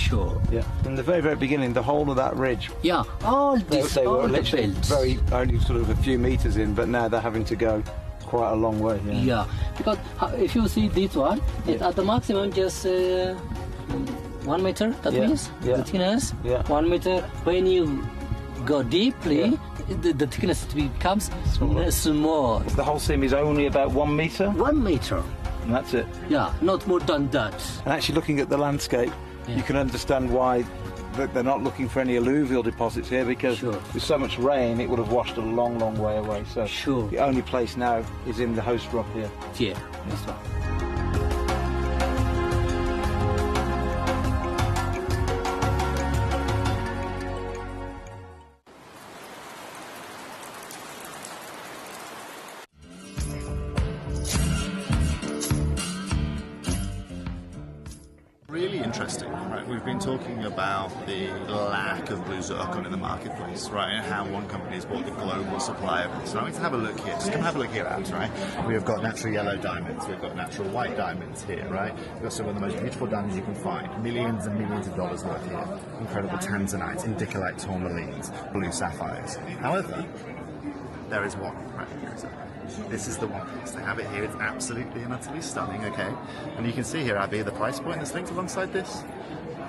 Sure. Yeah. In the very, very beginning, the whole of that ridge, Yeah, all this, they all were the literally belts. only sort of a few meters in, but now they're having to go quite a long way. Yeah. Yeah, because if you see this one, it's at the maximum just 1 meter, that means the thickness, 1 meter. When you go deeply, the thickness becomes small. The whole seam is only about 1 meter, 1 meter. and that's it. Yeah, not more than that. And actually looking at the landscape, you can understand why they're not looking for any alluvial deposits here, because with so much rain it would have washed a long, long way away. So the only place now is in the host rock here. Yeah, this one. Really interesting, right? We've been talking about the lack of blue zircon in the marketplace, right? And how one company has bought the global supply of it. So I'm going to have a look here. Just come have a look here, Abs, right? We've got natural yellow diamonds. We've got natural white diamonds here, right? We've got some of the most beautiful diamonds you can find. Millions and millions of dollars worth here. Incredible tanzanites, indicolite tourmalines, blue sapphires. However, there is one right here. This is the one piece. They have it here. It's absolutely and utterly stunning, okay? And you can see here, Abby, the price point that's linked alongside this.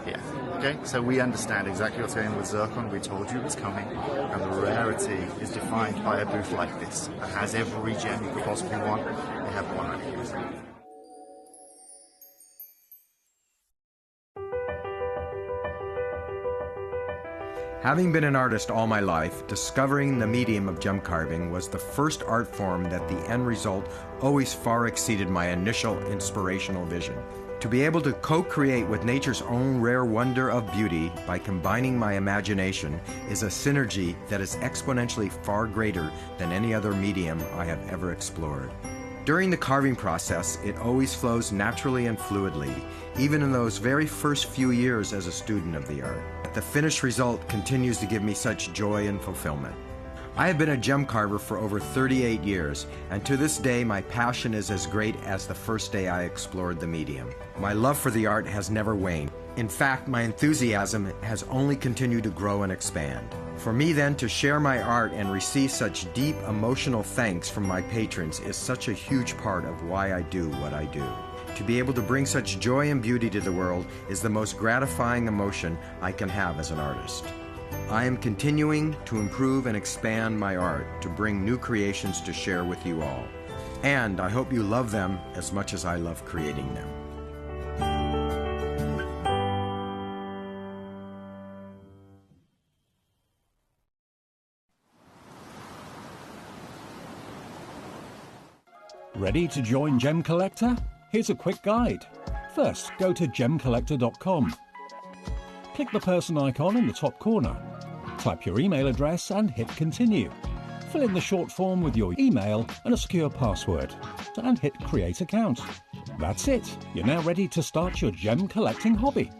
Yeah, okay? So we understand exactly what's going on with zircon. We told you it was coming. And the rarity is defined by a booth like this. It has every gem you could possibly want. They have one right here. Having been an artist all my life, discovering the medium of gem carving was the first art form that the end result always far exceeded my initial inspirational vision. To be able to co-create with nature's own rare wonder of beauty by combining my imagination is a synergy that is exponentially far greater than any other medium I have ever explored. During the carving process, it always flows naturally and fluidly, even in those very first few years as a student of the art. The finished result continues to give me such joy and fulfillment. I have been a gem carver for over 38 years, and to this day my passion is as great as the first day I explored the medium. My love for the art has never waned. In fact, my enthusiasm has only continued to grow and expand. For me then to share my art and receive such deep emotional thanks from my patrons is such a huge part of why I do what I do. To be able to bring such joy and beauty to the world is the most gratifying emotion I can have as an artist. I am continuing to improve and expand my art to bring new creations to share with you all. And I hope you love them as much as I love creating them. Ready to join Gemcollector? Here's a quick guide. First, go to gemcollector.com. Click the person icon in the top corner. Type your email address and hit continue. Fill in the short form with your email and a secure password, and hit create account. That's it. You're now ready to start your gem collecting hobby.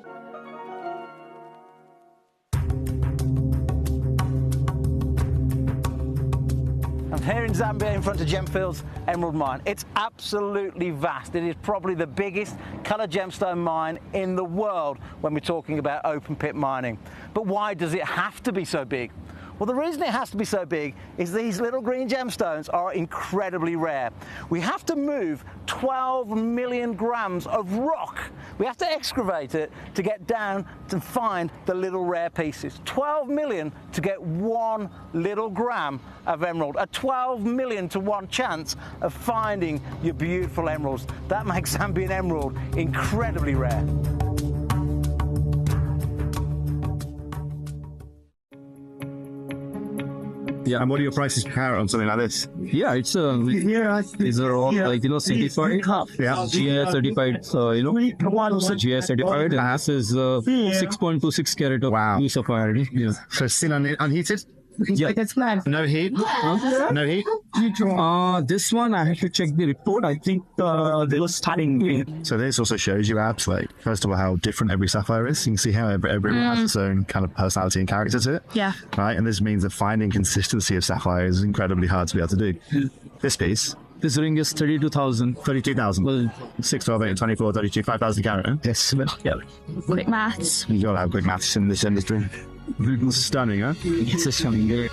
I'm here in Zambia in front of Gemfield's Emerald Mine. It's absolutely vast. It is probably the biggest coloured gemstone mine in the world when we're talking about open pit mining. But why does it have to be so big? Well, the reason it has to be so big is these little green gemstones are incredibly rare. We have to move 12 million grams of rock. We have to excavate it to get down to find the little rare pieces. 12 million to get 1 little gram of emerald. A 12 million to 1 chance of finding your beautiful emeralds. That makes Zambian emerald incredibly rare. Yeah, and what are your prices per carat on something like this? Yeah, it's these are all like certified. Yeah, GI certified. So GI certified. This is 6.26 carat of blue sapphire. Yeah. So still unheated? Yeah. No heat? No heat? This one I have to check the report. I think they were starting. So this also shows you abs, like, first of all, how different every sapphire is. You can see how everyone has its own kind of personality and character to it. Yeah. Right, and this means that finding consistency of sapphire is incredibly hard to be able to do. This piece, This ring is 32,000. 32,000. Well, 6, 12, 8, 24, 32, 5,000 carat. Huh? yes, yeah. Quick maths. You gotta have quick maths in this industry. Stunning, huh? It's a stunning.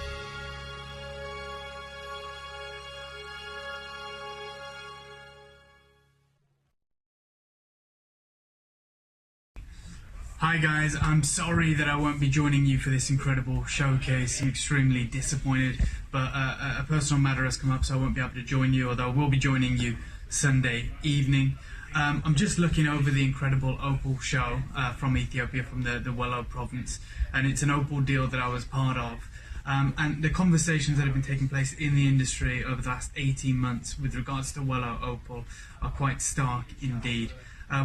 Hi guys, I'm sorry that I won't be joining you for this incredible showcase. I'm extremely disappointed, but a personal matter has come up, so I won't be able to join you, although I will be joining you Sunday evening. I'm just looking over the incredible opal show from Ethiopia, from the Wello province, and it's an opal deal that I was part of. And the conversations that have been taking place in the industry over the last 18 months with regards to Wello opal are quite stark indeed.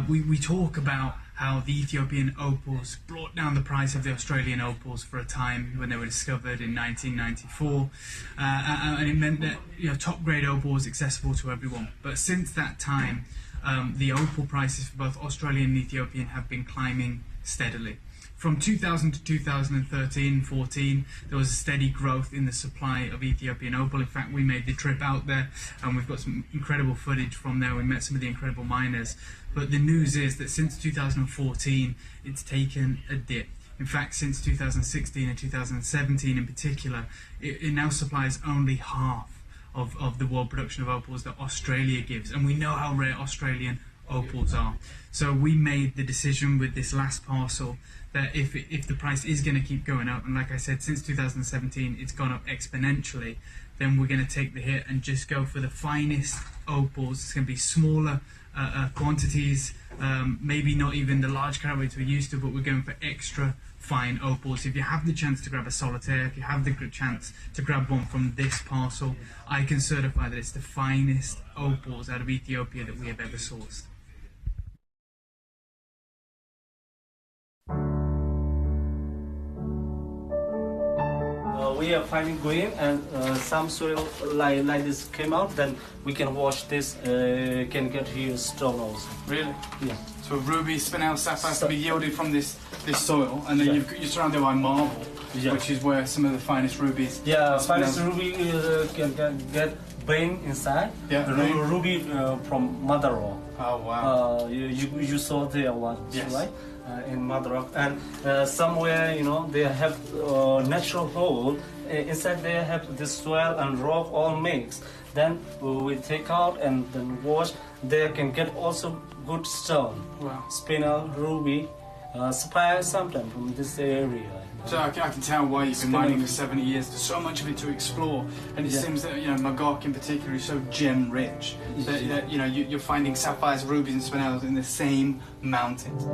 We talk about how the Ethiopian opals brought down the price of the Australian opals for a time when they were discovered in 1994, and it meant that top grade opal was accessible to everyone. But since that time, the opal prices for both Australian and Ethiopian have been climbing steadily. From 2000 to 2013-14, there was a steady growth in the supply of Ethiopian opal. In fact, we made the trip out there and we've got some incredible footage from there. We met some of the incredible miners. But the news is that since 2014, it's taken a dip. In fact, since 2016 and 2017 in particular, it now supplies only half of the world production of opals that Australia gives. And we know how rare Australian opals are. So we made the decision with this last parcel that if the price is going to keep going up, and like I said, since 2017 it's gone up exponentially, then we're going to take the hit and just go for the finest opals. It's going to be smaller quantities, maybe not even the large carat weights we're used to, but we're going for extra fine opals. If you have the chance to grab a solitaire, if you have the chance to grab one from this parcel, I can certify that it's the finest opals out of Ethiopia that we have ever sourced. We are finding green, and some soil like this came out, then we can wash this, can get here stone also. Really? Yeah. So ruby, spinel, sapphires to be yielded from this soil, and then you're surrounded by marble, which is where some of the finest rubies. Yeah, finest ruby can get brain inside. Yeah, ruby from mother rock. Oh wow. You saw there one, yes, right? In mother rock, and somewhere they have natural hole inside. They have the soil and rock all mixed. Then we take out and then wash. They can get also good stone. Wow. Spinel, ruby, sapphire sometimes from this area. So I can tell why you've been mining for 70 years. There's so much of it to explore, and it seems that Magog in particular is so gem rich that you're finding sapphires, rubies, and spinels in the same mountains.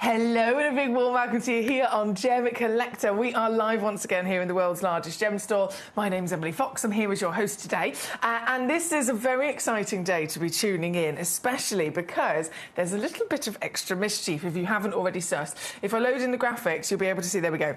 Hello and a big warm welcome to you here on Gemcollector. We are live once again here in the world's largest gem store. My name's Emily Fox. I'm here as your host today. And this is a very exciting day to be tuning in, especially because there's a little bit of extra mischief if you haven't already sussed. If I load in the graphics, you'll be able to see, there we go.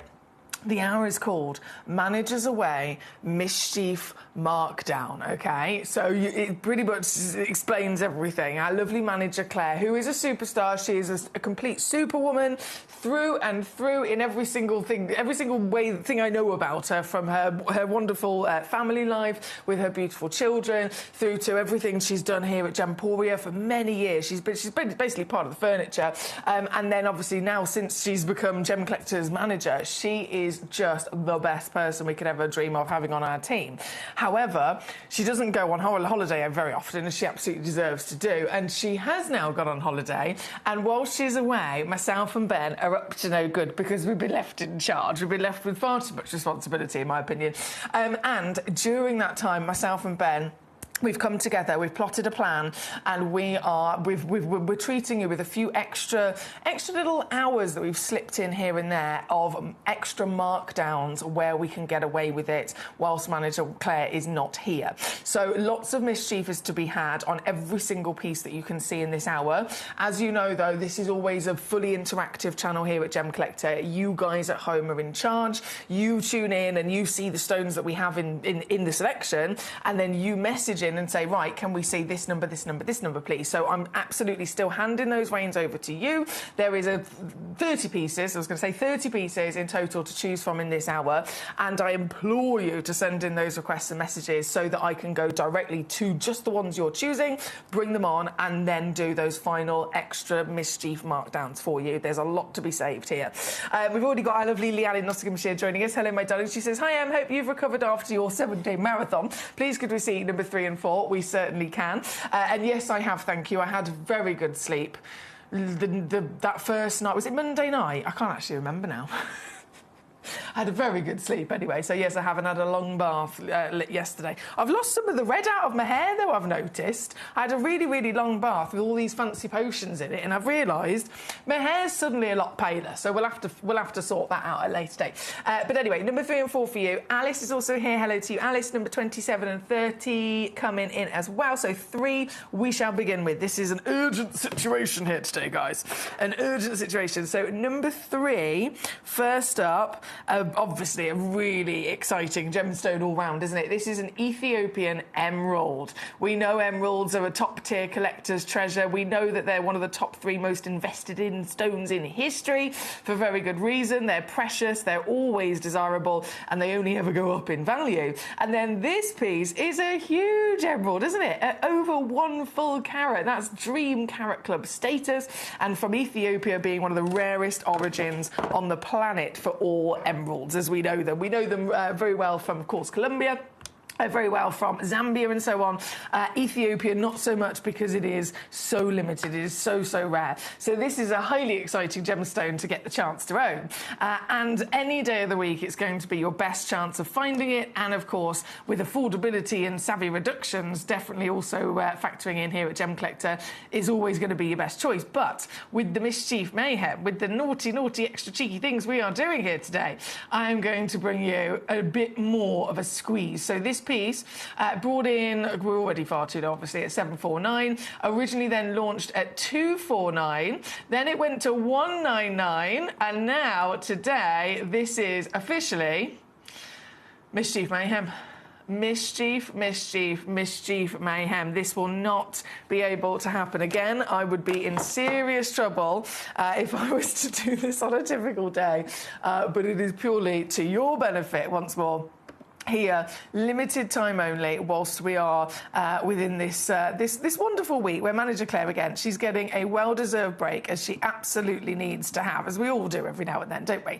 The hour is called Managers Away, Mischief Markdown, okay? So it pretty much explains everything. Our lovely manager, Claire, who is a superstar. She is a complete superwoman through and through in every single thing I know about her, from her wonderful family life with her beautiful children through to everything she's done here at Gemporia for many years. She's basically part of the furniture. And then obviously now, since she's become Gemcollector's manager, she is just the best person we could ever dream of having on our team. However, she doesn't go on holiday very often, as she absolutely deserves to do, and she has now gone on holiday, and while she's away, myself and Ben are up to no good because we've been left in charge. We've been left with far too much responsibility, in my opinion. And during that time, myself and Ben, we've come together, we've plotted a plan, and we're treating you with a few extra little hours that we've slipped in here and there of extra markdowns where we can get away with it whilst manager Claire is not here. So lots of mischief is to be had on every single piece that you can see in this hour. As you know, though, this is always a fully interactive channel here at Gemcollector. You guys at home are in charge. You tune in and you see the stones that we have in the selection, and then you message in in and say, right, can we see this number, this number, this number, please? So I'm absolutely still handing those weighings over to you. There is 30 pieces, I was going to say 30 pieces in total to choose from in this hour, and I implore you to send in those requests and messages so that I can go directly to just the ones you're choosing, bring them on, and then do those final extra mischief markdowns for you. There's a lot to be saved here. We've already got our lovely Leanne in Nottinghamshire joining us. Hello, my darling. She says, hi, Em, hope you've recovered after your 7-day marathon. Please could we see number 3 and 4? We certainly can. And yes, I have, thank you. I had very good sleep. That first night, was it Monday night? I can't actually remember now. I had a very good sleep anyway, so yes, I haven't had a long bath yesterday. I've lost some of the red out of my hair, though, I've noticed. I had a really, really long bath with all these fancy potions in it, and I've realised my hair's suddenly a lot paler, so we'll have to sort that out at a later date. But anyway, number 3 and 4 for you. Alice is also here. Hello to you, Alice. Number 27 and 30 coming in as well. So 3 we shall begin with. This is an urgent situation here today, guys. An urgent situation. So number 3, first up, obviously a really exciting gemstone all round, isn't it? This is an Ethiopian emerald. We know emeralds are a top-tier collector's treasure. We know that they're one of the top 3 most invested in stones in history for very good reason. They're precious, they're always desirable, and they only ever go up in value. And then this piece is a huge emerald, isn't it? At over 1 full carat. That's Dream Carat Club status, and from Ethiopia being one of the rarest origins on the planet for all emeralds, as we know them. We know them very well from, of course, Colombia, very well from Zambia and so on. Ethiopia, not so much because it is so limited. It is so, so rare. So this is a highly exciting gemstone to get the chance to own. And any day of the week, it's going to be your best chance of finding it. And, of course, with affordability and savvy reductions, definitely also factoring in here at Gem Collector, is always going to be your best choice. But with the mischief mayhem, with the naughty, naughty, extra cheeky things we are doing here today, I'm going to bring you a bit more of a squeeze. So this piece brought in, we're already far too low, obviously, at $749, originally then launched at $249, then it went to $199, and now today this is officially mischief mayhem. Mischief, mischief, mischief mayhem. This will not be able to happen again. I would be in serious trouble if I was to do this on a typical day, but it is purely to your benefit once more. Here, limited time only, whilst we are within this this wonderful week where Manager Claire, again, she's getting a well-deserved break, as she absolutely needs to have, as we all do every now and then, don't we?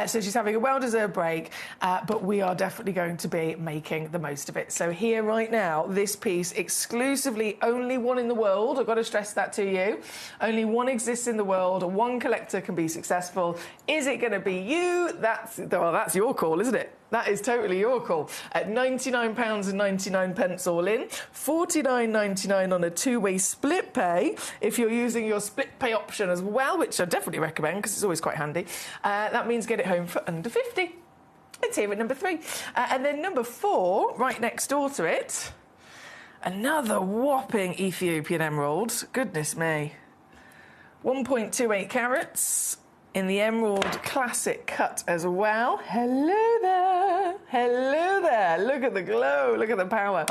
So she's having a well-deserved break, but we are definitely going to be making the most of it. So here right now, this piece, exclusively only one in the world, I've got to stress that to you, only one exists in the world, 1 collector can be successful. Is it going to be you? That's your call, isn't it? That is totally your call. At £99.99 all in, $49.99 on a 2-way split pay. If you're using your split pay option as well, which I definitely recommend because it's always quite handy, that means get it home for under 50. It's here at number 3. And then number 4, right next door to it, another whopping Ethiopian emerald. Goodness me. 1.28 carats. In the Emerald Classic cut as well. Hello there. Hello there. Look at the glow. Look at the power.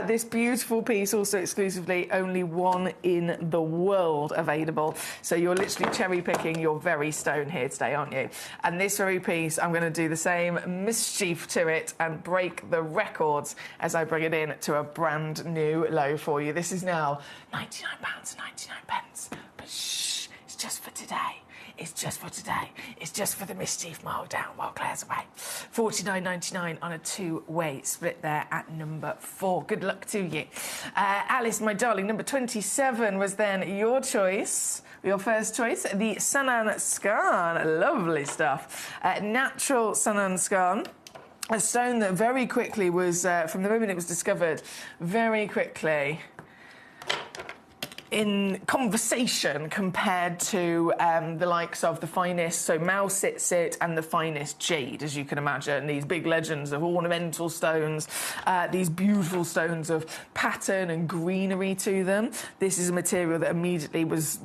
This beautiful piece, also exclusively only 1 in the world available. So you're literally cherry-picking your very stone here today, aren't you? And this very piece, I'm going to do the same mischief to it and break the records as I bring it in to a brand new low for you. This is now £99.99. But shh, it's just for today. It's just for today. It's just for the mischief markdown while Claire's away. $49.99 on a 2-way split there at number 4. Good luck to you. Alice, my darling, number 27 was then your choice. Your first choice, the Sanan Scan. Lovely stuff. Natural Sanan Scan. A stone that very quickly was, from the moment it was discovered, very quickly in conversation compared to the likes of the finest, so Mausit and the finest jade, as you can imagine. These big legends of ornamental stones, these beautiful stones of pattern and greenery to them. This is a material that immediately was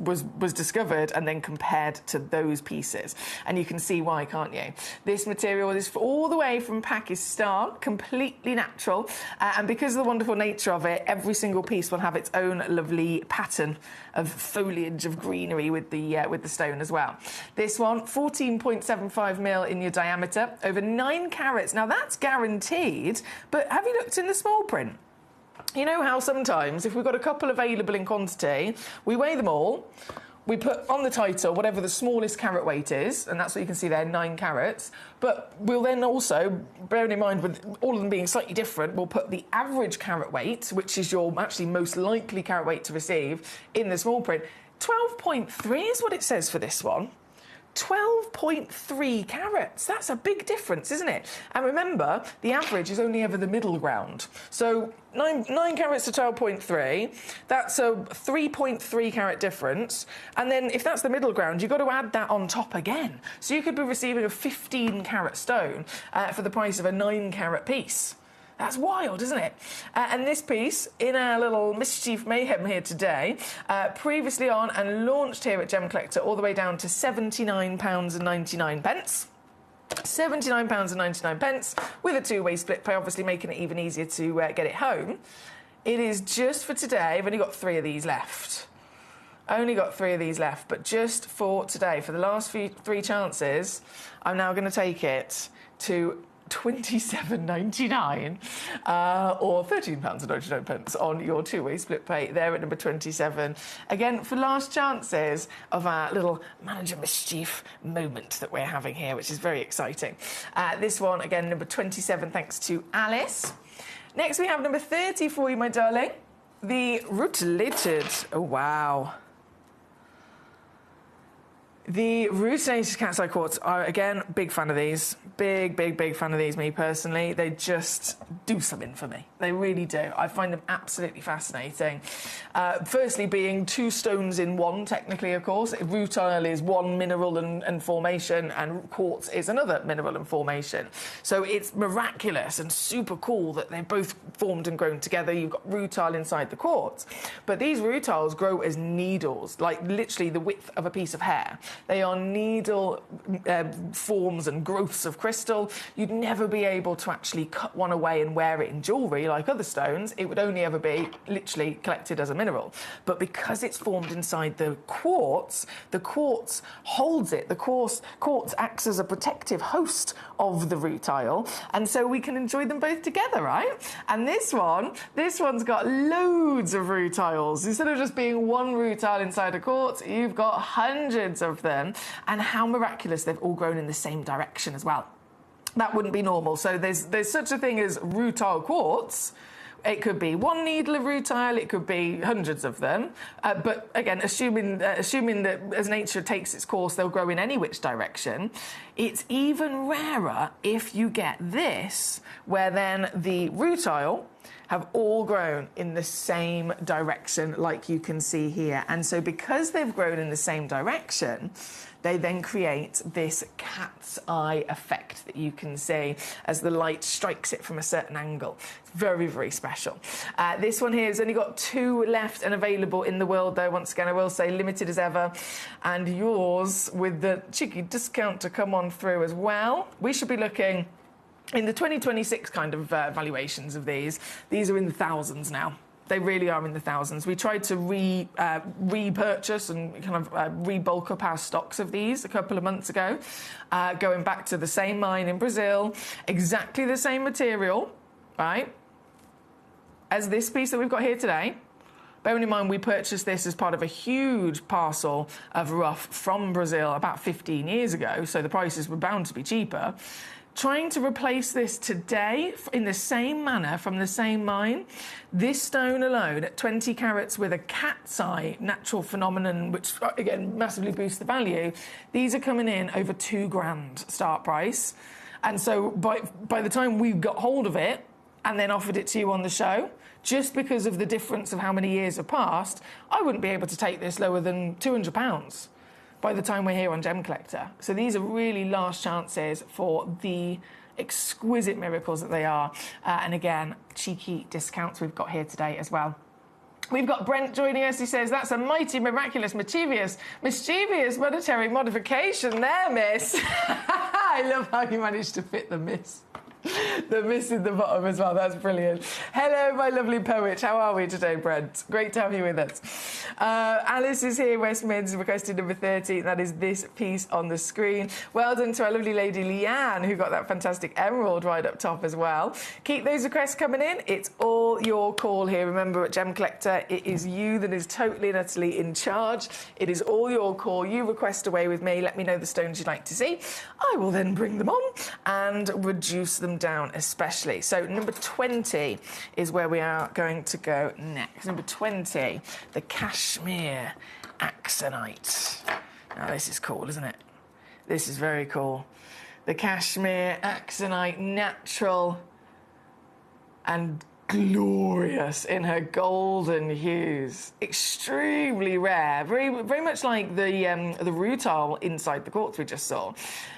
discovered and then compared to those pieces. And you can see why, can't you? This material is all the way from Pakistan, completely natural. And because of the wonderful nature of it, every single piece will have its own lovely pattern of foliage of greenery with the stone as well. This one, 14.75 mil in your diameter, over 9 carats. Now that's guaranteed, but have you looked in the small print? You know how sometimes, if we've got a couple available in quantity, we weigh them all, we put on the title whatever the smallest carat weight is, and that's what you can see there, 9 carats. But we'll then also, bearing in mind with all of them being slightly different, we'll put the average carat weight, which is your actually most likely carat weight to receive, in the small print. 12.3 is what it says for this one. 12.3 carats. That's a big difference, isn't it? And remember, the average is only ever the middle ground. So 9 carats to 12.3, that's a 3.3 carat difference. And then if that's the middle ground, you've got to add that on top again. So you could be receiving a 15 carat stone for the price of a 9 carat piece. That's wild, isn't it? And this piece, in our little Mischief Mayhem here today, previously on and launched here at Gemcollector all the way down to £79.99. £79.99 with a 2-way split pay, obviously making it even easier to get it home. It is just for today. I've only got 3 of these left. Only got 3 of these left, but just for today, for the last 3 chances, I'm now going to take it to £27.99 or £13.99 on your 2-way split pay there at number 27. Again, for last chances of our little Manager Mischief moment that we're having here, which is very exciting. This one, again, number 27, thanks to Alice. Next, we have number 30 for you, my darling. The rutilated. Oh, wow. The rutilated cat's eye quartz are, again, big fan of these. Big fan of these, me personally. They just do something for me. They really do. I find them absolutely fascinating. Firstly, being 2 stones in one, technically, of course. Rutile is one mineral and formation, and quartz is another mineral and formation. So it's miraculous and super cool that they're both formed and grown together. You've got rutile inside the quartz. But these rutiles grow as needles, like literally the width of a piece of hair. They are needle forms and growths of crystal. You'd never be able to actually cut one away and wear it in jewellery like other stones. It would only ever be literally collected as a mineral. But because it's formed inside the quartz holds it. The quartz acts as a protective host of the rutile, and so we can enjoy them both together, right? And this one's got loads of rutiles. Instead of just being one rutile inside a quartz, you've got hundreds of them, and how miraculous they've all grown in the same direction as well. That wouldn't be normal. So there's such a thing as rutile quartz. It could be one needle of rutile, it could be hundreds of them. But again, assuming that as nature takes its course, they'll grow in any which direction. It's even rarer if you get this, where then the rutile have all grown in the same direction, like you can see here. And so because they've grown in the same direction, they then create this cat's eye effect that you can see as the light strikes it from a certain angle. It's very, very special. This one here has only got 2 left and available in the world, though. Once again, I will say limited as ever. And yours with the cheeky discount to come on through as well. We should be looking in the 2026 kind of valuations of these. These are in the thousands now. They really are in the thousands. We tried to repurchase and kind of rebulk up our stocks of these a couple of months ago, going back to the same mine in Brazil, exactly the same material, right, as this piece that we've got here today. Bearing in mind, we purchased this as part of a huge parcel of rough from Brazil about 15 years ago, so the prices were bound to be cheaper. Trying to replace this today in the same manner from the same mine, this stone alone at 20 carats with a cat's eye natural phenomenon, which again massively boosts the value, these are coming in over £2,000 start price. And so by the time we got hold of it and then offered it to you on the show, just because of the difference of how many years have passed, I wouldn't be able to take this lower than £200 by the time we're here on Gem Collector. So these are really last chances for the exquisite miracles that they are. And again, cheeky discounts we've got here today as well. We've got Brent joining us. He says, that's a mighty, miraculous, mischievous monetary modification there, miss. I love how you managed to fit the miss. The miss in the bottom as well. That's brilliant. Hello, my lovely poet. How are we today, Brent? Great to have you with us. Alice is here, West Mids, requested number 30. That is this piece on the screen. Well done to our lovely lady Leanne, who got that fantastic emerald right up top as well. Keep those requests coming in. It's all your call here. Remember, at Gem Collector, it is you that is totally and utterly in charge. It is all your call. You request away with me. Let me know the stones you'd like to see. I will then bring them on and reduce them down especially. So number 20 is where we are going to go next. Number 20, the Cashmere Axonite. Now this is cool, isn't it? This is very cool. The Cashmere Axonite, natural and glorious in her golden hues. Extremely rare, very much like the rutile inside the quartz we just saw.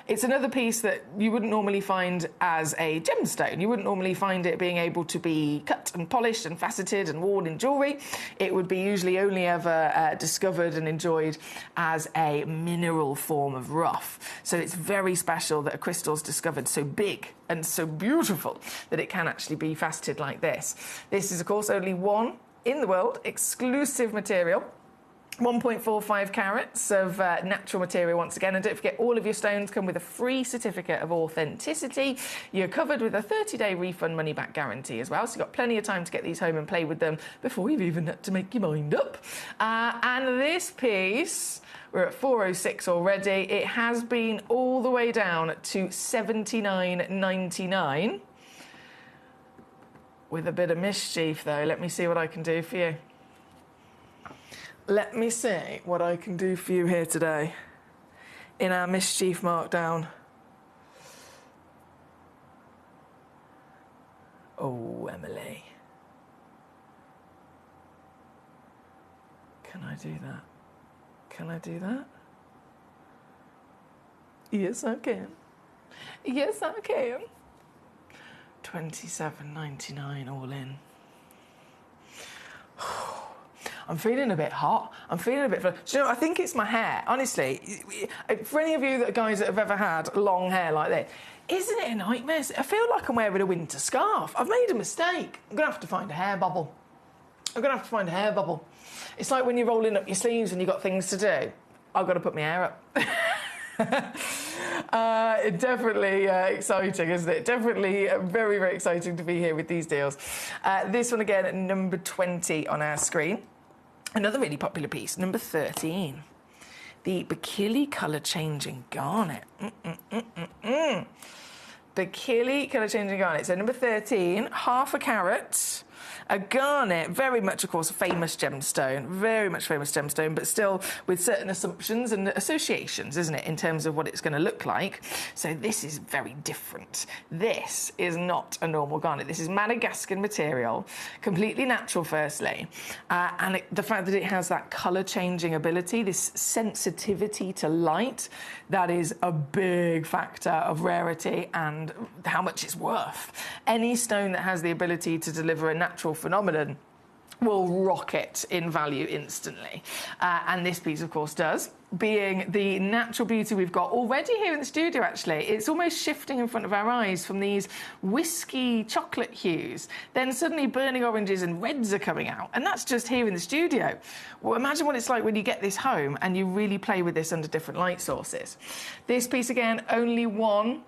It's another piece that you wouldn't normally find as a gemstone. You wouldn't normally find it being able to be cut and polished and faceted and worn in jewellery. It would be usually only ever discovered and enjoyed as a mineral form of rough. So it's very special that a crystal's discovered so big and so beautiful that it can actually be faceted like this. This is, of course, only one in the world, exclusive material. 1.45 carats of natural material once again, and don't forget all of your stones come with a free certificate of authenticity. You're covered with a 30-day refund money back guarantee as well, so you've got plenty of time to get these home and play with them before you've even had to make your mind up. And this piece, we're at 406 already. It has been all the way down to $79.99 with a bit of mischief though. Let me see what I can do for you. Let me see what I can do for you here today in our mischief markdown. Oh, Emily. Can I do that? Can I do that? Yes, I can. Yes, I can. $27.99 all in. I'm feeling a bit hot. I'm feeling a bit... Do you know, I think it's my hair. Honestly, for any of you guys that have ever had long hair like this, isn't it a nightmare? I feel like I'm wearing a winter scarf. I've made a mistake. I'm going to have to find a hair bubble. It's like when you're rolling up your sleeves and you've got things to do. I've got to put my hair up. Definitely exciting, isn't it? Definitely very, very exciting to be here with these deals. This one again at number 20 on our screen. Another really popular piece, number 13. The Bikili Colour Changing Garnet. Bikili Colour Changing Garnet. So number 13, half a carat. A garnet, very much, of course, a famous gemstone, very much famous gemstone, but still with certain assumptions and associations, isn't it, in terms of what it's going to look like. So this is very different. This is not a normal garnet. This is Madagascan material, completely natural, firstly, and the fact that it has that colour-changing ability, this sensitivity to light, that is a big factor of rarity and how much it's worth. Any stone that has the ability to deliver a natural phenomenon will rocket in value instantly. And this piece, of course, does. Being the natural beauty we've got already here in the studio, actually. It's almost shifting in front of our eyes from these whiskey chocolate hues. Then suddenly burning oranges and reds are coming out. And that's just here in the studio. Well, imagine what it's like when you get this home and you really play with this under different light sources. This piece, again, only one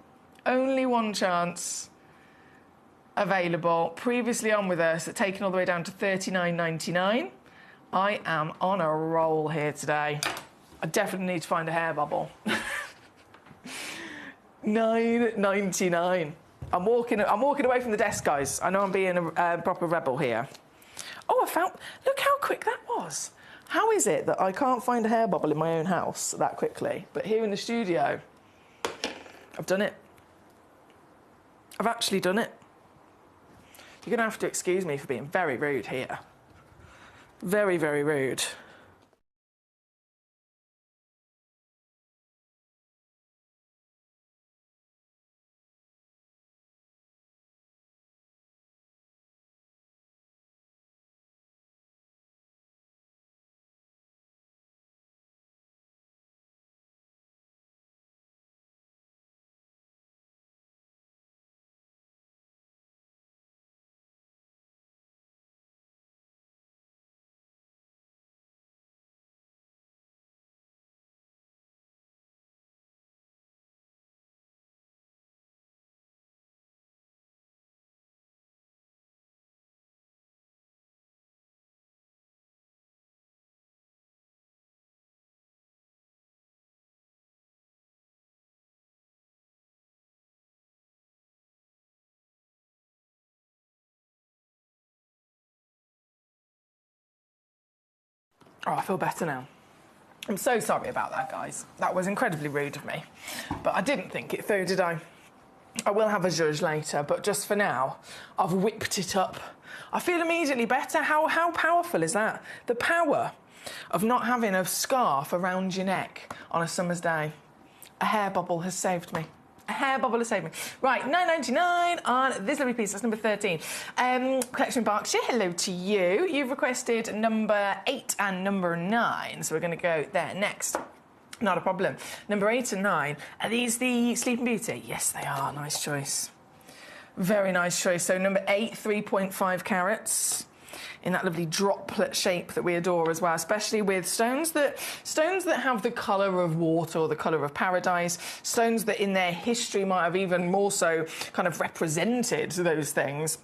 chance available. Previously on with us, taken all the way down to $39.99. I am on a roll here today. I definitely need to find a hair bubble. $9.99. I'm walking away from the desk, guys. I know I'm being a proper rebel here. Oh, I found... Look how quick that was. How is it that I can't find a hair bubble in my own house that quickly? But here in the studio, I've done it. I've actually done it. You're going to have to excuse me for being very rude here. Very, very rude. Oh, I feel better now. I'm so sorry about that, guys. That was incredibly rude of me. But I didn't think it through, did I? I will have a judge later, but just for now, I've whipped it up. I feel immediately better. How powerful is that? The power of not having a scarf around your neck on a summer's day. A hair bubble has saved me. A hair bubble has saved me. Right, £9.99 on this lovely piece. That's number 13. Collection Berkshire, hello to you. You've requested number 8 and number 9, so we're going to go there next. Not a problem. Number 8 and 9. Are these the Sleeping Beauty? Yes, they are. Nice choice. Very nice choice. So number 8, 3.5 carats. In that lovely droplet shape that we adore as well, especially with stones that have the colour of water or the colour of paradise, stones that in their history might have even more so kind of represented those things.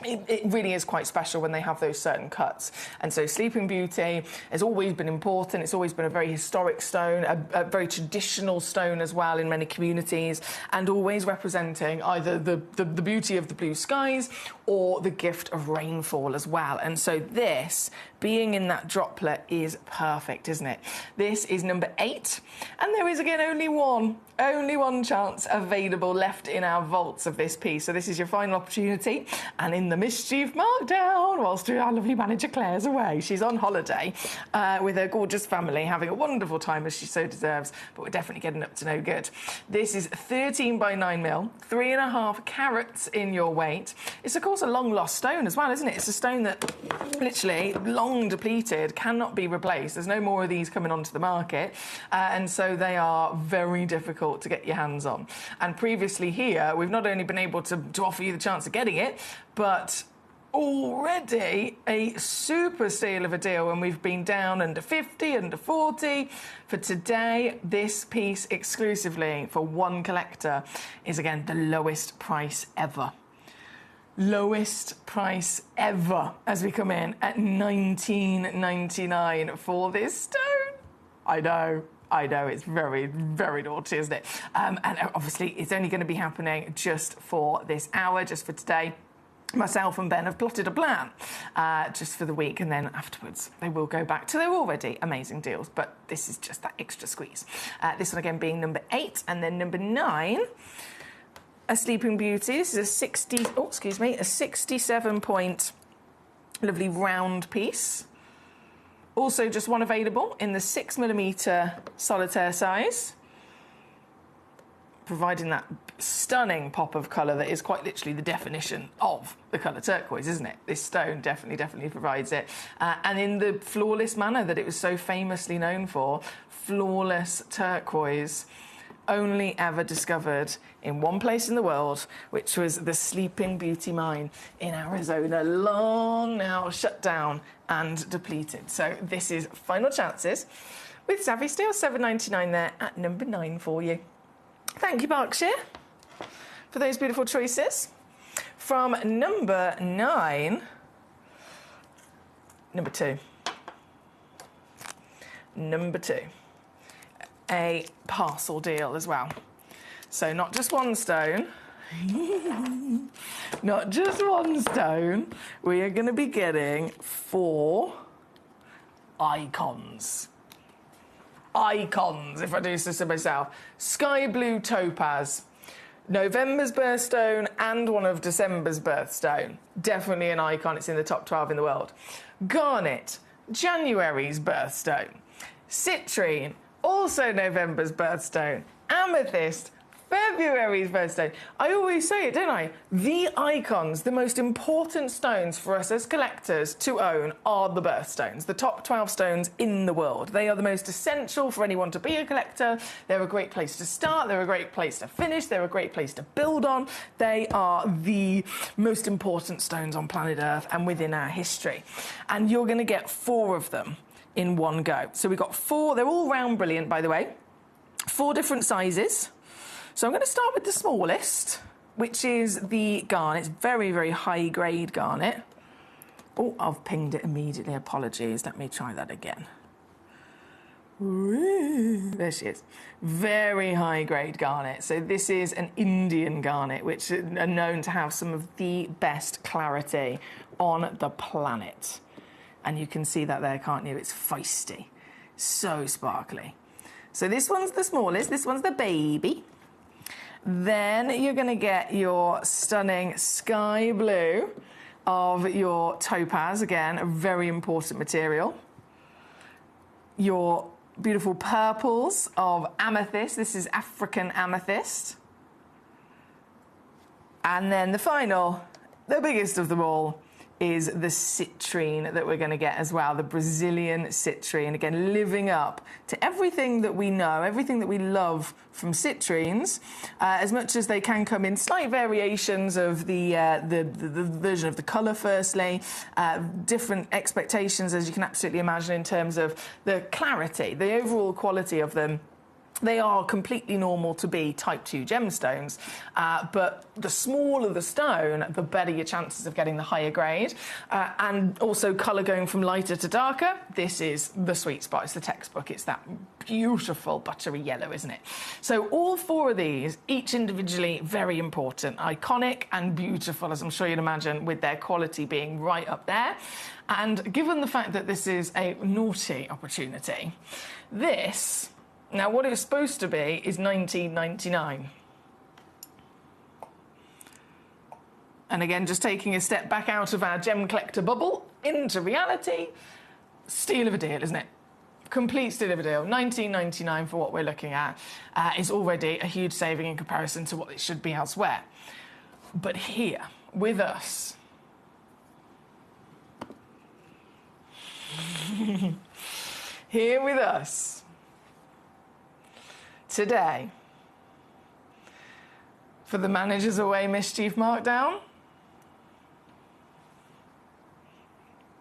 It really is quite special when they have those certain cuts. And so Sleeping Beauty has always been important. It's always been a very historic stone, a very traditional stone as well in many communities, and always representing either the beauty of the blue skies or the gift of rainfall as well. And so this, being in that droplet, is perfect, isn't it? This is number 8, and there is again only one chance available left in our vaults of this piece. So this is your final opportunity, and in the mischief markdown, whilst our lovely manager Claire's away. She's on holiday with her gorgeous family, having a wonderful time as she so deserves, but we're definitely getting up to no good. This is 13 by 9 mil, 3.5 carats in your weight. It's of course a long lost stone as well, isn't it? It's a stone that literally long depleted, cannot be replaced. There's no more of these coming onto the market, and so they are very difficult to get your hands on. And previously here, we've not only been able to offer you the chance of getting it, but already a super steal of a deal when we've been down under 50, under 40. For today, this piece exclusively for one collector is again the lowest price ever. Lowest price ever as we come in at £19.99 for this stone. I know, it's very, very naughty, isn't it? And obviously, it's only going to be happening just for this hour, just for today. Myself and Ben have plotted a plan just for the week, and then afterwards they will go back to their already amazing deals. But this is just that extra squeeze. This one again being number 8, and then number 9, a Sleeping Beauty. This is a 67 point lovely round piece. Also just one available in the 6mm solitaire size, providing that stunning pop of colour that is quite literally the definition of the colour turquoise, isn't it? This stone definitely provides it. And in the flawless manner that it was so famously known for, flawless turquoise, only ever discovered in one place in the world, which was the Sleeping Beauty mine in Arizona, long now shut down and depleted. So this is final chances with Savvy Steel, $7.99 there at number 9 for you. Thank you, Berkshire, for those beautiful choices. From number 9, number 2. Number 2. A parcel deal as well. So not just one stone, not just one stone, we are going to be getting 4 icons. Icons, if I do so myself. Sky blue topaz, November's birthstone and one of December's birthstone. Definitely an icon. It's in the top 12 in the world. Garnet, January's birthstone. Citrine, also November's birthstone. Amethyst, February's birthstone. I always say it, don't I? The icons, the most important stones for us as collectors to own are the birthstones, the top 12 stones in the world. They are the most essential for anyone to be a collector. They're a great place to start. They're a great place to finish. They're a great place to build on. They are the most important stones on planet Earth and within our history. And you're going to get 4 of them in one go. So we've got 4. They're all round brilliant, by the way. 4 different sizes. So I'm going to start with the smallest, which is the garnet. It's very, very high-grade garnet. Oh, I've pinged it immediately. Apologies. Let me try that again. Ooh, there she is. Very high-grade garnet. So this is an Indian garnet, which are known to have some of the best clarity on the planet. And you can see that there, can't you? It's feisty. So sparkly. So this one's the smallest. This one's the baby. Then you're going to get your stunning sky blue of your topaz. Again, a very important material. Your beautiful purples of amethyst. This is African amethyst. And then the final, the biggest of them all, is the citrine that we're going to get as well, the Brazilian citrine. Again, living up to everything that we know, everything that we love from citrines, as much as they can come in slight variations of the version of the colour, firstly, different expectations, as you can absolutely imagine, in terms of the clarity, the overall quality of them. They are completely normal to be type 2 gemstones, but the smaller the stone, the better your chances of getting the higher grade. And also colour going from lighter to darker, this is the sweet spot. It's the textbook. It's that beautiful buttery yellow, isn't it? So all 4 of these, each individually very important, iconic and beautiful, as I'm sure you'd imagine, with their quality being right up there. And given the fact that this is a naughty opportunity, this... Now, what it was supposed to be is $19.99. And again, just taking a step back out of our gem collector bubble into reality, steal of a deal, isn't it? Complete steal of a deal. $19.99 for what we're looking at is already a huge saving in comparison to what it should be elsewhere. But here, with us, here with us, today, for the Managers Away Mischief Markdown.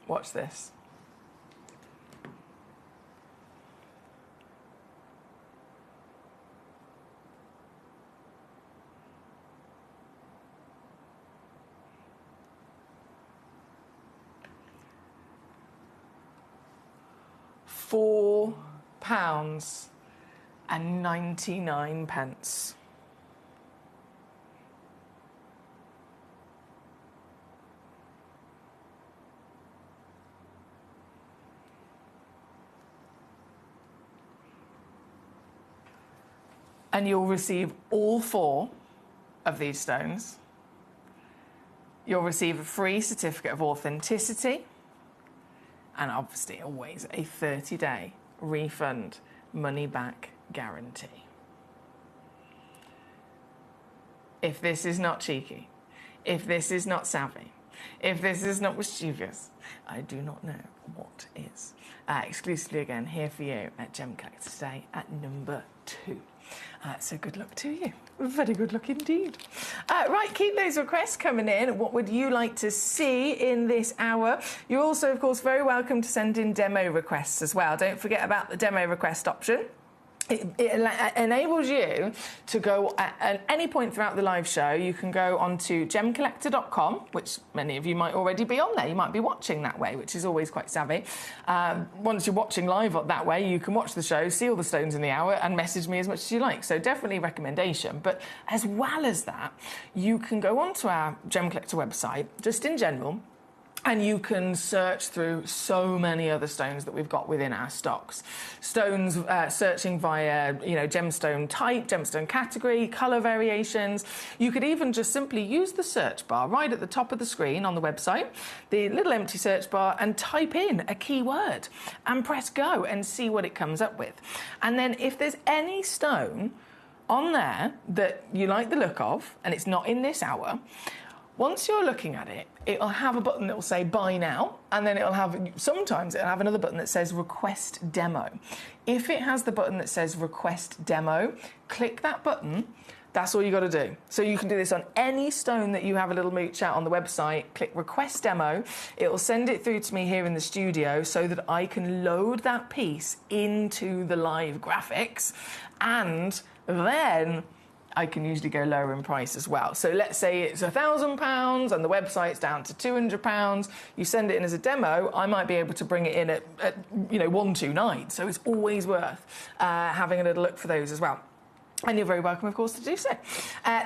Watch this. £4.99. And you'll receive all 4 of these stones. You'll receive a free certificate of authenticity, and obviously always a 30-day refund money-back guarantee. If this is not cheeky, if this is not savvy, if this is not mischievous, I do not know what is. Exclusively again here for you at Gem Collector today at number 2. So good luck to you. Very good luck indeed. Right, keep those requests coming in. What would you like to see in this hour? You're also, of course, very welcome to send in demo requests as well. Don't forget about the demo request option. It enables you to go at any point throughout the live show. You can go onto gemcollector.com, which many of you might already be on there. You might be watching that way, which is always quite savvy. Once you're watching live that way, you can watch the show, see all the stones in the hour, and message me as much as you like. So definitely a recommendation. But as well as that, you can go onto our Gem Collector website, just in general, And you can search through so many other stones that we've got within our stocks. Stones, searching via, gemstone type, gemstone category, colour variations. You could even just simply use the search bar right at the top of the screen on the website, the little empty search bar, and type in a keyword and press go and see what it comes up with. And then if there's any stone on there that you like the look of, and it's not in this hour, once you're looking at it, it'll have a button that will say buy now, and then sometimes it'll have another button that says request demo. If it has the button that says request demo, click that button. That's all you got to do. So you can do this on any stone that you have a little mooch at on the website. Click request demo. It will send it through to me here in the studio so that I can load that piece into the live graphics, and then I can usually go lower in price as well. So let's say it's £1,000 and the website's down to £200. You send it in as a demo, I might be able to bring it in at 129. So it's always worth having a little look for those as well. And you're very welcome, of course, to do so.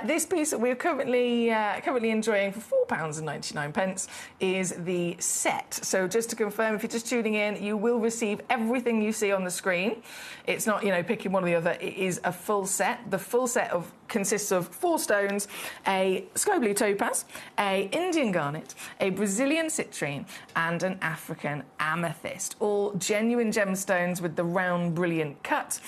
This piece that we're currently enjoying for £4.99 is the set. So just to confirm, if you're just tuning in, you will receive everything you see on the screen. It's not, picking one or the other. It is a full set. The full set consists of 4 stones, a sky blue topaz, a Indian garnet, a Brazilian citrine, and an African amethyst. All genuine gemstones with the round, brilliant cut.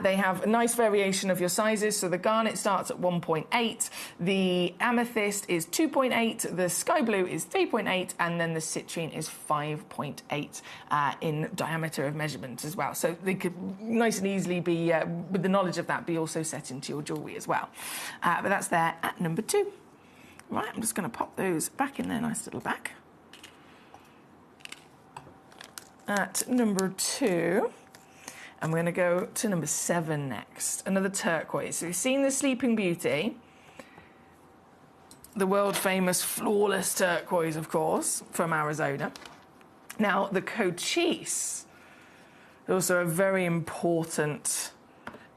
They have a nice variation of your sizes. So the garnet starts at 1.8, the amethyst is 2.8, the sky blue is 3.8, and then the citrine is 5.8 in diameter of measurement as well. So they could nice and easily be, with the knowledge of that, be also set into your jewellery as well. But that's there at number 2. Right, I'm just going to pop those back in their nice little bag. At number 2, I'm going to go to number 7 next, another turquoise. So we've seen the Sleeping Beauty, the world-famous flawless turquoise, of course, from Arizona. Now, the cochise, also a very important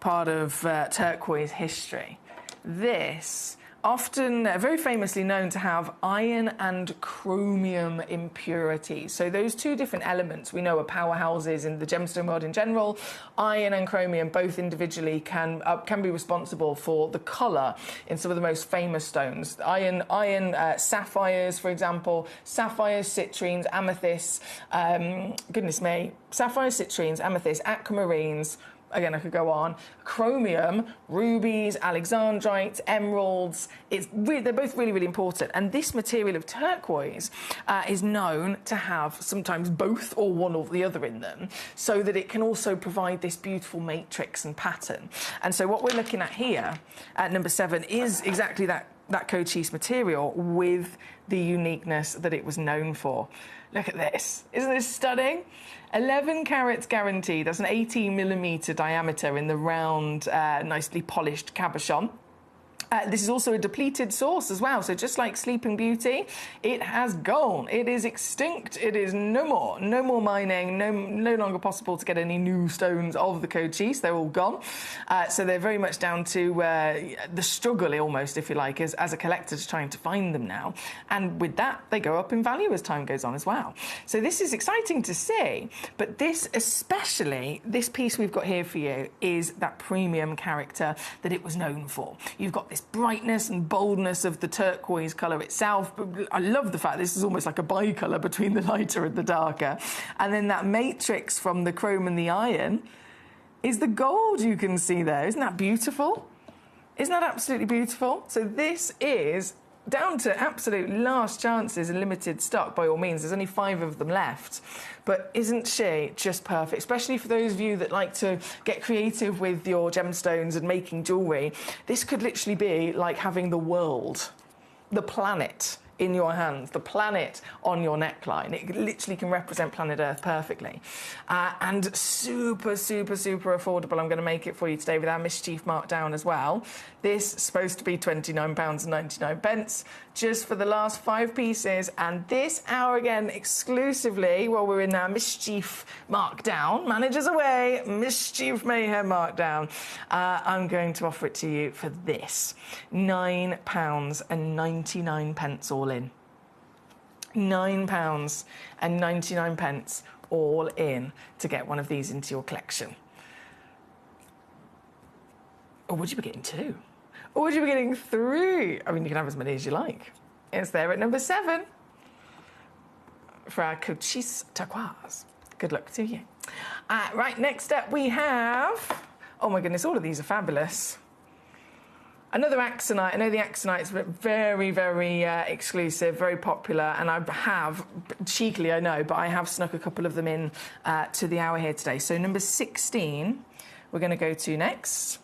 part of turquoise history. This, often very famously known to have iron and chromium impurities. So those two different elements we know are powerhouses in the gemstone world in general. Iron and chromium both individually can be responsible for the colour in some of the most famous stones. Iron sapphires, for example, sapphires, citrines, amethysts, sapphires, citrines, amethysts, aquamarines. Again, I could go on. Chromium, rubies, alexandrite, emeralds. They're both really, really important. And this material of turquoise is known to have sometimes both or one or the other in them, so that it can also provide this beautiful matrix and pattern. And so what we're looking at here at number 7 is exactly that cochise material with the uniqueness that it was known for. Look at this. Isn't this stunning? 11 carats guaranteed. That's an 18mm diameter in the round, nicely polished cabochon. This is also a depleted source as well. So just like Sleeping Beauty, it has gone. It is extinct. It is no more mining, no longer possible to get any new stones of the cochise. They're all gone. So they're very much down to the struggle, almost, if you like, as a collector, to trying to find them now. And with that, they go up in value as time goes on as well. So this is exciting to see. But this piece we've got here for you is that premium character that it was known for. You've got this brightness and boldness of the turquoise colour itself. But I love the fact this is almost like a bicolour between the lighter and the darker. And then that matrix from the chrome and the iron is the gold you can see there. Isn't that beautiful? Isn't that absolutely beautiful? So this is down to absolute last chances and limited stock by all means. There's only 5 of them left. But isn't she just perfect? Especially for those of you that like to get creative with your gemstones and making jewellery. This could literally be like having the world, the planet in your hands, the planet on your neckline. It literally can represent planet Earth perfectly. And super, super, super affordable. I'm going to make it for you today with our mischief marked down as well. This is supposed to be £29.99 just for the last 5 pieces. And this hour again, exclusively, while we're in our mischief markdown, managers away, mischief mayhem markdown, I'm going to offer it to you for this, £9.99 all in. £9.99 all in to get one of these into your collection. Or would you be getting 2? Or would you be getting 3? I mean, you can have as many as you like. It's there at number 7 for our Cochise turquoise. Good luck to you. Right, next up we have... Oh my goodness, all of these are fabulous. Another Axonite. I know the Axonites are very, very exclusive, very popular, and I have, cheekily I know, but I have snuck a couple of them in to the hour here today. So number 16, we're going to go to next.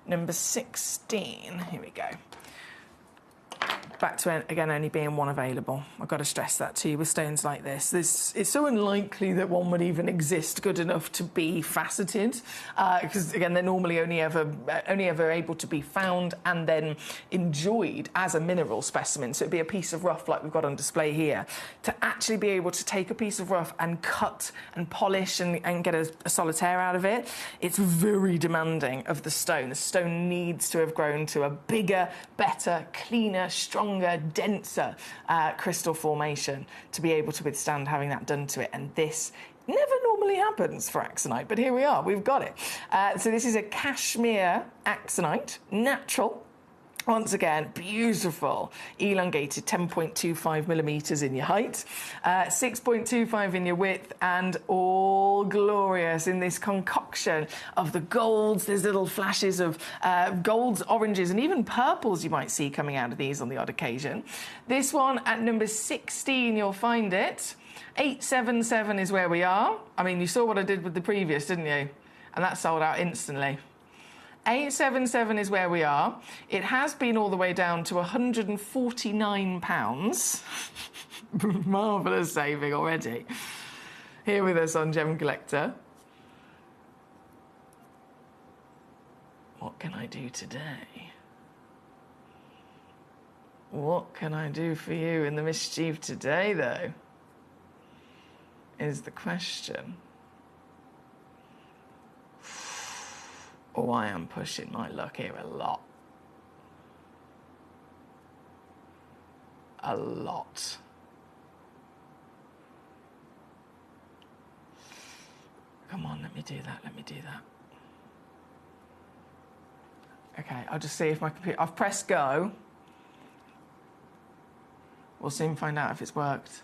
Number 16, here we go. Back to, again, only being one available. I've got to stress that to you with stones like this. It's so unlikely that one would even exist good enough to be faceted, because, again, they're normally only ever able to be found and then enjoyed as a mineral specimen. So it'd be a piece of rough like we've got on display here. To actually be able to take a piece of rough and cut and polish and get a solitaire out of it, it's very demanding of the stone. The stone needs to have grown to a bigger, better, cleaner, stronger, denser crystal formation to be able to withstand having that done to it. And this never normally happens for Axonite, but here we are, we've got it. So this is a cashmere Axonite, natural. Once again, beautiful, elongated 10.25 millimetres in your height, 6.25 in your width, and all glorious in this concoction of the golds. There's little flashes of golds, oranges, and even purples you might see coming out of these on the odd occasion. This one at number 16, you'll find it. 877 is where we are. I mean, you saw what I did with the previous, didn't you? And that sold out instantly. 877 is where we are. It has been all the way down to £149. Marvellous saving already. Here with us on Gemcollector. What can I do today? What can I do for you in the mischief today, though? Is the question. Oh, I am pushing my luck here a lot. A lot. Come on, let me do that, let me do that. Okay, I'll just see if my computer... I've pressed go. We'll soon find out if it's worked.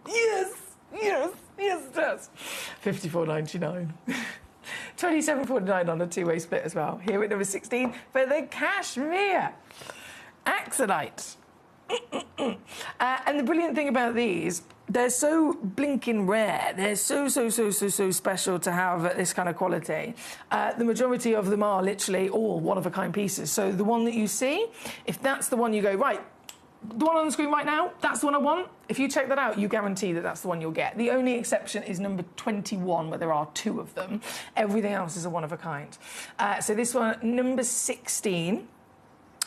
Yes! Yes! Yes, it does. £54.99. £27.49 on a two-way split as well. Here at number 16 for the Cashmere Axonite. And the brilliant thing about these, they're so blinking rare. They're so special to have at this kind of quality. The majority of them are literally all one-of-a-kind pieces. So the one that you see, if that's the one you go, right, the one on the screen right now, that's the one I want. If you check that out, you guarantee that that's the one you'll get. The only exception is number 21, where there are 2 of them. Everything else is a one-of-a-kind. So this one, number 16.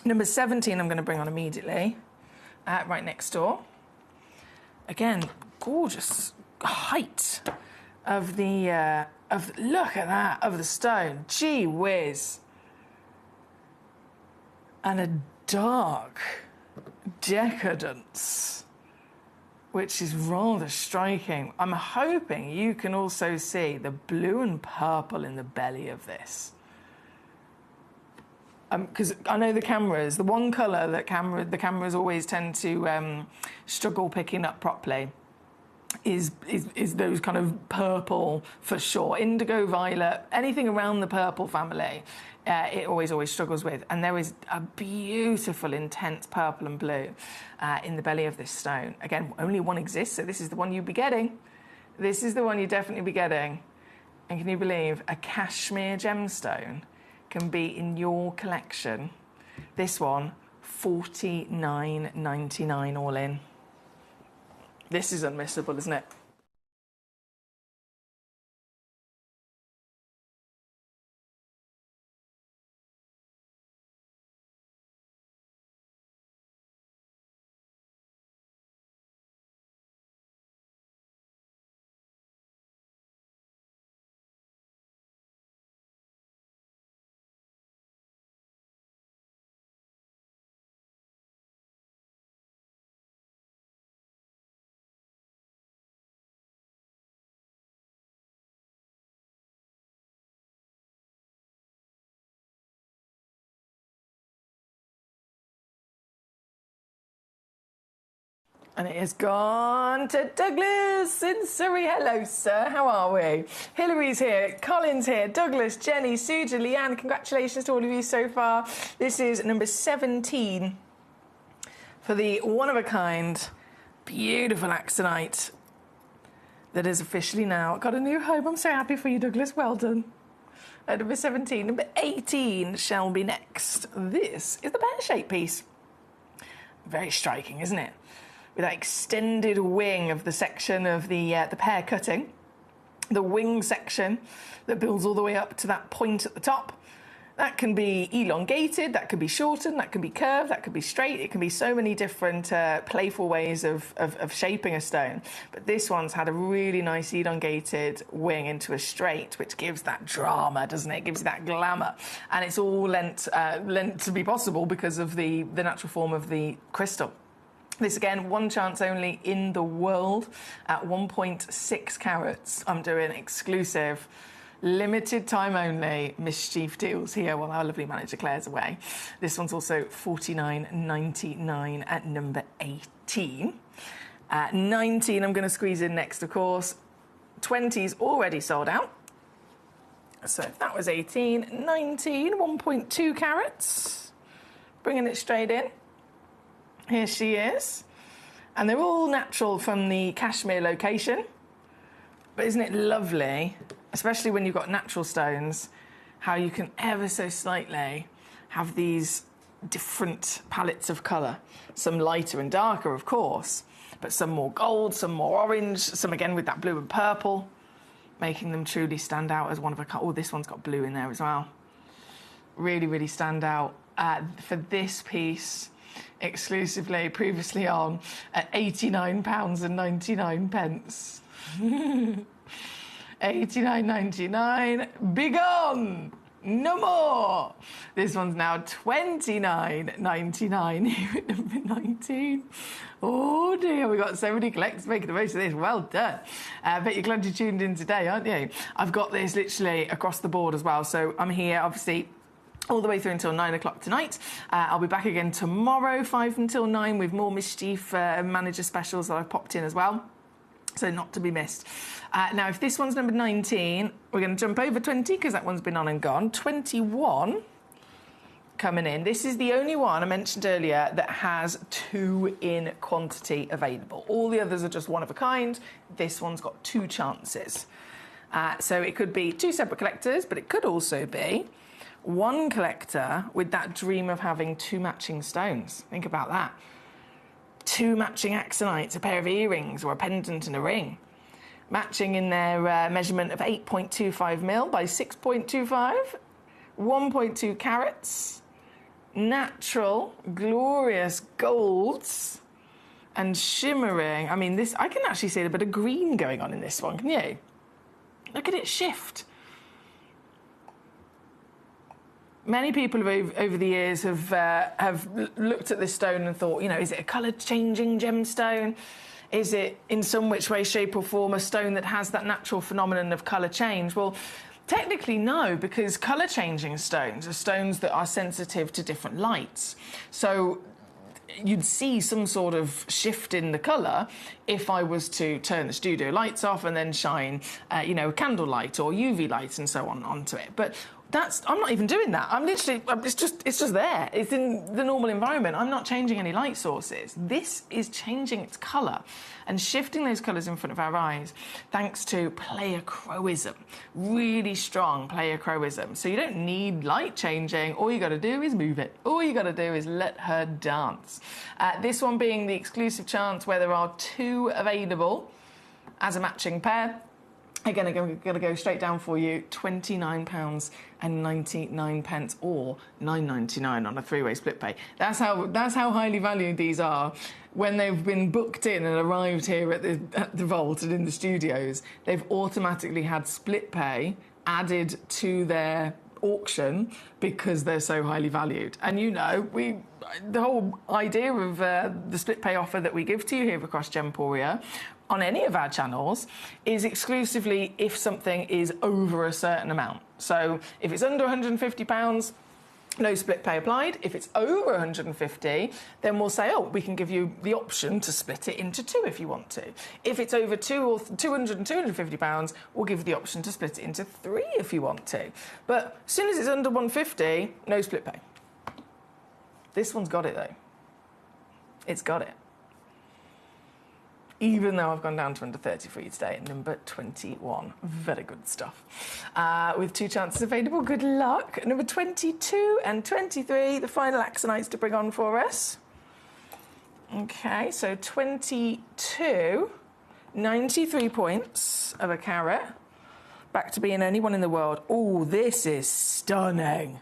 Number 17, I'm going to bring on immediately. Right next door. Again, gorgeous height of the... look at that, of the stone. Gee whiz. And a dark... decadence, which is rather striking. I'm hoping you can also see the blue and purple in the belly of this. Because I know the cameras, the one colour that the cameras always tend to struggle picking up properly is those kind of purple for sure. Indigo, violet, anything around the purple family, it always struggles with. And there is a beautiful, intense purple and blue in the belly of this stone. Again, only one exists, so this is the one you'd be getting. This is the one you'd definitely be getting. And can you believe a cashmere gemstone can be in your collection? This one, $49.99 all in. This is unmissable, isn't it? And it has gone to Douglas in Surrey. Hello, sir. How are we? Hillary's here. Colin's here. Douglas, Jenny, Suja, Leanne. Congratulations to all of you so far. This is number 17 for the one-of-a-kind, beautiful Axonite that is officially now got a new home. I'm so happy for you, Douglas. Well done. Number 17. Number 18 shall be next. This is the pear-shaped piece. Very striking, isn't it? With that extended wing of the section of the pear cutting, the wing section that builds all the way up to that point at the top. That can be elongated, that can be shortened, that can be curved, that can be straight. It can be so many different playful ways of shaping a stone. But this one's had a really nice elongated wing into a straight, which gives that drama, doesn't it? It gives you that glamour. And it's all lent to be possible because of the natural form of the crystal. This, again, one chance only in the world at 1.6 carats. I'm doing exclusive, limited time only Mischief deals here while our lovely manager Claire's away. This one's also $49.99 at number 18. 19 I'm going to squeeze in next, of course. 20's already sold out. So if that was 18, 19, 1.2 carats. Bringing it straight in. Here she is. And they're all natural from the Kashmir location. But isn't it lovely, especially when you've got natural stones, how you can ever so slightly have these different palettes of colour. Some lighter and darker, of course, but some more gold, some more orange, some again with that blue and purple, making them truly stand out as one of a kind. Oh, this one's got blue in there as well. Really, really stand out. For this piece, exclusively, previously on at £89.99. £89.99. Begone! No more! This one's now £29.99 here at number 19. Oh dear, we've got so many collectors making the most of this. Well done. I bet you're glad you tuned in today, aren't you? I've got this literally across the board as well. So I'm here, obviously, all the way through until 9 o'clock tonight. I'll be back again tomorrow, 5 until 9, with more Mischief manager specials that I've popped in as well. So not to be missed. Now, if this one's number 19, we're going to jump over 20 because that one's been on and gone. 21 coming in. This is the only one I mentioned earlier that has 2 in quantity available. All the others are just one of a kind. This one's got 2 chances. So it could be 2 separate collectors, but it could also be one collector with that dream of having 2 matching stones. Think about that. 2 matching axonites, a pair of earrings or a pendant and a ring. Matching in their measurement of 8.25 mil by 6.25, 1.2 carats, natural, glorious golds, and shimmering. I mean, this, I can actually see a bit of green going on in this one, can you? Look at it shift. Many people over the years have looked at this stone and thought, you know, is it a colour-changing gemstone? Is it, in some which way, shape or form, a stone that has that natural phenomenon of colour change? Well, technically no, because colour-changing stones are stones that are sensitive to different lights. So you'd see some sort of shift in the colour if I was to turn the studio lights off and then shine, you know, candlelight or UV lights and so on onto it. But I'm not even doing that. It's just there. It's in the normal environment. I'm not changing any light sources. This is changing its colour and shifting those colours in front of our eyes thanks to pleiochroism. Really strong pleiochroism. So you don't need light changing. All you got to do is move it. All you got to do is let her dance. This one being the exclusive chance where there are 2 available as a matching pair. Again, I'm going to go straight down for you, £29.99 or £9.99 on a 3-way split pay. That's how highly valued these are. When they've been booked in and arrived here at the vault and in the studios, they've automatically had split pay added to their auction because they're so highly valued. And you know, the whole idea of the split pay offer that we give to you here across Gemporia on any of our channels is exclusively if something is over a certain amount. So if it's under £150, No split pay applied. If it's over 150, then we'll say, oh, we can give you the option to split it into 2 if you want to. If it's over 200 and 250 pounds, we'll give you the option to split it into 3 if you want to. But as soon as it's under 150, no split pay. This one's got it, though. It's got it. Even though I've gone down to under 30 for you today at number 21. Very good stuff. With 2 chances available, good luck. Number 22 and 23, the final Axonites to bring on for us. OK, so 22, 93 points of a carat. Back to being only one in the world. Oh, this is stunning.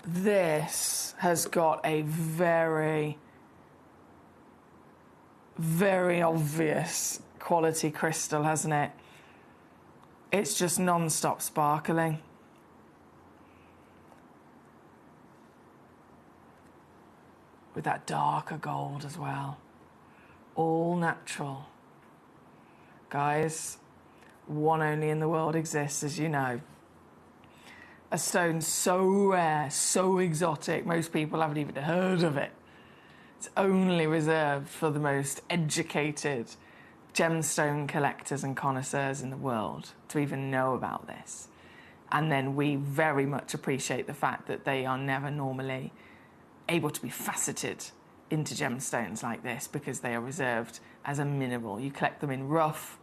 This has got a very, very obvious quality crystal, hasn't it? It's just non-stop sparkling. With that darker gold as well. All natural. Guys, one only in the world exists, as you know. A stone so rare, so exotic, most people haven't even heard of it. It's only reserved for the most educated gemstone collectors and connoisseurs in the world to even know about this. And then we very much appreciate the fact that they are never normally able to be faceted into gemstones like this because they are reserved as a mineral. You collect them in rough.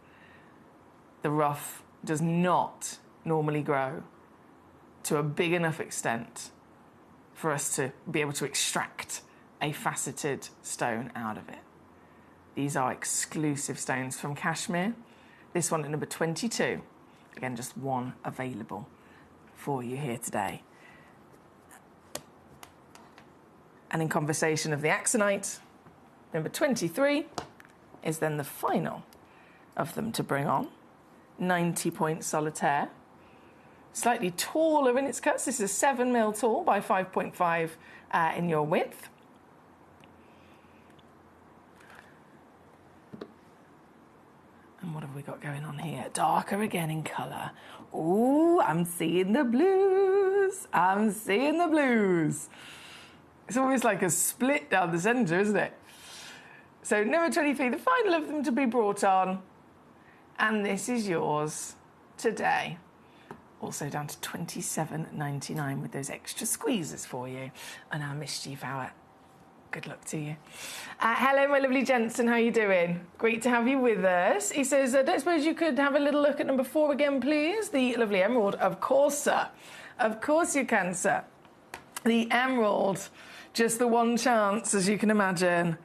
The rough does not normally grow to a big enough extent for us to be able to extract a faceted stone out of it. These are exclusive stones from Kashmir. This one at number 22. Again, just one available for you here today. And in conversation of the Axonite, number 23 is then the final of them to bring on. 90-point solitaire. Slightly taller in its cuts. This is 7 mil tall by 5.5 in your width. And what have we got going on here? Darker again in colour. Ooh, I'm seeing the blues. I'm seeing the blues. It's almost like a split down the centre, isn't it? So number 23, the final of them to be brought on. And this is yours today. Also down to $27.99 with those extra squeezes for you on our mischief hour. Good luck to you. Hello, my lovely Jensen. How are you doing? Great to have you with us. He says, don't suppose you could have a little look at number 4 again, please? The lovely emerald. Of course, sir. Of course you can, sir. The emerald, just the one chance, as you can imagine.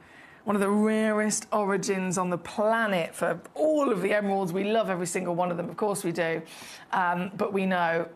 One of the rarest origins on the planet for all of the emeralds. We love every single one of them, of course we do. But we know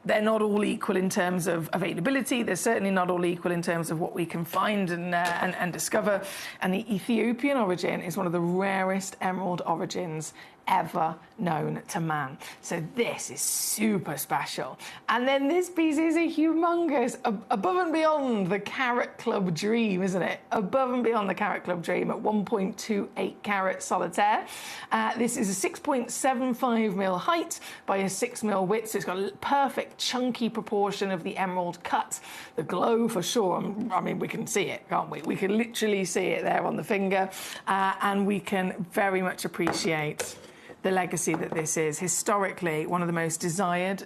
they're not all equal in terms of availability. They're certainly not all equal in terms of what we can find and discover. And the Ethiopian origin is one of the rarest emerald origins ever known to man. So this is super special. And then this piece is a humongous, above and beyond the Carat Club dream, isn't it? Above and beyond the Carat Club dream at 1.28 carat solitaire. This is a 6.75 mil height by a 6 mil width, so it's got a perfect chunky proportion of the emerald cut. The glow for sure. I mean, we can see it, can't we? We can literally see it there on the finger, and we can very much appreciate the legacy that this is. Historically, one of the most desired,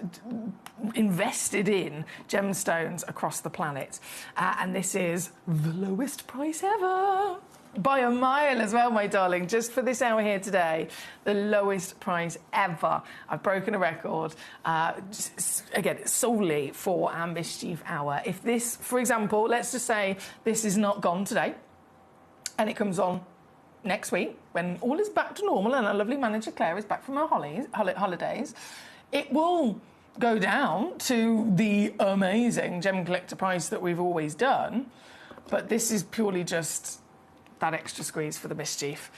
invested in gemstones across the planet. And this is the lowest price ever. By a mile as well, my darling, just for this hour here today, the lowest price ever. I've broken a record, again, solely for our mischief hour. If this, for example, let's just say this is not gone today, and it comes on next week, when all is back to normal and our lovely manager Claire is back from her holidays, it will go down to the amazing gem collector price that we've always done. But this is purely just that extra squeeze for the mischief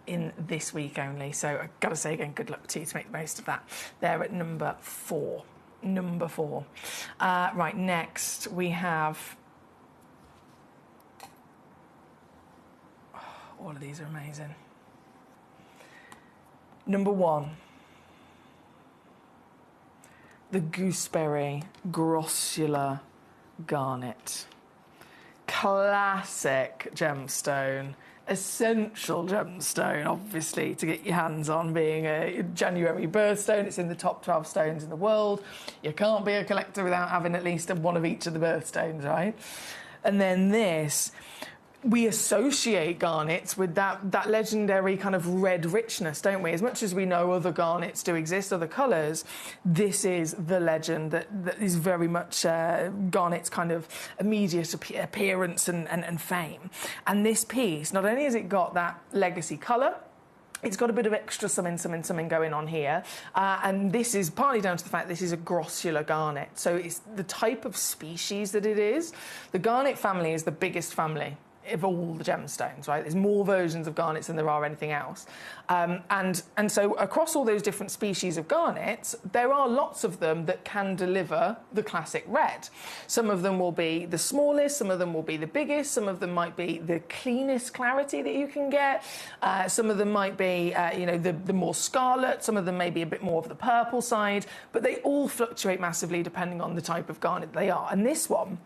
in this week only. So I've got to say again, good luck to you to make the most of that. They're at number 4. Number 4. Right, next we have... All of these are amazing. Number 1. The gooseberry grossular garnet. Classic gemstone, essential gemstone, obviously, to get your hands on, being a January birthstone. It's in the top 12 stones in the world. You can't be a collector without having at least one of each of the birthstones, right? And then this, we associate garnets with that legendary kind of red richness, don't we? As much as we know other garnets do exist, other colours, this is the legend that is very much garnet's kind of immediate appearance and fame. And this piece, not only has it got that legacy colour, it's got a bit of extra something going on here. And this is partly down to the fact this is a grossular garnet. So it's the type of species that it is. The garnet family is the biggest family of all the gemstones, right? There's more versions of garnets than there are anything else. And so across all those different species of garnets, there are lots of them that can deliver the classic red. Some of them will be the smallest, some of them will be the biggest, some of them might be the cleanest clarity that you can get, some of them might be, the more scarlet, some of them may be a bit more of the purple side, but they all fluctuate massively depending on the type of garnet they are. And this one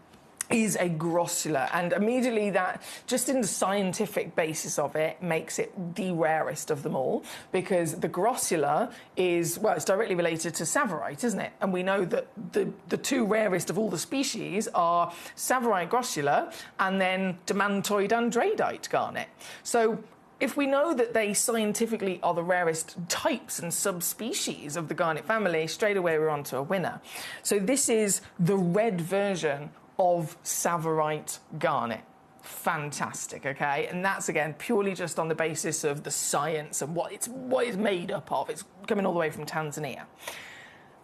is a grossular, and immediately that, just in the scientific basis of it, makes it the rarest of them all, because the grossular is, well, it's directly related to Tsavorite, isn't it? And we know that the two rarest of all the species are Tsavorite grossular and then demantoid andradite garnet. So if we know that they scientifically are the rarest types and subspecies of the garnet family, straight away we're on to a winner. So this is the red version of Tsavorite garnet. Fantastic, okay? And that's, again, purely just on the basis of the science and what it's made up of. It's coming all the way from Tanzania.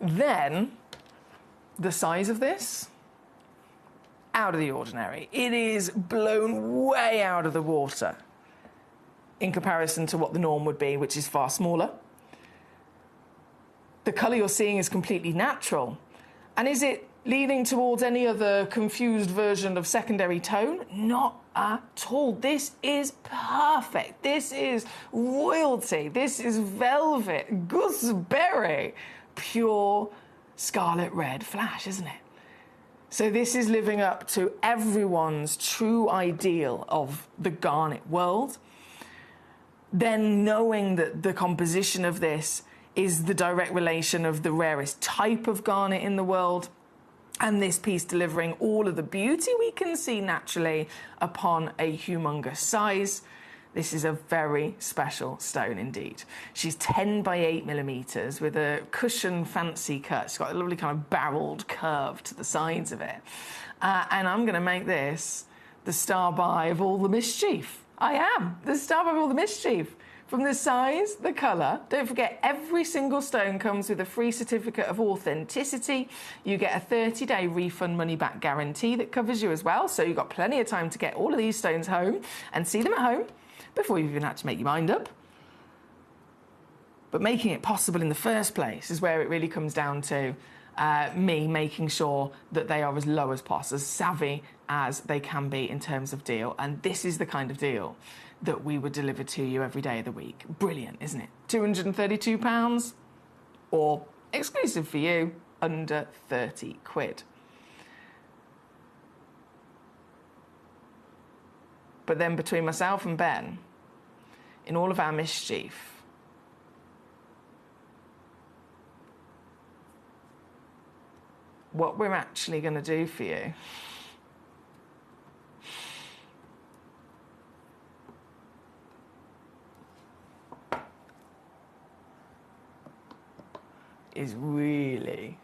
Then, the size of this, out of the ordinary. It is blown way out of the water in comparison to what the norm would be, which is far smaller. The colour you're seeing is completely natural. And is it leaning towards any other confused version of secondary tone? Not at all. This is perfect. This is royalty. This is velvet, gooseberry, pure scarlet red flash, isn't it? So this is living up to everyone's true ideal of the garnet world. Then knowing that the composition of this is the direct relation of the rarest type of garnet in the world, and this piece delivering all of the beauty we can see naturally upon a humongous size. This is a very special stone indeed. She's 10 by 8 millimeters with a cushion fancy cut. She's got a lovely kind of barreled curve to the sides of it. And I'm going to make this the star by of all the mischief. I am the star by of all the mischief. From the size, the colour, don't forget every single stone comes with a free certificate of authenticity. You get a 30-day refund money-back guarantee that covers you as well, so you've got plenty of time to get all of these stones home and see them at home before you've even had to make your mind up. But making it possible in the first place is where it really comes down to me making sure that they are as low as possible, as savvy as they can be in terms of deal. And this is the kind of deal that we would deliver to you every day of the week. Brilliant, isn't it? £232, or exclusive for you, under 30 quid. But then between myself and Ben, in all of our mischief, what we're actually going to do for you is really,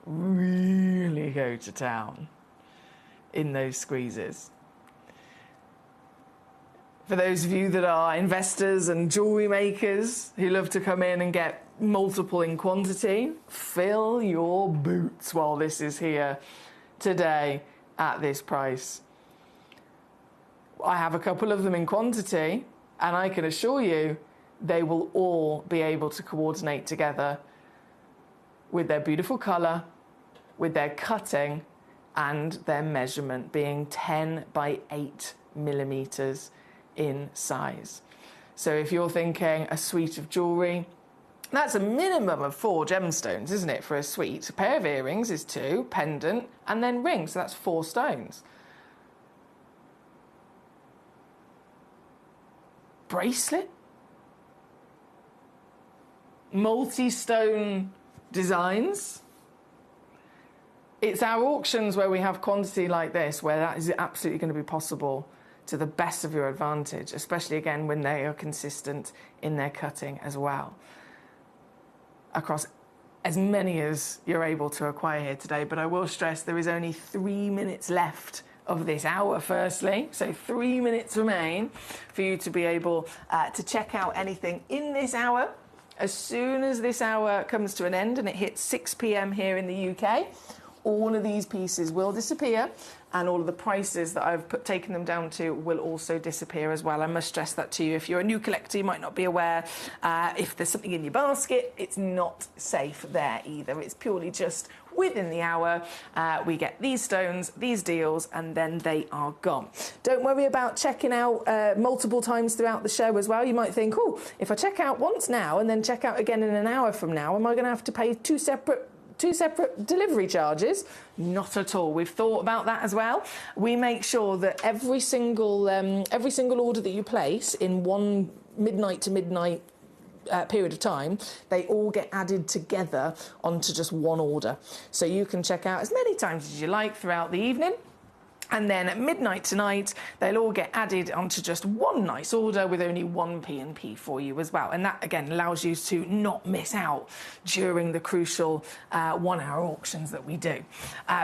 really go to town in those squeezes. For those of you that are investors and jewellery makers who love to come in and get multiple in quantity, fill your boots while this is here today at this price. I have a couple of them in quantity, and I can assure you they will all be able to coordinate together with their beautiful colour, with their cutting, and their measurement being 10 by 8 millimetres in size. So if you're thinking a suite of jewellery, that's a minimum of 4 gemstones, isn't it, for a suite? A pair of earrings is 2, pendant, and then rings, so that's 4 stones. Bracelet? Multi-stone designs? It's our auctions where we have quantity like this, where that is absolutely going to be possible to the best of your advantage, especially, again, when they are consistent in their cutting as well. Across as many as you're able to acquire here today, but I will stress there is only 3 minutes left of this hour, firstly, so 3 minutes remain for you to be able to check out anything in this hour. As soon as this hour comes to an end and it hits 6 p.m. here in the UK, all of these pieces will disappear, and all of the prices that I've taken them down to will also disappear as well. I must stress that to you. If you're a new collector, you might not be aware. If there's something in your basket, it's not safe there either. It's purely just within the hour, we get these stones, these deals, and then they are gone. Don't worry about checking out multiple times throughout the show as well. You might think, oh, if I check out once now and then check out again in an hour from now, am I going to have to pay two separate delivery charges? Not at all. We've thought about that as well. We make sure that every single order that you place in one midnight to midnight period of time, they all get added together onto just one order. So you can check out as many times as you like throughout the evening. And then at midnight tonight, they'll all get added onto just one nice order with only one P&P for you as well. And that, again, allows you to not miss out during the crucial 1-hour auctions that we do.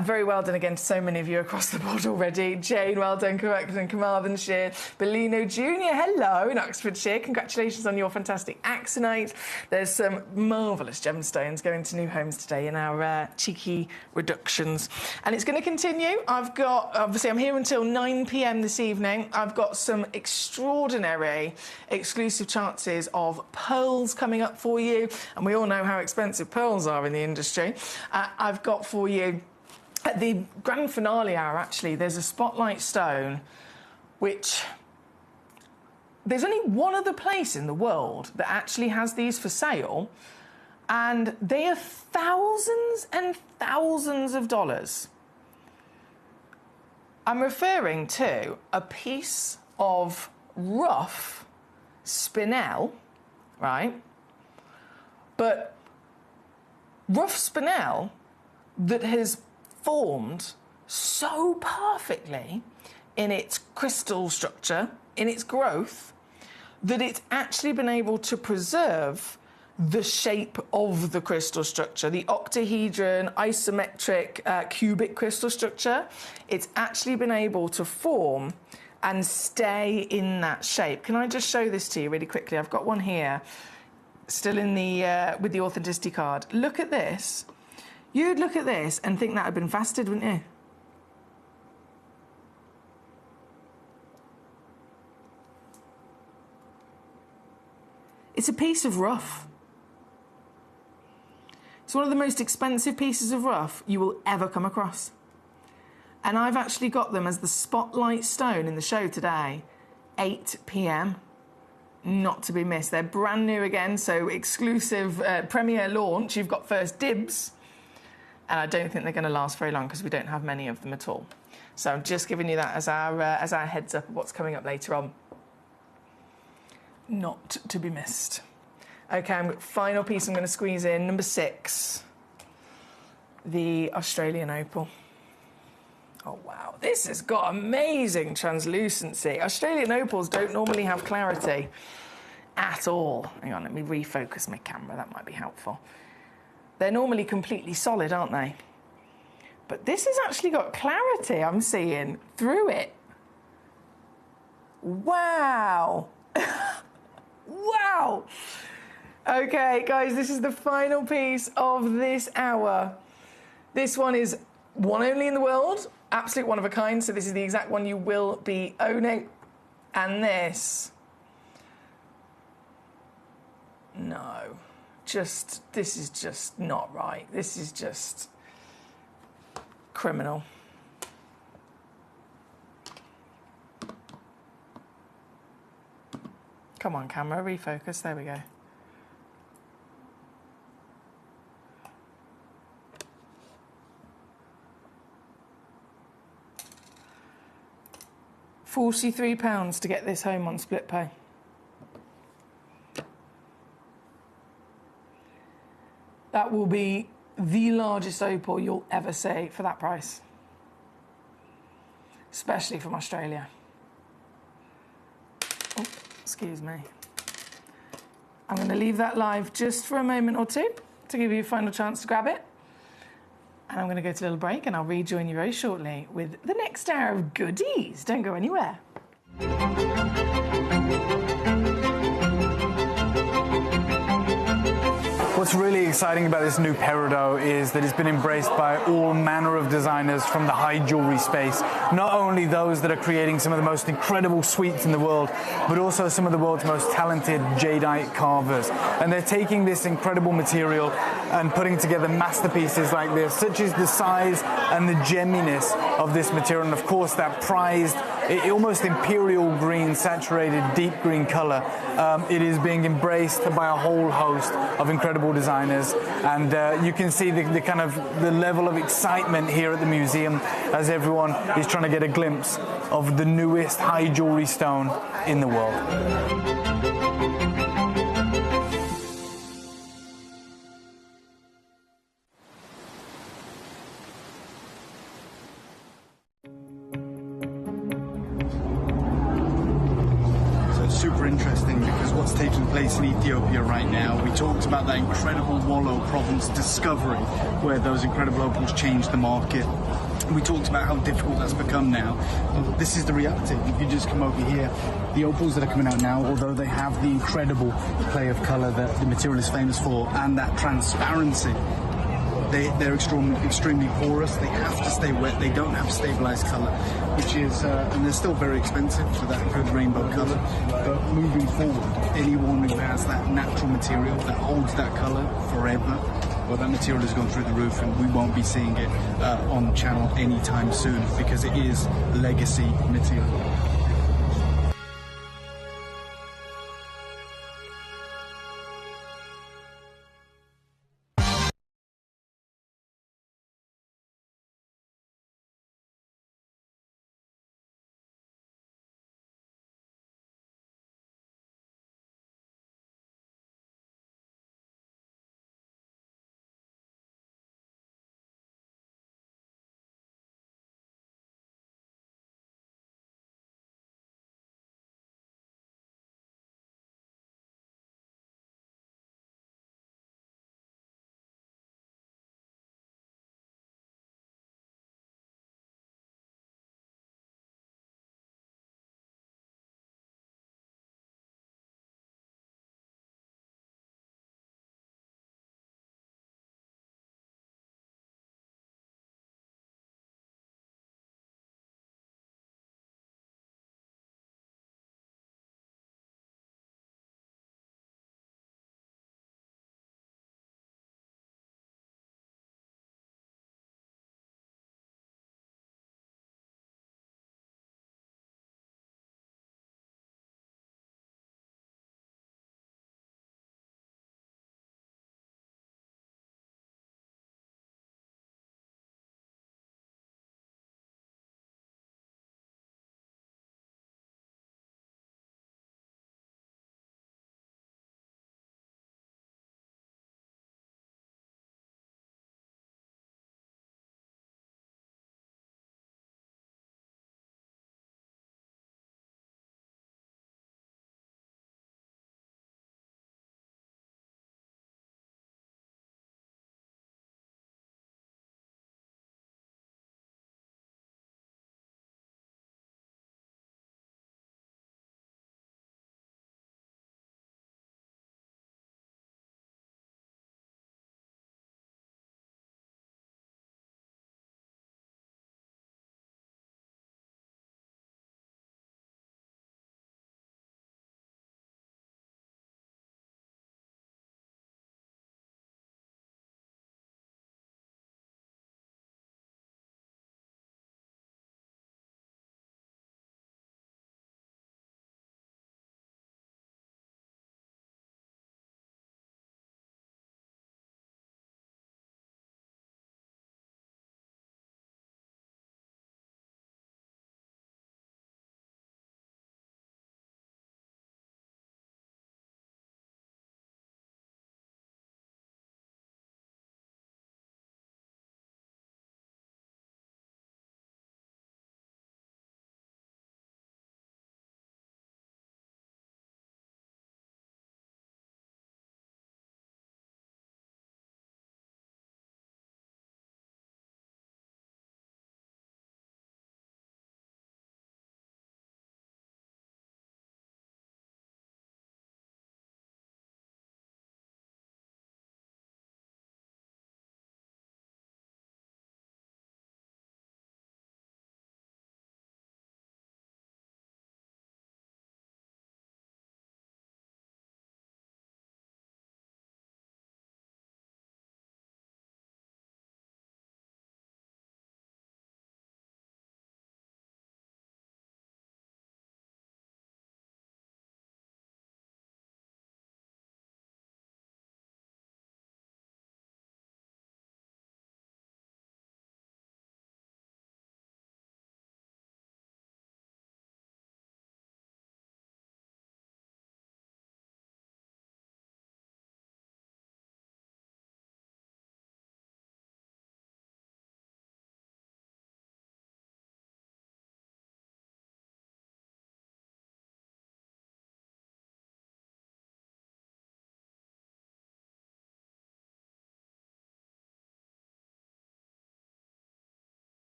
Very well done again to so many of you across the board already. Jane, well done, correct, in Carmarthenshire. Bellino Jr., hello, in Oxfordshire. Congratulations on your fantastic Axonite. There's some marvellous gemstones going to new homes today in our cheeky reductions. And it's going to continue. I've got... Obviously, I'm here until 9 p.m. this evening. I've got some extraordinary exclusive chances of pearls coming up for you, and we all know how expensive pearls are in the industry. I've got for you, at the grand finale hour, actually, there's a spotlight stone, which... There's only one other place in the world that actually has these for sale, and they are thousands and thousands of dollars. I'm referring to a piece of rough spinel, right? But rough spinel that has formed so perfectly in its crystal structure, in its growth, that it's actually been able to preserve the shape of the crystal structure, the octahedron, isometric, cubic crystal structure. It's actually been able to form and stay in that shape. Can I just show this to you really quickly? I've got one here, still in the with the authenticity card. Look at this. You'd look at this and think that had been faceted, wouldn't you? It's a piece of rough. It's one of the most expensive pieces of rough you will ever come across. And I've actually got them as the spotlight stone in the show today, 8 p.m. Not to be missed. They're brand new again, so exclusive premiere launch. You've got first dibs. And I don't think they're going to last very long because we don't have many of them at all. So I'm just giving you that as our heads up of what's coming up later on. Not to be missed. Okay, final piece I'm going to squeeze in, number 6, the Australian opal. Oh, wow. This has got amazing translucency. Australian opals don't normally have clarity at all. Hang on, let me refocus my camera. That might be helpful. They're normally completely solid, aren't they? But this has actually got clarity, I'm seeing, through it. Wow. Wow. Okay, guys, this is the final piece of this hour. This one is one only in the world, absolute one of a kind, so this is the exact one you will be owning. And this... No. This is just not right. This is just criminal. Come on, camera, refocus. There we go. £43 to get this home on split pay. That will be the largest opal you'll ever see for that price. Especially from Australia. Oh, excuse me. I'm going to leave that live just for a moment or two to give you a final chance to grab it. And I'm going to go to a little break and I'll rejoin you very shortly with the next hour of goodies. Don't go anywhere. What's really exciting about this new peridot is that it's been embraced by all manner of designers from the high jewelry space. Not only those that are creating some of the most incredible suites in the world, but also some of the world's most talented jadeite carvers. And they're taking this incredible material and putting together masterpieces like this, such as the size and the gemminess of this material, and of course that prized, almost imperial green, saturated deep green color. It is being embraced by a whole host of incredible designers, and you can see the kind of the level of excitement here at the museum as everyone is trying to get a glimpse of the newest high jewelry stone in the world. Super interesting, because what's taking place in Ethiopia right now, we talked about that incredible Wollo province discovery where those incredible opals changed the market. We talked about how difficult that's become now. This is the reality. If you just come over here, the opals that are coming out now, although they have the incredible play of colour that the material is famous for and that transparency, they're extremely porous. They have to stay wet. They don't have stabilized color, which is, and they're still very expensive for that good rainbow color. But moving forward, anyone who has that natural material that holds that color forever, well, that material has gone through the roof, and we won't be seeing it on the channel anytime soon, because it is legacy material.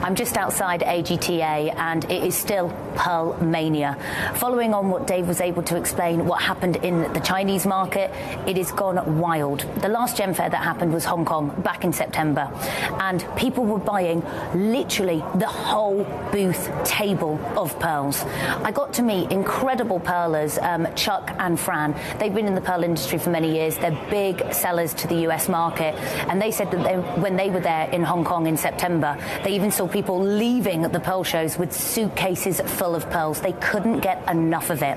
I'm just outside AGTA and it is still pearl mania. Following on what Dave was able to explain what happened in the Chinese market, it has gone wild. The last gem fair that happened was Hong Kong back in September, and people were buying literally the whole booth table of pearls. I got to meet incredible pearlers, Chuck and Fran. They've been in the pearl industry for many years. They're big sellers to the US market, and they said that when they were there in Hong Kong in September, they even saw people leaving the pearl shows with suitcases full of pearls. They couldn't get enough of it.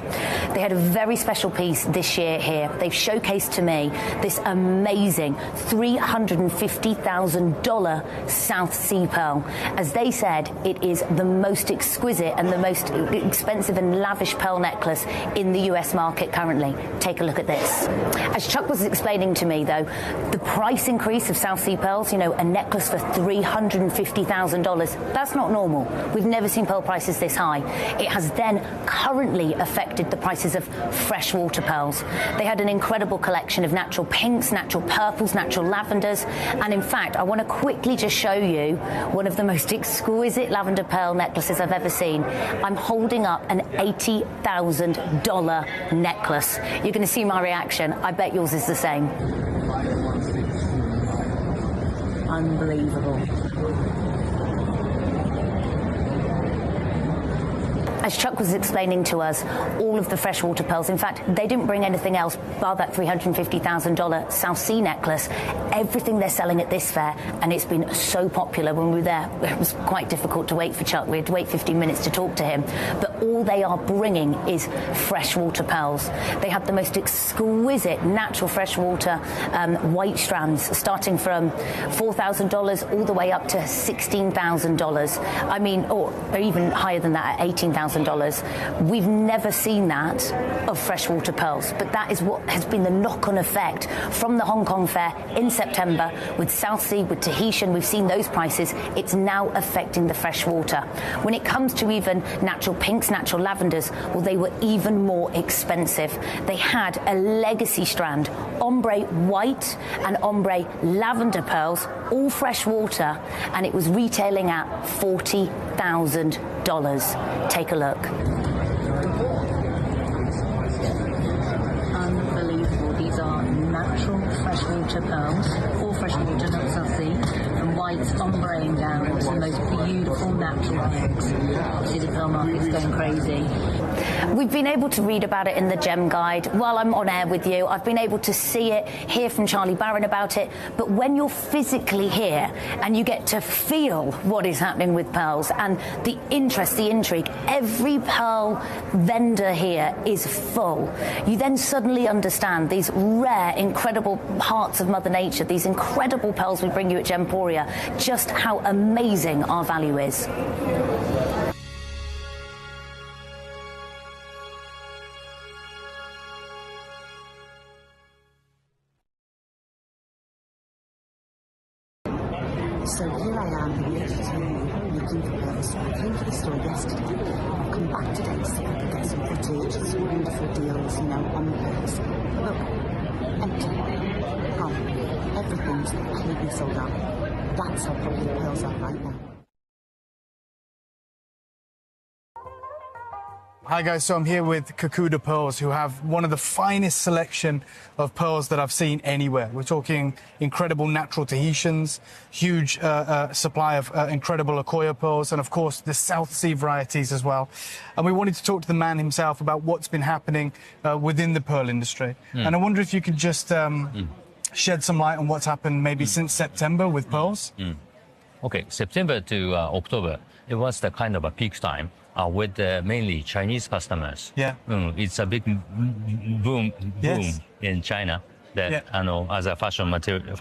They had a very special piece this year here. They've showcased to me this amazing $350,000 South Sea pearl. As they said, it is the most exquisite and the most expensive and lavish pearl necklace in the US market currently. Take a look at this. As Chuck was explaining to me, though, the price increase of South Sea pearls, you know, a necklace for $350,000, that's not normal. We've never seen pearl prices this high. It has then currently affected the prices of freshwater pearls. They had an incredible collection of natural pinks, natural purples, natural lavenders, and in fact, I want to quickly just show you one of the most exquisite lavender pearl necklaces I've ever seen. I'm holding up an $80,000 necklace. You're going to see my reaction. I bet yours is the same. Unbelievable. As Chuck was explaining to us, all of the freshwater pearls, in fact, they didn't bring anything else bar that $350,000 South Sea necklace. Everything they're selling at this fair, and it's been so popular. When we were there, it was quite difficult to wait for Chuck. We had to wait 15 minutes to talk to him. But all they are bringing is freshwater pearls. They have the most exquisite natural freshwater white strands, starting from $4,000 all the way up to $16,000. I mean, or even higher than that at $18,000. We've never seen that of freshwater pearls, but that is what has been the knock-on effect from the Hong Kong fair in September with South Sea, with Tahitian. We've seen those prices. It's now affecting the freshwater. When it comes to even natural pinks, natural lavenders, well, they were even more expensive. They had a legacy strand, ombre white and ombre lavender pearls, all freshwater, and it was retailing at $40,000. Take a look. Unbelievable. These are natural freshwater pearls, all freshwater, not South Sea, and whites ombreing down into the most beautiful natural pinks. See, the pearl market's going crazy. We've been able to read about it in the Gem Guide while I'm on air with you. I've been able to see it, hear from Charlie Barron about it. But when you're physically here and you get to feel what is happening with pearls and the interest, the intrigue, every pearl vendor here is full. You then suddenly understand these rare, incredible hearts of Mother Nature, these incredible pearls we bring you at Gemporia, just how amazing our value is. So here I am in AGTA looking for pearls. I came to the store yesterday. I've come back today to see if I can get some footage, some wonderful deals, you know, on the pearls. Look, empty. Gone. Everything's completely sold out. That's how popular pearls are right now. Hi guys, so I'm here with Kakuda Pearls, who have one of the finest selection of pearls that I've seen anywhere. We're talking incredible natural Tahitians, huge supply of incredible Akoya pearls, and of course the South Sea varieties as well. And we wanted to talk to the man himself about what's been happening within the pearl industry. And I wonder if you could just shed some light on what's happened maybe since September with pearls. Okay, September to October, it was the kind of a peak time. With mainly Chinese customers. Yeah. It's a big boom in China that as a fashion material,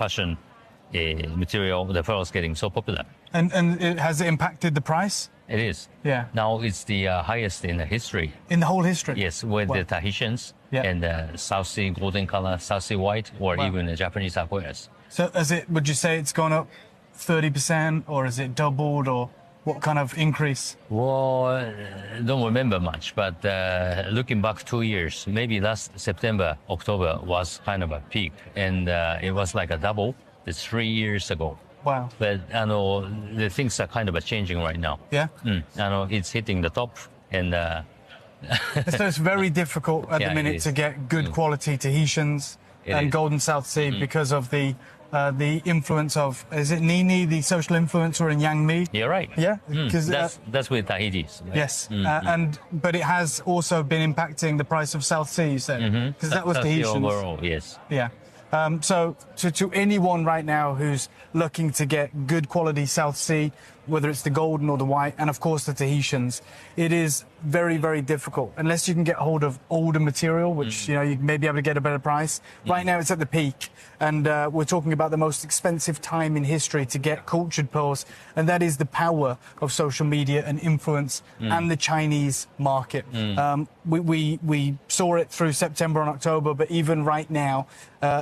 the pearl is getting so popular. And has it impacted the price? It is. Yeah. Now it's the highest in the history. In the whole history? Yes, with the Tahitians and the South Sea golden color, South Sea white, or even the Japanese Akoyas. So would you say it's gone up 30%, or is it doubled, or what kind of increase? Well, don't remember much, but looking back 2 years, maybe last September, October was kind of a peak, and it was like a double 3 years ago. Wow. But the things are kind of changing right now. Yeah. It's hitting the top, and so it's very difficult at the minute to get good quality Tahitians and Golden South Sea because of the influence of, is it Nini, the social influencer in Yang Mi? You're right. Yeah, because that's with Tahiti's. Right? Yes, but it has also been impacting the price of South Sea, you said, because that was Tahitians. The overall, yes. Yeah. So to anyone right now who's looking to get good quality South Sea, whether it's the golden or the white, and of course the Tahitians, it is very, very difficult unless you can get hold of older material, which you may be able to get a better price. Right now it's at the peak, and we're talking about the most expensive time in history to get cultured pearls, and that is the power of social media and influence and the Chinese market. We saw it through September and October, but even right now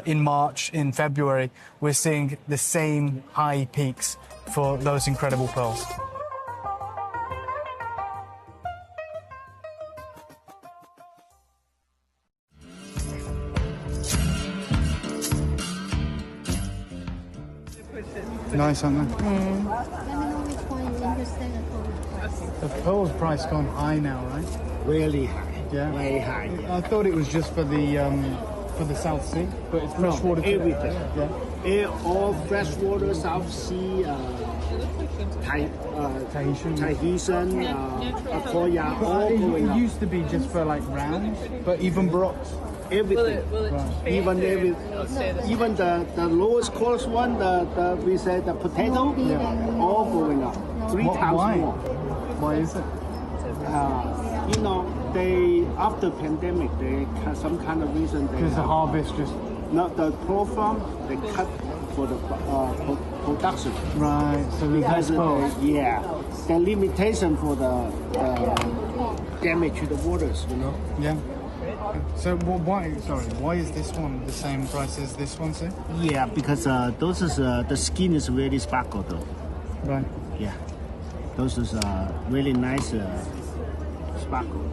in March, in February, we're seeing the same high peaks for those incredible pearls. Nice, aren't they? The pearl's price gone high now, right? Really high. Yeah. Very high. Yeah. I thought it was just for the South Sea, but it's freshwater. Everything. Yeah. All freshwater, South Sea, Tahitian, Koya, all going it up. used to be just for like rounds, but even brocks. Everything. Even the lowest cost one, we say the potato, all going up. 3 times why? more. Why is it? They after pandemic, they some kind of reason. Because the harvest just not the pro farm, they cut for the production. Right. So there's less pearls. The limitation for the damage to the waters, Yeah. So why is this one the same price as this one, sir? Yeah, because those is the skin is really sparkle though. Right. Yeah. Those is really nice sparkle.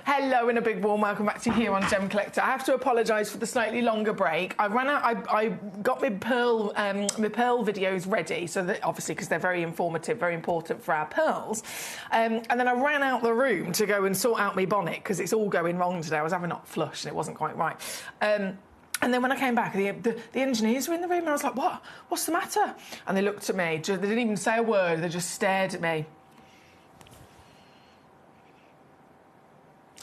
Hello and a big warm welcome back to you here on Gemcollector. I have to apologise for the slightly longer break. I ran out. I got my pearl videos ready, so that obviously because they're very informative, very important for our pearls. And then I ran out the room to go and sort out my bonnet because it's all going wrong today. I was having a hot flush and it wasn't quite right. And then when I came back, the engineers were in the room and I was like, "What? What's the matter?" And they looked at me. They didn't even say a word. They just stared at me.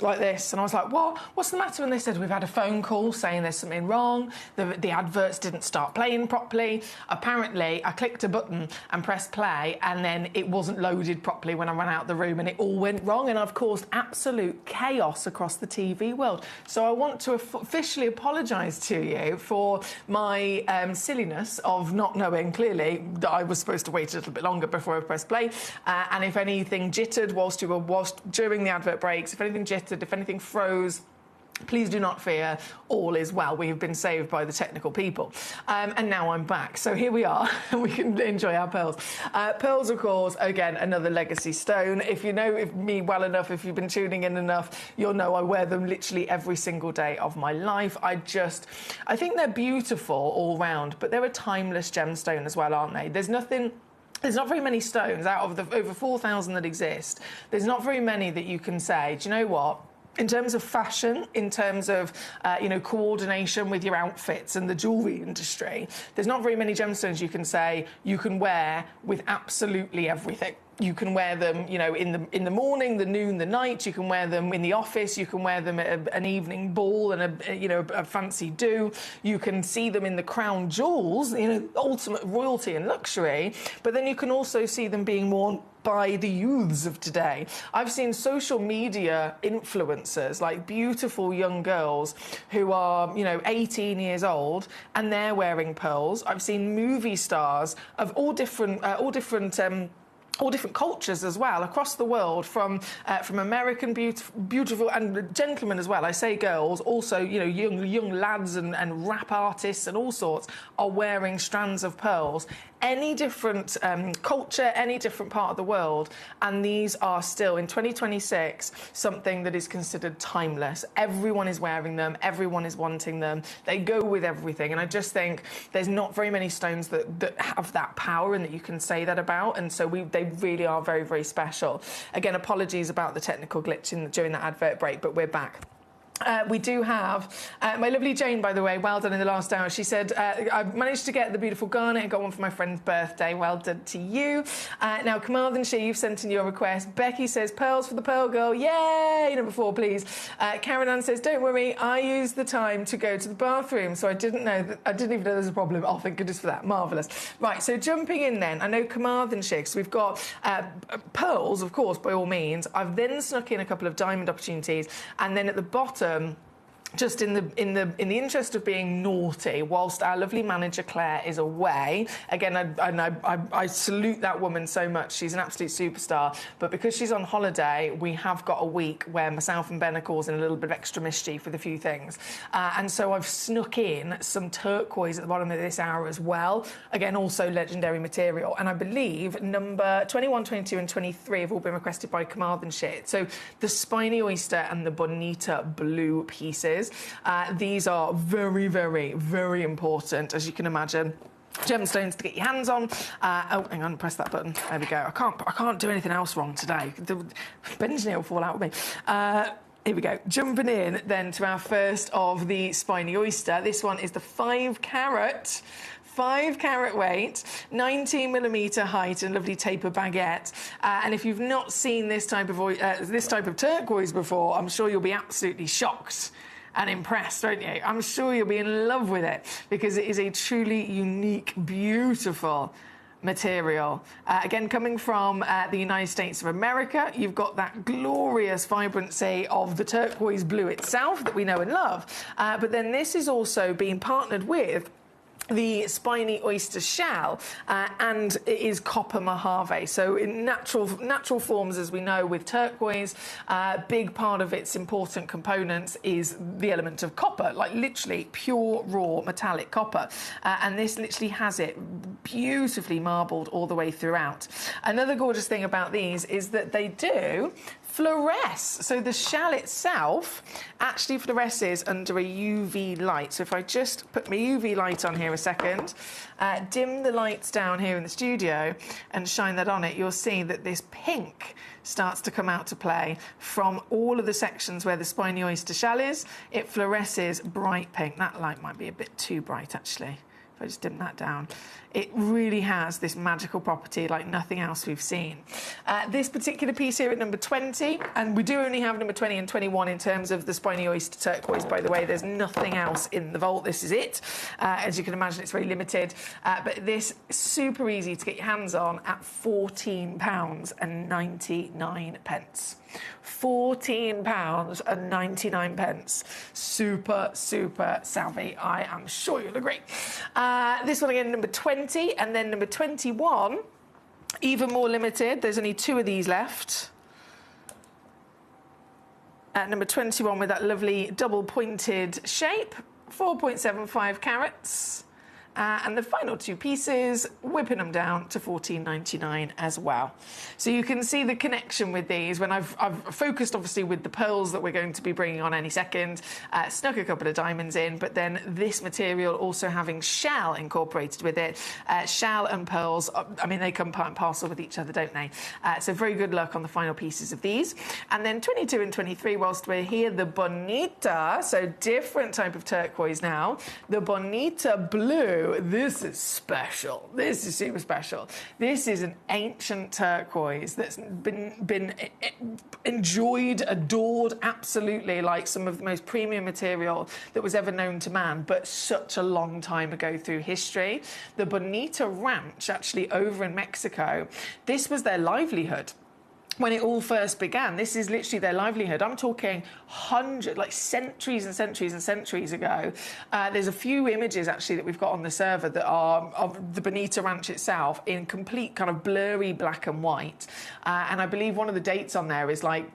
Like this, and I was like, "What? What's the matter?" And they said, "We've had a phone call saying there's something wrong. The adverts didn't start playing properly. Apparently, I clicked a button and pressed play, and then it wasn't loaded properly when I ran out the room, and it all went wrong. And I've caused absolute chaos across the TV world. So I want to officially apologise to you for my silliness of not knowing clearly that I was supposed to wait a little bit longer before I pressed play. And if anything jittered whilst during the advert breaks, if anything jittered, if anything froze, please do not fear, all is well. We have been saved by the technical people. And now I'm back. So here we are. We can enjoy our pearls. Pearls, of course, again, another legacy stone. If you know me well enough, if you've been tuning in enough, you'll know I wear them literally every single day of my life. I think they're beautiful all round, but they're a timeless gemstone as well, aren't they? There's not very many stones out of the over 4,000 that exist. There's not very many that you can say, do you know what? In terms of fashion, in terms of, coordination with your outfits and the jewellery industry, there's not very many gemstones you can say you can wear with absolutely everything. You can wear them, in the morning, the noon, the night. You can wear them in the office. You can wear them at an evening ball and a fancy do. You can see them in the crown jewels, ultimate royalty and luxury. But then you can also see them being worn by the youths of today. I've seen social media influencers, like beautiful young girls who are, 18 years old, and they're wearing pearls. I've seen movie stars of all different all different cultures as well across the world, from American beautiful and gentlemen as well. I say girls, also young lads and rap artists and all sorts are wearing strands of pearls. Any different culture, any different part of the world, and these are still in 2026 something that is considered timeless. Everyone is wearing them, everyone is wanting them. They go with everything, and I just think there's not very many stones that have that power and that you can say that about, and so they really are very, very special. Again, apologies about the technical glitch during that advert break, but we're back. We do have my lovely Jane, by the way, well done in the last hour. She said, I've managed to get the beautiful garnet and got one for my friend's birthday. Well done to you. Now, Carmarthenshire, you've sent in your request. Becky says, pearls for the Pearl Girl. Yay! Number 4, please. Karen Ann says, don't worry, I used the time to go to the bathroom, so I didn't even know there was a problem. Oh, thank goodness for that. Marvellous. Right, so jumping in then, I know Carmarthenshire, so we've got pearls, of course, by all means. I've then snuck in a couple of diamond opportunities, and then at the bottom, just in the interest of being naughty, whilst our lovely manager Claire is away, again, I salute that woman so much. She's an absolute superstar. But because she's on holiday, we have got a week where myself and Ben are causing a little bit of extra mischief with a few things. And so I've snuck in some turquoise at the bottom of this hour as well. Again, also legendary material. And I believe number 21, 22 and 23 have all been requested by Carmarthenshire. So the Spiny Oyster and the Bonita Blue pieces. These are very, very, very important, as you can imagine. Gemstones to get your hands on. Oh, hang on, press that button. There we go. I can't do anything else wrong today. The engineer will fall out with me. Here we go. Jumping in then to our first of the Spiny Oyster. This one is the 5-carat. 5-carat weight, 19mm height, and lovely taper baguette. And if you've not seen this type of turquoise before, I'm sure you'll be absolutely shocked and impressed, won't you? I'm sure you'll be in love with it, because it is a truly unique, beautiful material. Again, coming from the United States of America, you've got that glorious vibrancy of the turquoise blue itself that we know and love. But then this is also being partnered with the Spiny Oyster shell, and it is copper Mojave. So in natural forms, as we know with turquoise, big part of its important components is the element of copper, like literally pure raw metallic copper. And this literally has it beautifully marbled all the way throughout. Another gorgeous thing about these is that they do fluoresce. So the shell itself actually fluoresces under a UV light. So if I just put my UV light on here a second, dim the lights down here in the studio and shine that on it, you'll see that this pink starts to come out to play from all of the sections where the Spiny Oyster shell is. It fluoresces bright pink. That light might be a bit too bright, actually. If I just dim that down. It really has this magical property like nothing else we've seen. This particular piece here at number 20, and we do only have number 20 and 21 in terms of the Spiny Oyster turquoise, by the way. There's nothing else in the vault. This is it. As you can imagine, it's very limited. But this is super easy to get your hands on at £14.99. £14.99. Super, super savvy. I am sure you'll agree. This one again, number 20, and then number 21, even more limited. There's only 2 of these left. At number 21 with that lovely double-pointed shape, 4.75 carats. And the final 2 pieces, whipping them down to £14.99 as well. So you can see the connection with these. When I've focused, obviously, with the pearls that we're going to be bringing on any second, snuck a couple of diamonds in, but then this material also having shell incorporated with it. Shell and pearls, I mean, they come part and parcel with each other, don't they? So very good luck on the final pieces of these. And then 22 and 23, whilst we're here, the Bonita, so different type of turquoise now. The Bonita Blue. This is special. This is super special. This is an ancient turquoise that's been enjoyed, adored, absolutely, like some of the most premium material that was ever known to man, but such a long time ago through history. The Bonita Ranch, actually over in Mexico, this was their livelihood. when it all first began. This is literally their livelihood. I'm talking centuries and centuries and centuries ago. There's a few images actually that we've got on the server that are of the Bonita Ranch itself in complete kind of blurry black and white. And I believe one of the dates on there is like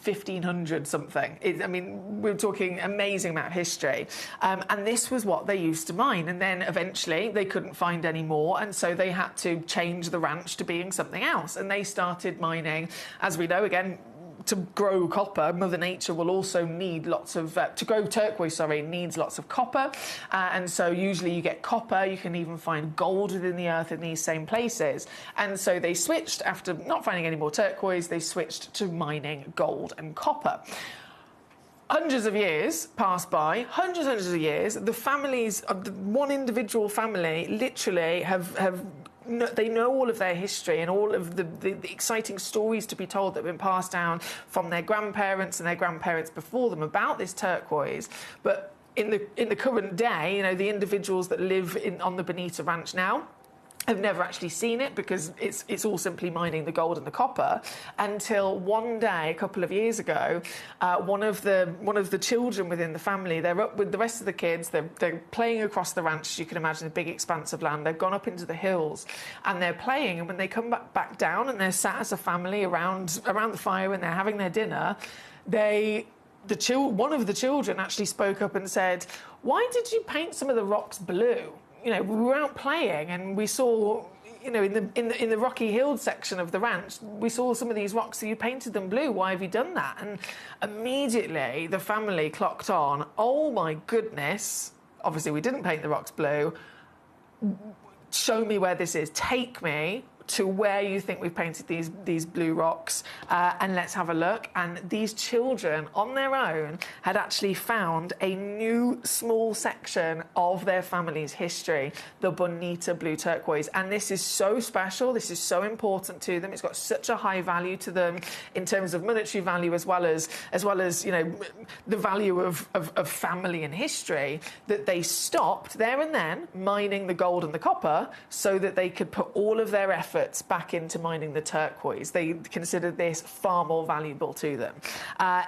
1500 something. I mean, we're talking amazing amount of history. And this was what they used to mine. And then eventually they couldn't find any more. And so they had to change the ranch to being something else. And they started mining. As we know, again, to grow copper, Mother Nature will also need lots of... to grow turquoise, sorry, needs lots of copper. And so usually you get copper. You can even find gold within the earth in these same places. And so they switched, after not finding any more turquoise, they switched to mining gold and copper. Hundreds of years passed by, hundreds of years. The families, one individual family literally they know all of their history and all of the exciting stories to be told that have been passed down from their grandparents and their grandparents before them about this turquoise. But in the current day, you know, the individuals that live on the Bonita Ranch now have never actually seen it, because it's all simply mining the gold and the copper, until one day, a couple of years ago, one of the children within the family, they're up with the rest of the kids, they're playing across the ranch, as you can imagine, a big expanse of land. They've gone up into the hills and they're playing, and when they come back down and they're sat as a family around the fire and they're having their dinner, one of the children actually spoke up and said, "Why did you paint some of the rocks blue? You know, we were out playing and we saw, you know, in the rocky hills section of the ranch, we saw some of these rocks, so you painted them blue. Why have you done that?" And immediately the family clocked on, "Oh my goodness, obviously we didn't paint the rocks blue. Show me where this is. Take me to where you think we've painted these blue rocks, and let's have a look." And these children, on their own, had actually found a new small section of their family's history, the Bonita blue turquoise. And this is so special, this is so important to them, it's got such a high value to them in terms of monetary value, as well as you know, the value of family and history, that they stopped there and then mining the gold and the copper so that they could put all of their effort back into mining the turquoise. They considered this far more valuable to them.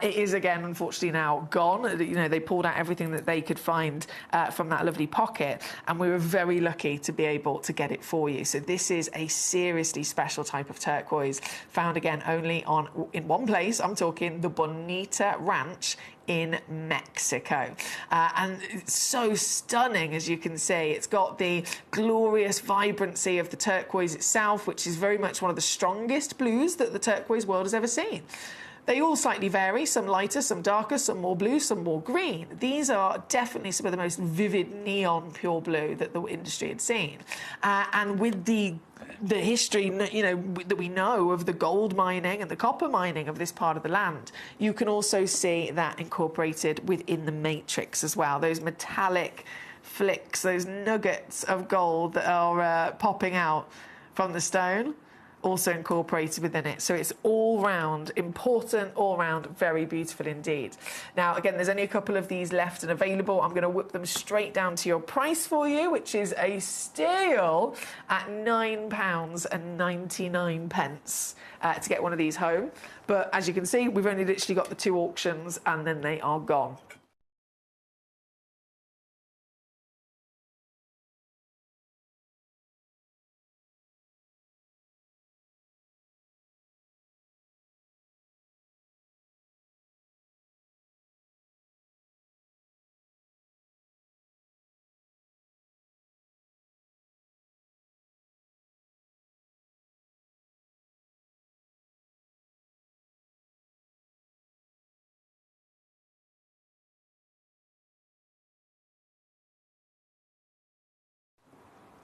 It is, again, unfortunately now gone. You know, they pulled out everything that they could find from that lovely pocket, and we were very lucky to be able to get it for you. So this is a seriously special type of turquoise, found again only in one place. I'm talking the Bonita Ranch in Mexico. And it's so stunning, as you can see. It's got the glorious vibrancy of the turquoise itself, which is very much one of the strongest blues that the turquoise world has ever seen. They all slightly vary, some lighter, some darker, some more blue, some more green. These are definitely some of the most vivid neon pure blue that the industry had seen. And with the history, you know, that we know of the gold mining and the copper mining of this part of the land, you can also see that incorporated within the matrix as well. Those metallic flicks, those nuggets of gold that are popping out from the stone, also incorporated within it. So it's all round important, all round very beautiful indeed. Now, again, there's only a couple of these left and available. I'm going to whip them straight down to your price for you, which is a steal at £9.99 to get one of these home. But as you can see, we've only literally got the 2 auctions and then they are gone.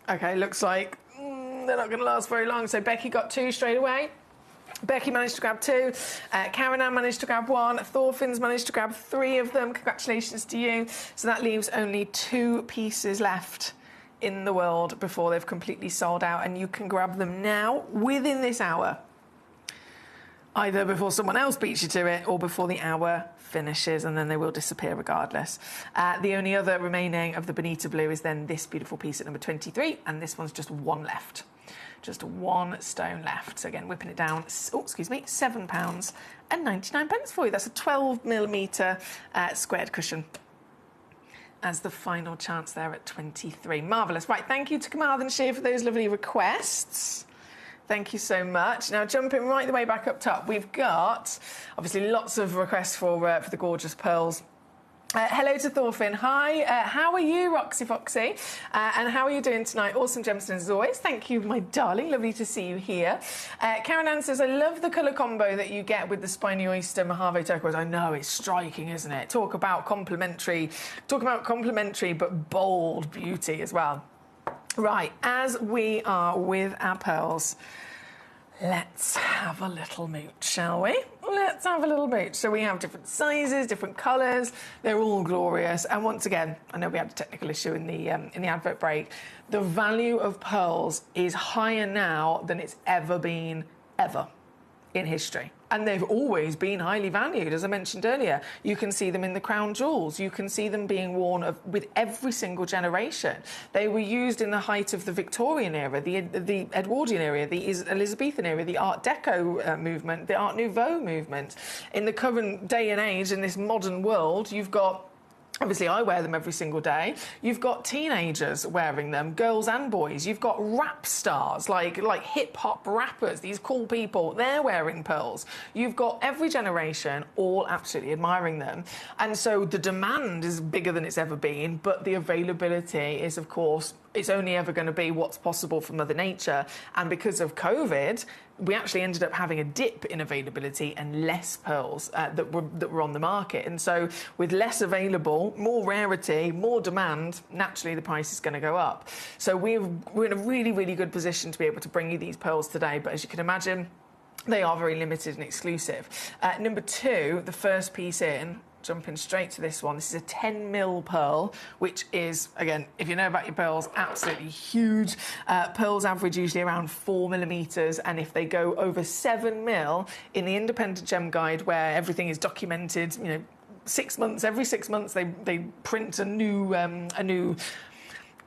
Okay, looks like they're not going to last very long. So Becky got 2 straight away. Becky managed to grab 2. Karen Ann managed to grab 1. Thorfinn's managed to grab 3 of them. Congratulations to you. So that leaves only 2 pieces left in the world before they've completely sold out, and you can grab them now within this hour. Either before someone else beats you to it or before the hour finishes, and then they will disappear regardless. The only other remaining of the Bonita Blue is then this beautiful piece at number 23, and this one's just 1 left. Just one stone left. So again, whipping it down, £7.99 for you. That's a 12mm squared cushion as the final chance there at 23. Marvellous. Right, thank you to Kamal and Shea for those lovely requests. Thank you so much. Now, jumping right the way back up top, we've got, obviously, lots of requests for the gorgeous pearls. Hello to Thorfinn. Hi, how are you, Roxy Foxy? And how are you doing tonight? Awesome gemstones as always. Thank you, my darling. Lovely to see you here. Karen Ann says, I love the colour combo that you get with the Spiny Oyster Mojave turquoise. I know, it's striking, isn't it? Talk about complementary but bold beauty as well. Right, as we are with our pearls, let's have a little mooch, shall we? Let's have a little mooch. So we have different sizes, different colours. They're all glorious. And once again, I know we had a technical issue in the advert break. The value of pearls is higher now than it's ever been, ever, in history. And they've always been highly valued, as I mentioned earlier. You can see them in the crown jewels. You can see them being worn with every single generation. They were used in the height of the Victorian era, the Edwardian era, the Elizabethan era, the Art Deco movement, the Art Nouveau movement. In the current day and age, in this modern world, you've got... Obviously, I wear them every single day. You've got teenagers wearing them, girls and boys. You've got rap stars, like hip-hop rappers, these cool people. They're wearing pearls. You've got every generation all absolutely admiring them. And so the demand is bigger than it's ever been, but the availability is, of course, it's only ever going to be what's possible for Mother Nature. And because of COVID, we actually ended up having a dip in availability and less pearls that were on the market. And so with less available, more rarity, more demand, naturally the price is going to go up. So we're in a really, really good position to be able to bring you these pearls today. But as you can imagine, they are very limited and exclusive. Number two, the first piece in, jumping straight to this one. This is a 10mm pearl, which is, again, if you know about your pearls, absolutely huge. Pearls average usually around 4mm, and if they go over 7mm in the Independent Gem Guide, where everything is documented, you know, 6 months, every 6 months they print a new.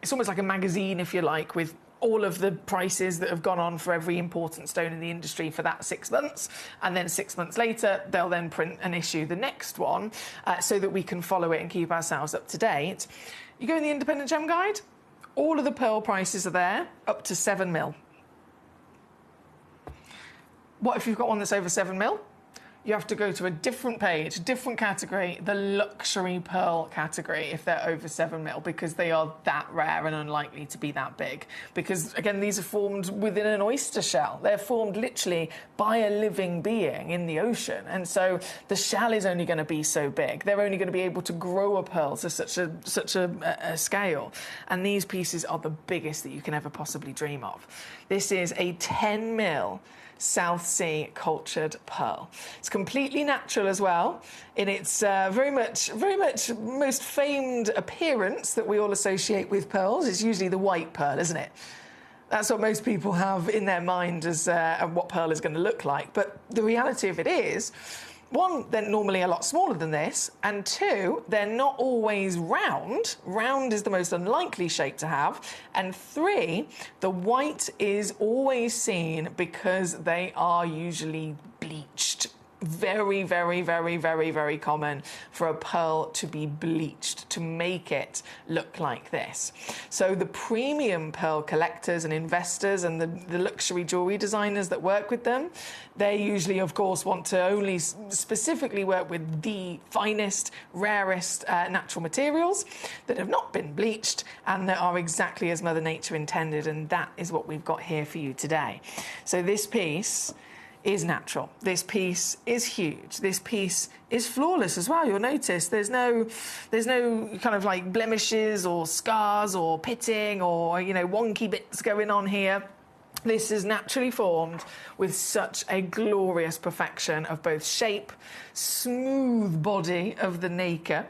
It's almost like a magazine, if you like, with all of the prices that have gone on for every important stone in the industry for that 6 months. And then 6 months later, they'll then print and issue the next one so that we can follow it and keep ourselves up to date. You go in the Independent Gem Guide, all of the pearl prices are there, up to 7mm. What if you've got one that's over 7mm? You have to go to a different page, different category, the luxury pearl category, if they're over 7mm, because they are that rare and unlikely to be that big. Because, again, these are formed within an oyster shell. They're formed literally by a living being in the ocean. And so the shell is only going to be so big. They're only going to be able to grow a pearl to such a scale. And these pieces are the biggest that you can ever possibly dream of. This is a 10mm South Sea cultured pearl. It's completely natural as well in its very much most famed appearance that we all associate with pearls. It's usually the white pearl, isn't it? That's what most people have in their mind as what pearl is going to look like. But the reality of it is, one, they're normally a lot smaller than this, and two, they're not always round. Round is the most unlikely shape to have. And three, the white is always seen because they are usually bleached. Very, very, very, very, very common for a pearl to be bleached, to make it look like this. So the premium pearl collectors and investors and the luxury jewellery designers that work with them, they usually, of course, want to only specifically work with the finest, rarest natural materials that have not been bleached and that are exactly as Mother Nature intended, and that is what we've got here for you today. So this piece is natural. This piece is huge. This piece is flawless as well. You'll notice there's no kind of like blemishes or scars or pitting or, you know, wonky bits going on here. This is naturally formed with such a glorious perfection of both shape, smooth body of the nacre,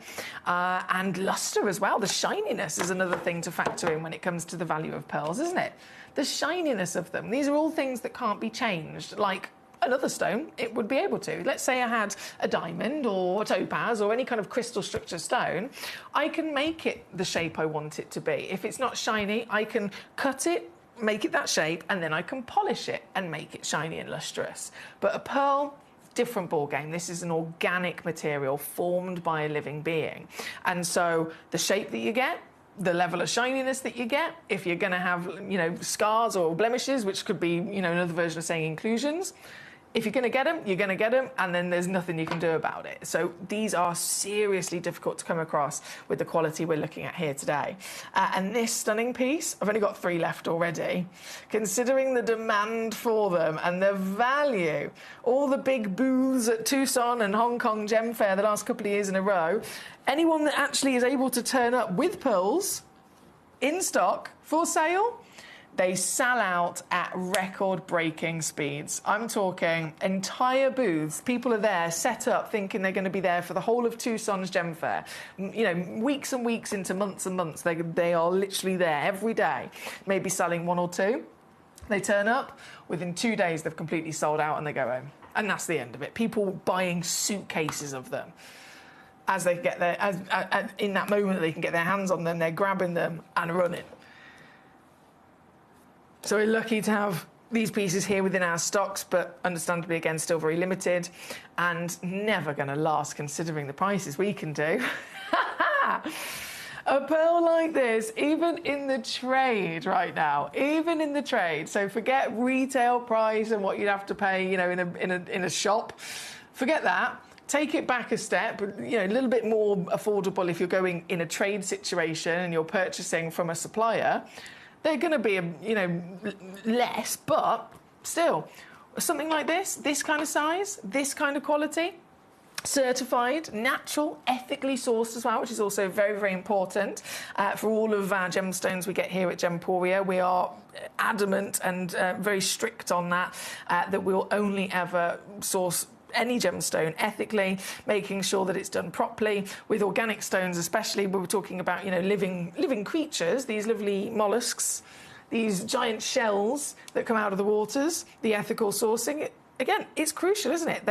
and lustre as well. The shininess is another thing to factor in when it comes to the value of pearls, isn't it? The shininess of them. These are all things that can't be changed, like another stone, it would be able to. Let's say I had a diamond or a topaz or any kind of crystal structure stone. I can make it the shape I want it to be. If it's not shiny, I can cut it, make it that shape, and then I can polish it and make it shiny and lustrous. But a pearl, different ball game. This is an organic material formed by a living being. And so the shape that you get, the level of shininess that you get, if you're going to have, you know, scars or blemishes, which could be, you know, another version of saying inclusions, if you're going to get them, you're going to get them, and then there's nothing you can do about it. So these are seriously difficult to come across with the quality we're looking at here today. And this stunning piece, I've only got 3 left already. Considering the demand for them and the value, all the big booths at Tucson and Hong Kong Gem Fair the last couple of years in a row, anyone that actually is able to turn up with pearls in stock for sale, they sell out at record-breaking speeds. I'm talking entire booths. People are there, set up, thinking they're going to be there for the whole of Tucson's Gem Fair. You know, weeks and weeks into months and months, they are literally there every day, maybe selling 1 or 2. They turn up, within 2 days they've completely sold out and they go home. And that's the end of it. People buying suitcases of them. As they get there, in that moment they can get their hands on them, they're grabbing them and running. So we're lucky to have these pieces here within our stocks, but understandably, again, still very limited and never going to last considering the prices we can do. A pearl like this, even in the trade right now, even in the trade, so forget retail price and what you'd have to pay, you know, in a shop, forget that. Take it back a step, you know, a little bit more affordable if you're going in a trade situation and you're purchasing from a supplier. They're going to be, you know, less, but still, something like this kind of size, this kind of quality, certified, natural, ethically sourced as well, which is also very, very important for all of our gemstones we get here at Gemporia. We are adamant and very strict on that, that we'll only ever source any gemstone ethically, making sure that it's done properly. With organic stones especially, we were talking about, you know, living creatures, these lovely mollusks, these giant shells that come out of the waters, the ethical sourcing. Again, it's crucial, isn't it?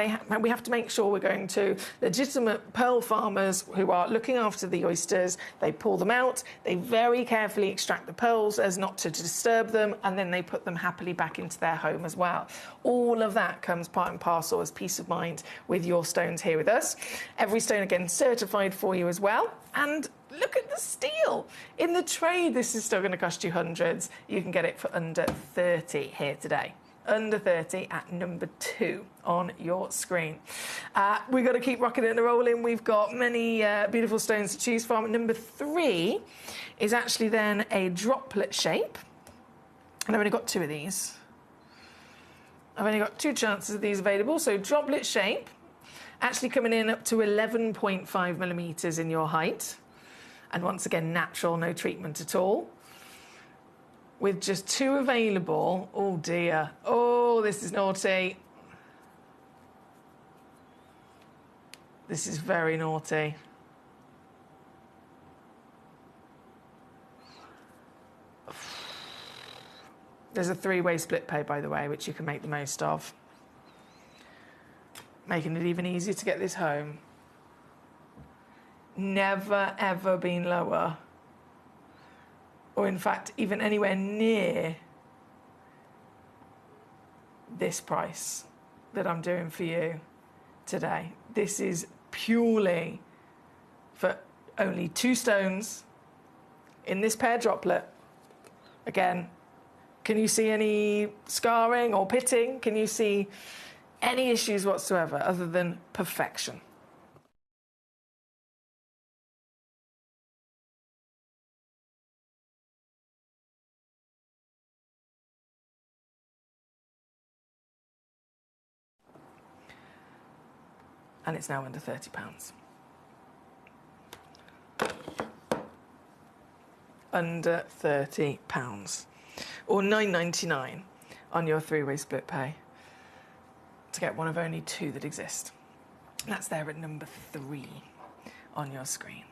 We have to make sure we're going to legitimate pearl farmers who are looking after the oysters. They pull them out, they very carefully extract the pearls as not to disturb them, and then they put them happily back into their home as well. All of that comes part and parcel as peace of mind with your stones here with us. Every stone, again, certified for you as well. And look at the steel. In the trade, this is still going to cost you hundreds. You can get it for under 30 here today. Under 30 at number 2 on your screen. We've got to keep rocking it and rolling. We've got many beautiful stones to choose from. Number 3 is actually then a droplet shape. And I've only got 2 of these. I've only got 2 chances of these available. So droplet shape, actually coming in up to 11.5 millimeters in your height. And once again, natural, no treatment at all. With just 2 available. Oh dear. Oh, this is naughty. This is very naughty. There's a 3-way split pay, by the way, which you can make the most of. Making it even easier to get this home. Never, ever been lower. Or in fact, even anywhere near this price that I'm doing for you today. This is purely for only 2 stones in this pear droplet. Again, can you see any scarring or pitting? Can you see any issues whatsoever other than perfection? And it's now under £30. Under £30. Or $9.99 on your 3-way split pay to get one of only 2 that exist. That's there at number 3 on your screen.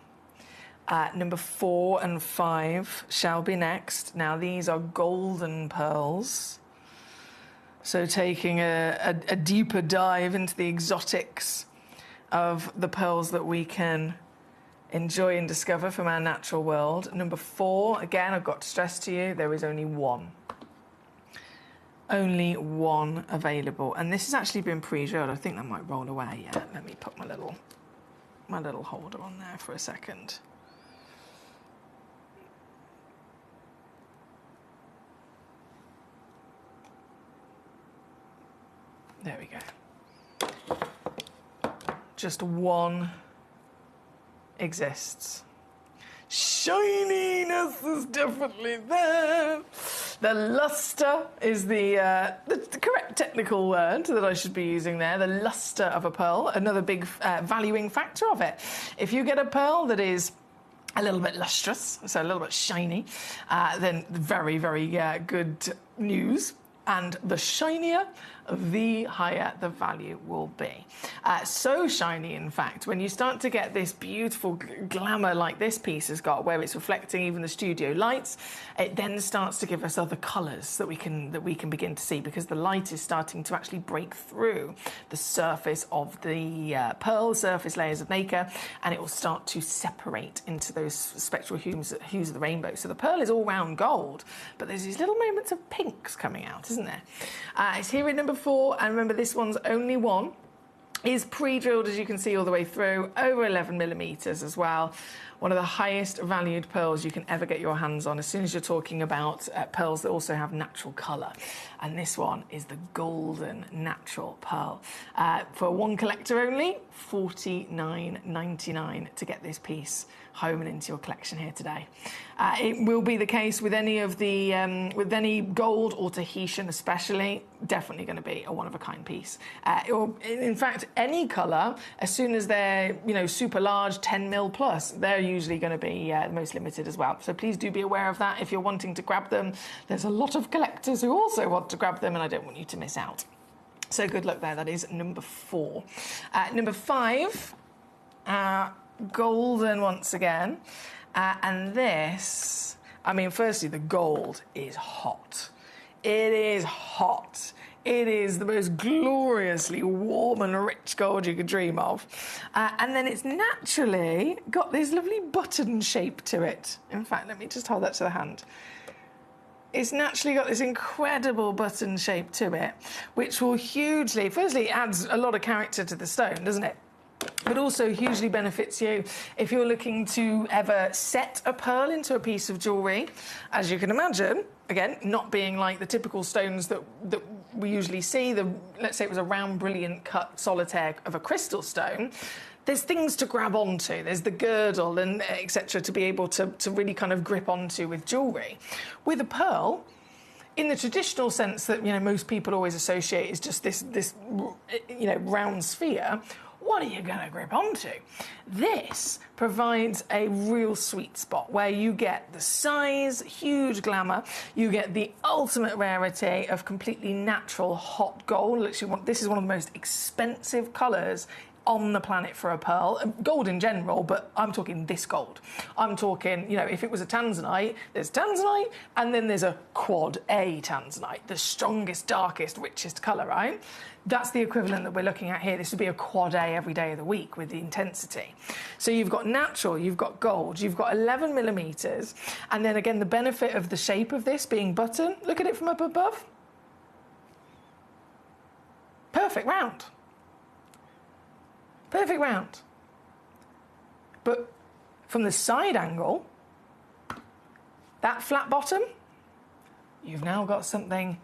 Number 4 and 5 shall be next. Now, these are golden pearls. So taking a deeper dive into the exotics of the pearls that we can enjoy and discover from our natural world. Number 4, again, I've got to stress to you, there is only 1. only one available, and this has actually been pre-drilled. I think that might roll away. Yeah, let me put my little holder on there for a second. There we go. Just one exists. Shininess is definitely there. The luster is the correct technical word that I should be using there. The luster of a pearl, another big valuing factor of it. If you get a pearl that is a little bit lustrous, so a little bit shiny, then very, very good news. And the shinier, the higher the value will be. So shiny, in fact, when you start to get this beautiful glamour like this piece has got, where it's reflecting even the studio lights, it then starts to give us other colours that we can begin to see, because the light is starting to actually break through the surface of the pearl, surface layers of nacre, and it will start to separate into those spectral hues of the rainbow. So the pearl is all round gold, but there's these little moments of pinks coming out, isn't there? It's here at number 4, and remember this one's only one. Is pre-drilled, as you can see, all the way through, over 11 millimeters as well. One of the highest valued pearls you can ever get your hands on, as soon as you're talking about pearls that also have natural colour. And this one is the golden natural pearl. For one collector only, $49.99 to get this piece home and into your collection here today. It will be the case with any of the with any gold or Tahitian especially, definitely going to be a one-of-a-kind piece. Or in fact, any colour, as soon as they're super large, 10 mil plus, they're usually going to be the most limited as well. So please do be aware of that if you're wanting to grab them. There's a lot of collectors who also want to grab them, and I don't want you to miss out. So good luck there. That is number 4. Number 5. Golden once again, and this, I mean, firstly, the gold is hot. It is hot. It is the most gloriously warm and rich gold you could dream of. And then it's naturally got this lovely button shape to it. In fact, let me just hold that to the hand. It's naturally got this incredible button shape to it, which will hugely, firstly, it adds a lot of character to the stone, doesn't it? But also hugely benefits you if you're looking to ever set a pearl into a piece of jewellery. As you can imagine, again, not being like the typical stones that we usually see, let's say it was a round, brilliant cut solitaire of a crystal stone, there's things to grab onto. There's the girdle and etc. to be able to really kind of grip onto with jewellery. With a pearl, in the traditional sense that most people always associate is just this round sphere, what are you going to grip onto? This provides a real sweet spot where you get the size, huge glamour, you get the ultimate rarity of completely natural hot gold. Literally, this is one of the most expensive colours on the planet for a pearl. Gold in general, but I'm talking this gold. I'm talking, if it was a tanzanite, there's tanzanite, and then there's a quad A tanzanite, the strongest, darkest, richest colour, right? That's the equivalent that we're looking at here. This would be a quad A every day of the week with the intensity. So you've got natural, you've got gold, you've got 11 millimetres, and then again, the benefit of the shape of this being button, look at it from up above. Perfect round. Perfect round. But from the side angle, that flat bottom, you've now got something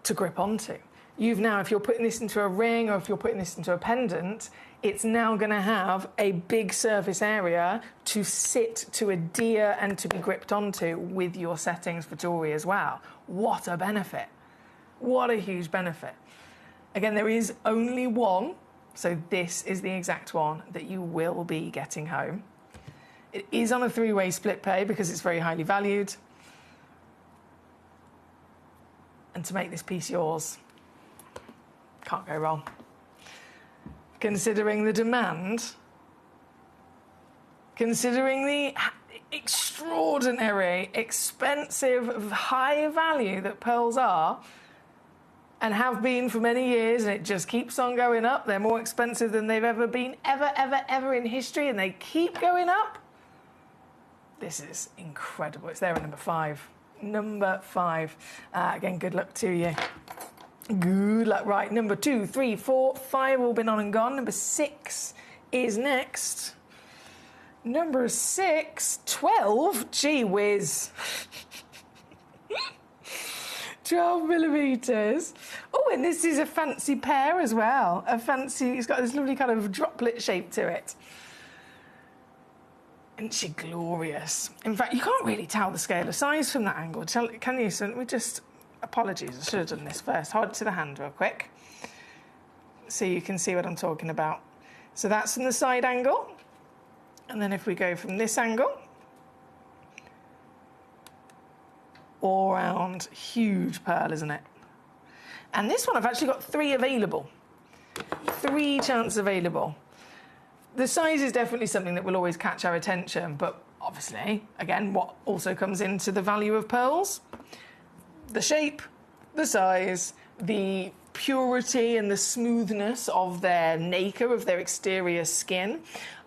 to grip onto. You've now, if you're putting this into a ring or if you're putting this into a pendant, it's now going to have a big surface area to sit, to adhere and to be gripped onto with your settings for jewellery as well. What a benefit. What a huge benefit. Again, there is only one, so this is the exact one that you will be getting home. It is on a 3-way split pay because it's very highly valued. And to make this piece yours, can't go wrong. Considering the demand, considering the extraordinary, expensive, high value that pearls are, and have been for many years, and it just keeps on going up. They're more expensive than they've ever been, ever in history, and they keep going up. This is incredible. It's there at number 5. Number 5. Again, good luck to you. Good luck. Right, number 2, 3, 4, 5 all been on and gone. Number 6 is next. Number 6, 12. Gee whiz. 12 millimetres. Oh, and this is a fancy pair as well. It's got this lovely kind of droplet shape to it. Isn't she glorious? In fact, you can't really tell the scale of size from that angle, can you? So let me just... Apologies, I should have done this first. Hold it to the hand real quick so you can see what I'm talking about. So that's from the side angle. And then if we go from this angle, all round, huge pearl, isn't it? And this one I've actually got 3 available. 3 chances available. The size is definitely something that will always catch our attention, but obviously, again, what also comes into the value of pearls? The shape, the size, the purity and the smoothness of their nacre, of their exterior skin,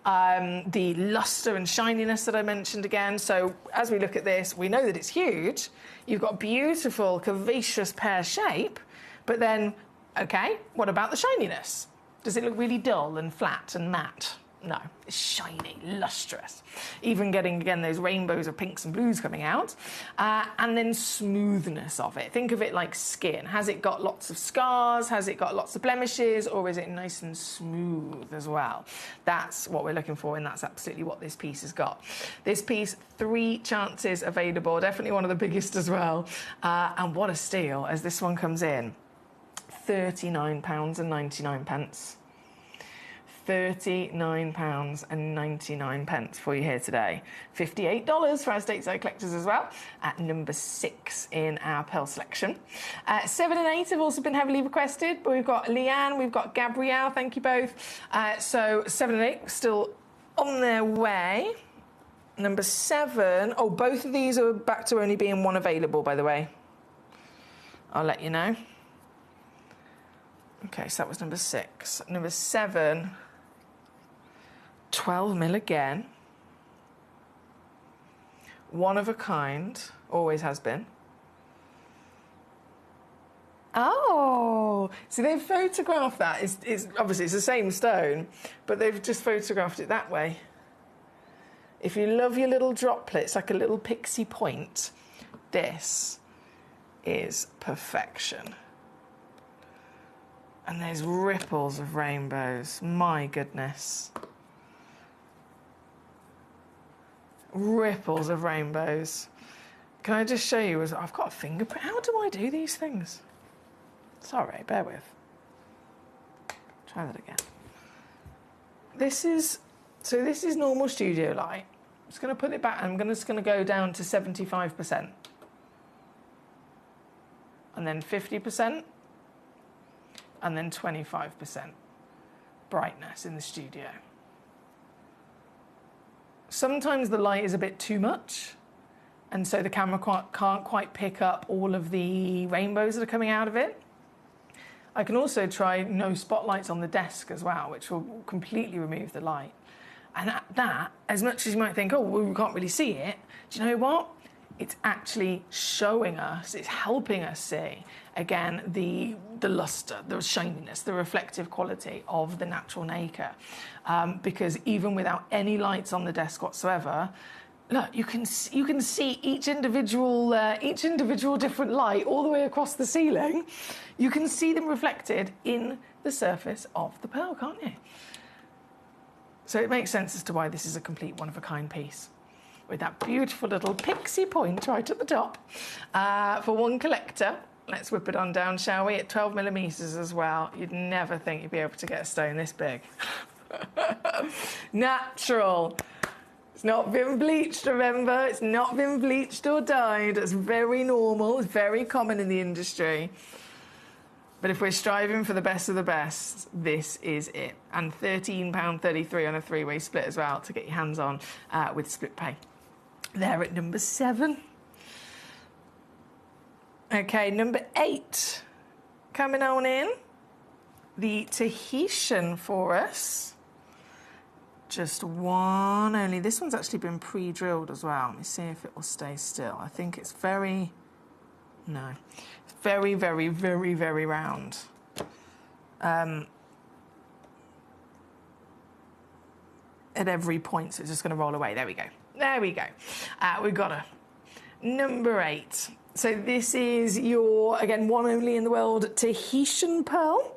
the luster and shininess that I mentioned again. So as we look at this, we know that it's huge. You've got beautiful, curvaceous pear shape, but then, okay, what about the shininess? Does it look really dull and flat and matte? No, it's shiny, lustrous. Even getting, again, those rainbows of pinks and blues coming out. And then smoothness of it. Think of it like skin. Has it got lots of scars? Has it got lots of blemishes? Or is it nice and smooth as well? That's what we're looking for, and that's absolutely what this piece has got. This piece, 3 chances available. Definitely one of the biggest as well. And what a steal as this one comes in. £39.99. £39.99 for you here today. $58 for our stateside collectors as well, at number 6 in our pearl selection. 7 and 8 have also been heavily requested, but we've got Leanne, we've got Gabrielle, thank you both. So 7 and 8 still on their way. Number 7, oh, both of these are back to only being 1 available, by the way. I'll let you know. Okay, so that was number 6. Number 7... 12 mil again. One of a kind, always has been. Oh, so they've photographed that. It's obviously it's the same stone, but they've just photographed it that way. If you love your little droplets, like a little pixie point, this is perfection. And there's ripples of rainbows. My goodness. Ripples of rainbows. Can I just show you? I've got a fingerprint. How do I do these things? Sorry, bear with. Try that again. This is normal studio light. I'm just going to put it back. I'm just going to go down to 75%. And then 50%. And then 25% brightness in the studio. Sometimes the light is a bit too much, and so the camera can't quite pick up all of the rainbows that are coming out of it. I can also try no spotlights on the desk as well, which will completely remove the light. And that, as much as you might think, oh, well, we can't really see it, do you know what? It's actually showing us, it's helping us see, again, the luster, the shininess, the reflective quality of the natural nacre. Because even without any lights on the desk whatsoever, look, you can see each individual different light all the way across the ceiling. You can see them reflected in the surface of the pearl, can't you? So it makes sense as to why this is a complete one-of-a-kind piece, with that beautiful little pixie point right at the top. For one collector, let's whip it on down, shall we? At 12 millimetres as well. You'd never think you'd be able to get a stone this big. Natural. It's not been bleached, remember? It's not been bleached or dyed. It's very normal. It's very common in the industry. But if we're striving for the best of the best, this is it. And £13.33 on a 3-way split as well to get your hands on with split pay. There at number 7. Okay, number 8. Coming on in. The Tahitian for us. Just one only. This one's actually been pre-drilled as well. Let me see if it will stay still. I think it's very... No. It's very, very, very, very round. At every point, so it's just going to roll away. There we go. There we go. We've got a number 8. So this is your, again, one only in the world, Tahitian pearl.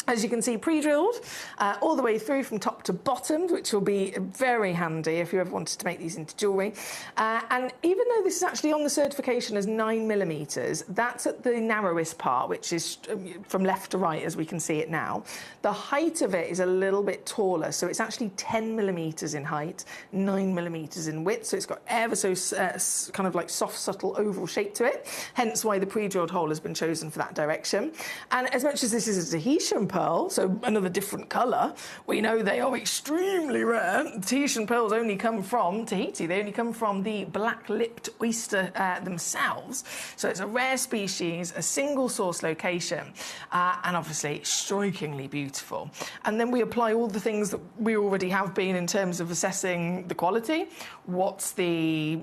As you can see, pre-drilled all the way through from top to bottom, which will be very handy if you ever wanted to make these into jewellery. And even though this is actually on the certification as 9mm, that's at the narrowest part, which is from left to right, as we can see it now. The height of it is a little bit taller, so it's actually 10mm in height, 9mm in width, so it's got ever so kind of like soft, subtle oval shape to it, hence why the pre-drilled hole has been chosen for that direction. And as much as this is a Tahitian pearl, so another different colour, we know they are extremely rare. Tahitian pearls only come from Tahiti. They only come from the black-lipped oyster themselves. So it's a rare species, a single source location, and obviously strikingly beautiful. And then we apply all the things that we already have been in terms of assessing the quality. What's the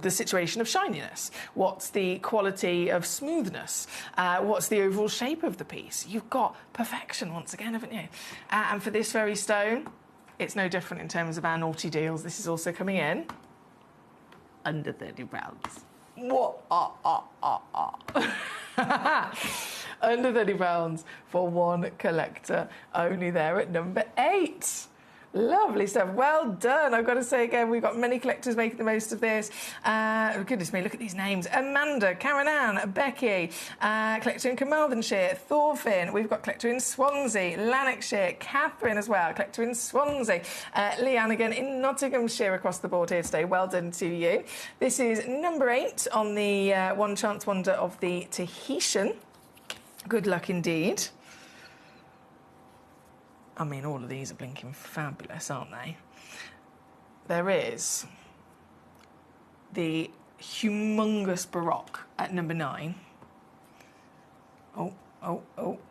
situation of shininess? What's the quality of smoothness? What's the overall shape of the piece? You've got perfection once again, haven't you? And for this very stone, it's no different in terms of our naughty deals. This is also coming in under £30. What? Under £30 for one collector, only there at number 8. Lovely stuff. Well done. I've got to say again, we've got many collectors making the most of this. Goodness me, look at these names. Amanda, Karen Ann, Becky, collector in Carmarthenshire, Thorfinn. We've got collector in Swansea, Lanarkshire, Catherine as well, collector in Swansea. Leanne again in Nottinghamshire across the board here today. Well done to you. This is number 8 on the One Chance Wonder of the Tahitian. Good luck indeed. I mean, all of these are blinking fabulous, aren't they? There is the humongous Baroque at number 9. Oh, let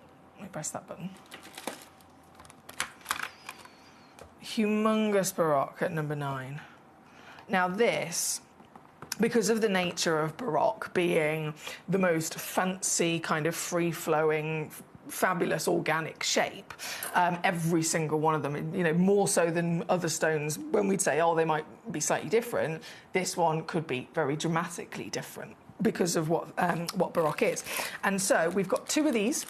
me press that button. Humongous Baroque at number 9. Now this, because of the nature of Baroque being the most fancy, kind of free-flowing, fabulous organic shape, every single one of them, you know, more so than other stones, when we'd say, oh, they might be slightly different, this one could be very dramatically different because of what Baroque is. And so we've got 2 of these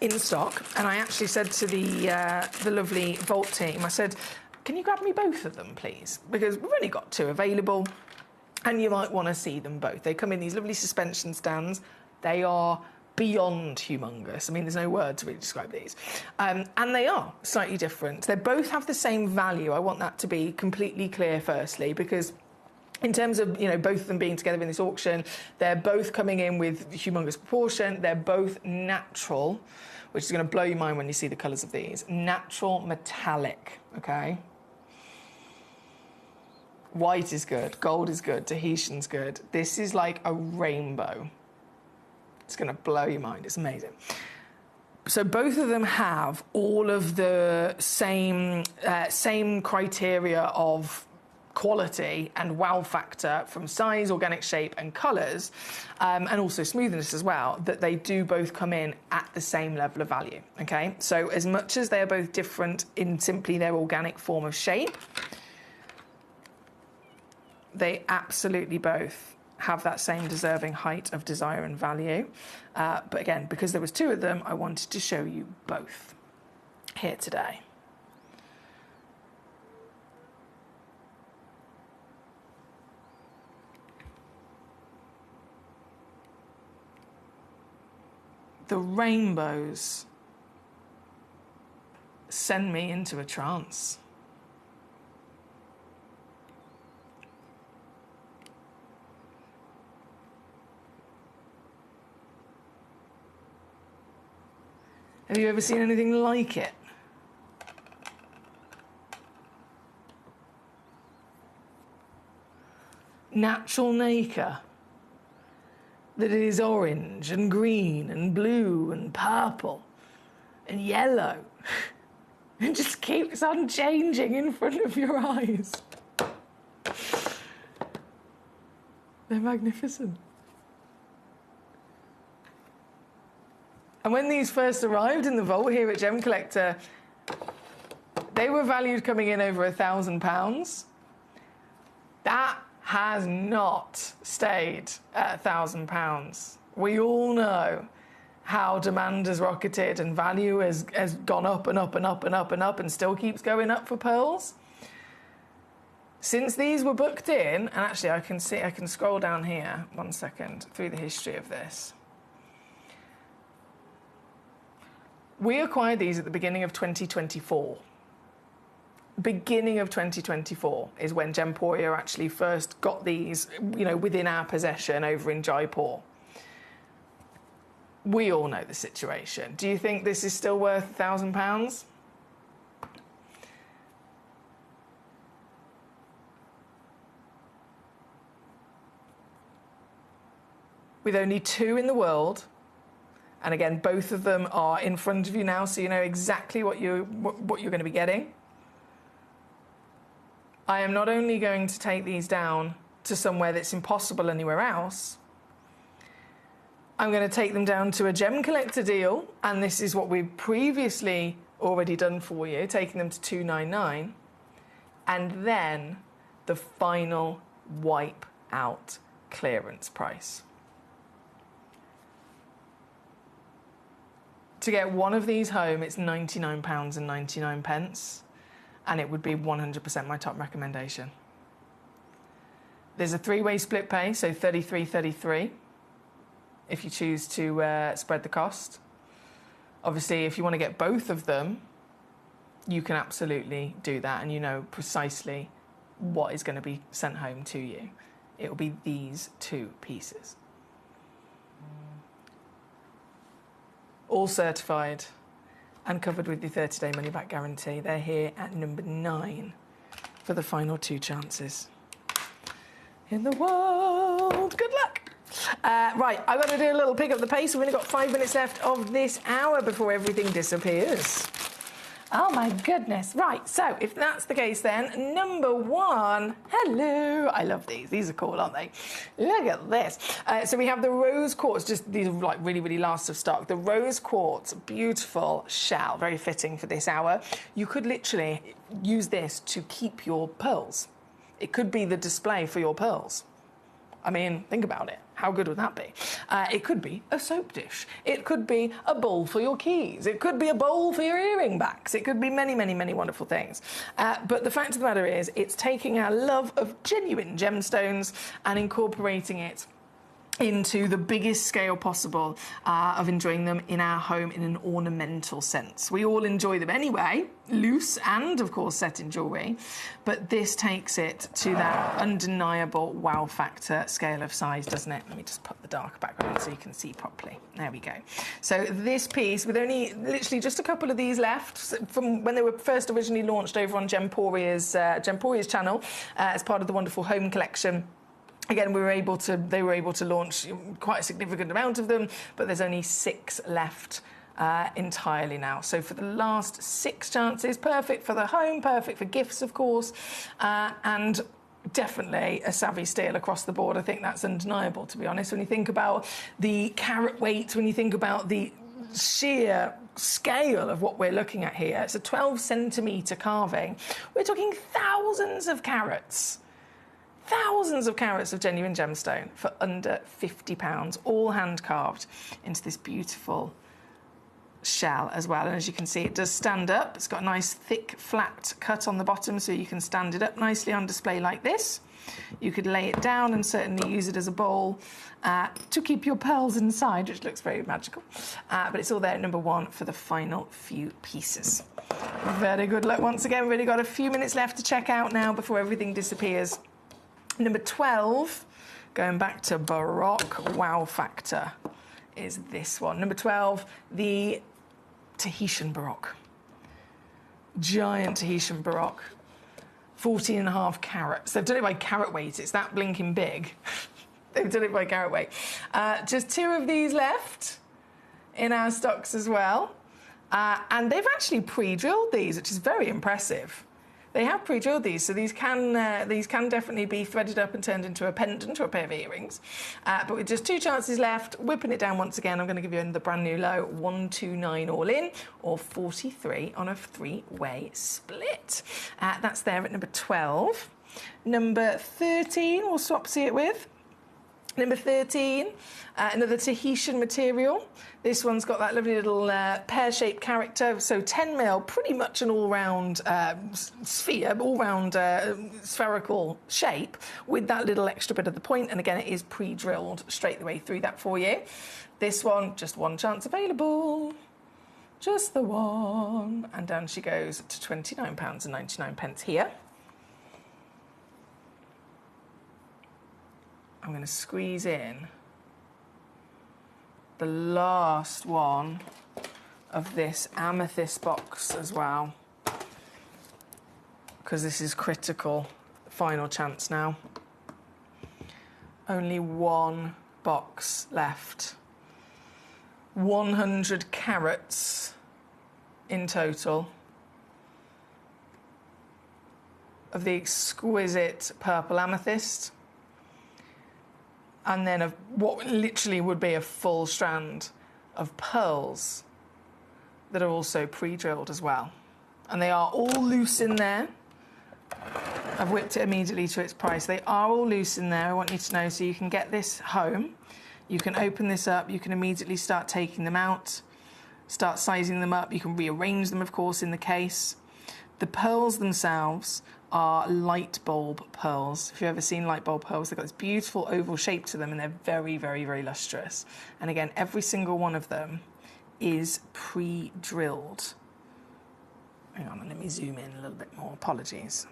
in stock, and I actually said to the lovely Vault team, I said, can you grab me both of them, please? Because we've only got 2 available, and you might want to see them both. They come in these lovely suspension stands. They are beyond humongous. I mean, there's no word to really describe these. And they are slightly different. They both have the same value. I want that to be completely clear, firstly, because in terms of, you know, both of them being together in this auction, they're both coming in with humongous proportion. They're both natural, which is going to blow your mind when you see the colours of these. Natural metallic, okay? White is good, gold is good, Tahitian's good. This is like a rainbow. It's going to blow your mind. It's amazing. So both of them have all of the same criteria of quality and wow factor from size, organic shape and colours, and also smoothness as well, that they do both come in at the same level of value, okay? So as much as they're both different in simply their organic form of shape, they absolutely both have that same deserving height of desire and value. But again, because there was 2 of them, I wanted to show you both here today. The rainbows send me into a trance. Have you ever seen anything like it? Natural nacre. That it is orange and green and blue and purple and yellow. It just keeps on changing in front of your eyes. They're magnificent. And when these first arrived in the vault here at Gemcollector, they were valued coming in over £1,000. That has not stayed at £1,000. We all know how demand has rocketed and value has gone up and up and up and up and up and still keeps going up for pearls. Since these were booked in, and actually I can scroll down here, 1 second, through the history of this. We acquired these at the beginning of 2024. Beginning of 2024 is when Gemporia actually first got these, within our possession over in Jaipur. We all know the situation. Do you think this is still worth £1,000? With only 2 in the world, and again, both of them are in front of you now, so you know exactly what you're going to be getting. I am not only going to take these down to somewhere that's impossible anywhere else, I'm going to take them down to a Gemcollector deal, and this is what we've previously already done for you, taking them to $299, and then the final wipe out clearance price. To get one of these home, it's £99.99, and it would be 100% my top recommendation. There's a 3-way split pay, so 33.33, if you choose to spread the cost. Obviously, if you want to get both of them, you can absolutely do that, and you know precisely what is going to be sent home to you. It will be these 2 pieces. All certified and covered with the 30-day money-back guarantee. They're here at number 9 for the final 2 chances in the world. Good luck. Right, I've got to do a little pick up the pace. We've only got 5 minutes left of this hour before everything disappears. Oh, my goodness. Right, so if that's the case then, number 1. Hello. I love these. These are cool, aren't they? Look at this. So we have the rose quartz. Just these are like really, really last of stock. The rose quartz, beautiful shell, very fitting for this hour. You could literally use this to keep your pearls. It could be the display for your pearls. I mean, think about it. How good would that be? It could be a soap dish. It could be a bowl for your keys. It could be a bowl for your earring backs. It could be many, many, many wonderful things. But the fact of the matter is, it's taking our love of genuine gemstones and incorporating it into the biggest scale possible of enjoying them in our home in an ornamental sense. We all enjoy them anyway, loose and, of course, set in jewellery, but this takes it to that undeniable wow factor scale of size, doesn't it? Let me just put the dark background so you can see properly. There we go. So this piece, with only literally just a couple of these left from when they were first originally launched over on Gemporia's channel as part of the wonderful home collection. Again, they were able to launch quite a significant amount of them, but there's only 6 left entirely now. So for the last 6 chances, perfect for the home, perfect for gifts, of course, and definitely a savvy steal across the board. I think that's undeniable, to be honest. When you think about the carat weight, when you think about the sheer scale of what we're looking at here, it's a 12-centimetre carving. We're talking thousands of carats. Thousands of carats of genuine gemstone for under £50, all hand-carved into this beautiful shell as well. And as you can see, it does stand up. It's got a nice, thick, flat cut on the bottom, so you can stand it up nicely on display like this. You could lay it down and certainly use it as a bowl to keep your pearls inside, which looks very magical. But it's all there at number 1 for the final few pieces. Very good luck once again. We've really got a few minutes left to check out now before everything disappears. Number 12, going back to Baroque wow factor, is this one. Number 12, the Tahitian Baroque. Giant Tahitian Baroque. 14.5 carats. They've done it by carat weight. It's that blinking big. They've done it by carat weight. Just 2 of these left in our stocks as well. And they've actually pre-drilled these, which is very impressive. They have pre-drilled these, so these can definitely be threaded up and turned into a pendant or a pair of earrings. But with just 2 chances left, whipping it down once again, I'm going to give you another brand new low, 129 all in, or 43 on a 3-way split. That's there at number 12. Number 13, we'll swap see it with. Number 13, another Tahitian material. This one's got that lovely little pear-shaped character. So 10 mil, pretty much an all-round sphere, all-round spherical shape with that little extra bit of the point. And again, it is pre-drilled straight the way through that for you. This one, just 1 chance available. Just the one. And down she goes to £29.99 here. I'm going to squeeze in the last one of this amethyst box as well, because this is critical. Final chance now. Only 1 box left. 100 carats in total of the exquisite purple amethyst. And then of what literally would be a full strand of pearls that are also pre-drilled as well. And they are all loose in there. I've whipped it immediately to its price. They are all loose in there, I want you to know, so you can get this home. You can open this up, you can immediately start taking them out, start sizing them up. You can rearrange them, of course, in the case. The pearls themselves are light bulb pearls. If you've ever seen light bulb pearls, they've got this beautiful oval shape to them, and they're very, very, very lustrous. And again, every single one of them is pre-drilled. Hang on, let me zoom in a little bit more. Apologies.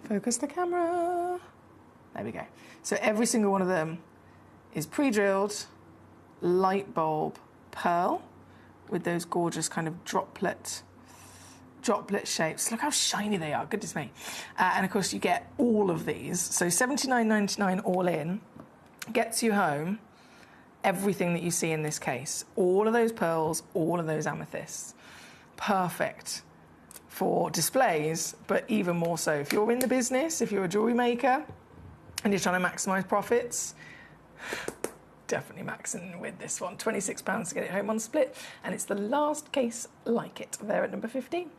Focus the camera. There we go. So every single one of them is pre-drilled light bulb pearl with those gorgeous kind of droplet shapes. Look how shiny they are, goodness me. And of course you get all of these. So $79.99 all in gets you home everything that you see in this case. All of those pearls, all of those amethysts. Perfect for displays, but even more so if you're in the business, if you're a jewellery maker and you're trying to maximise profits, definitely maxing with this one. £26 to get it home on split, and it's the last case like it there at number 15.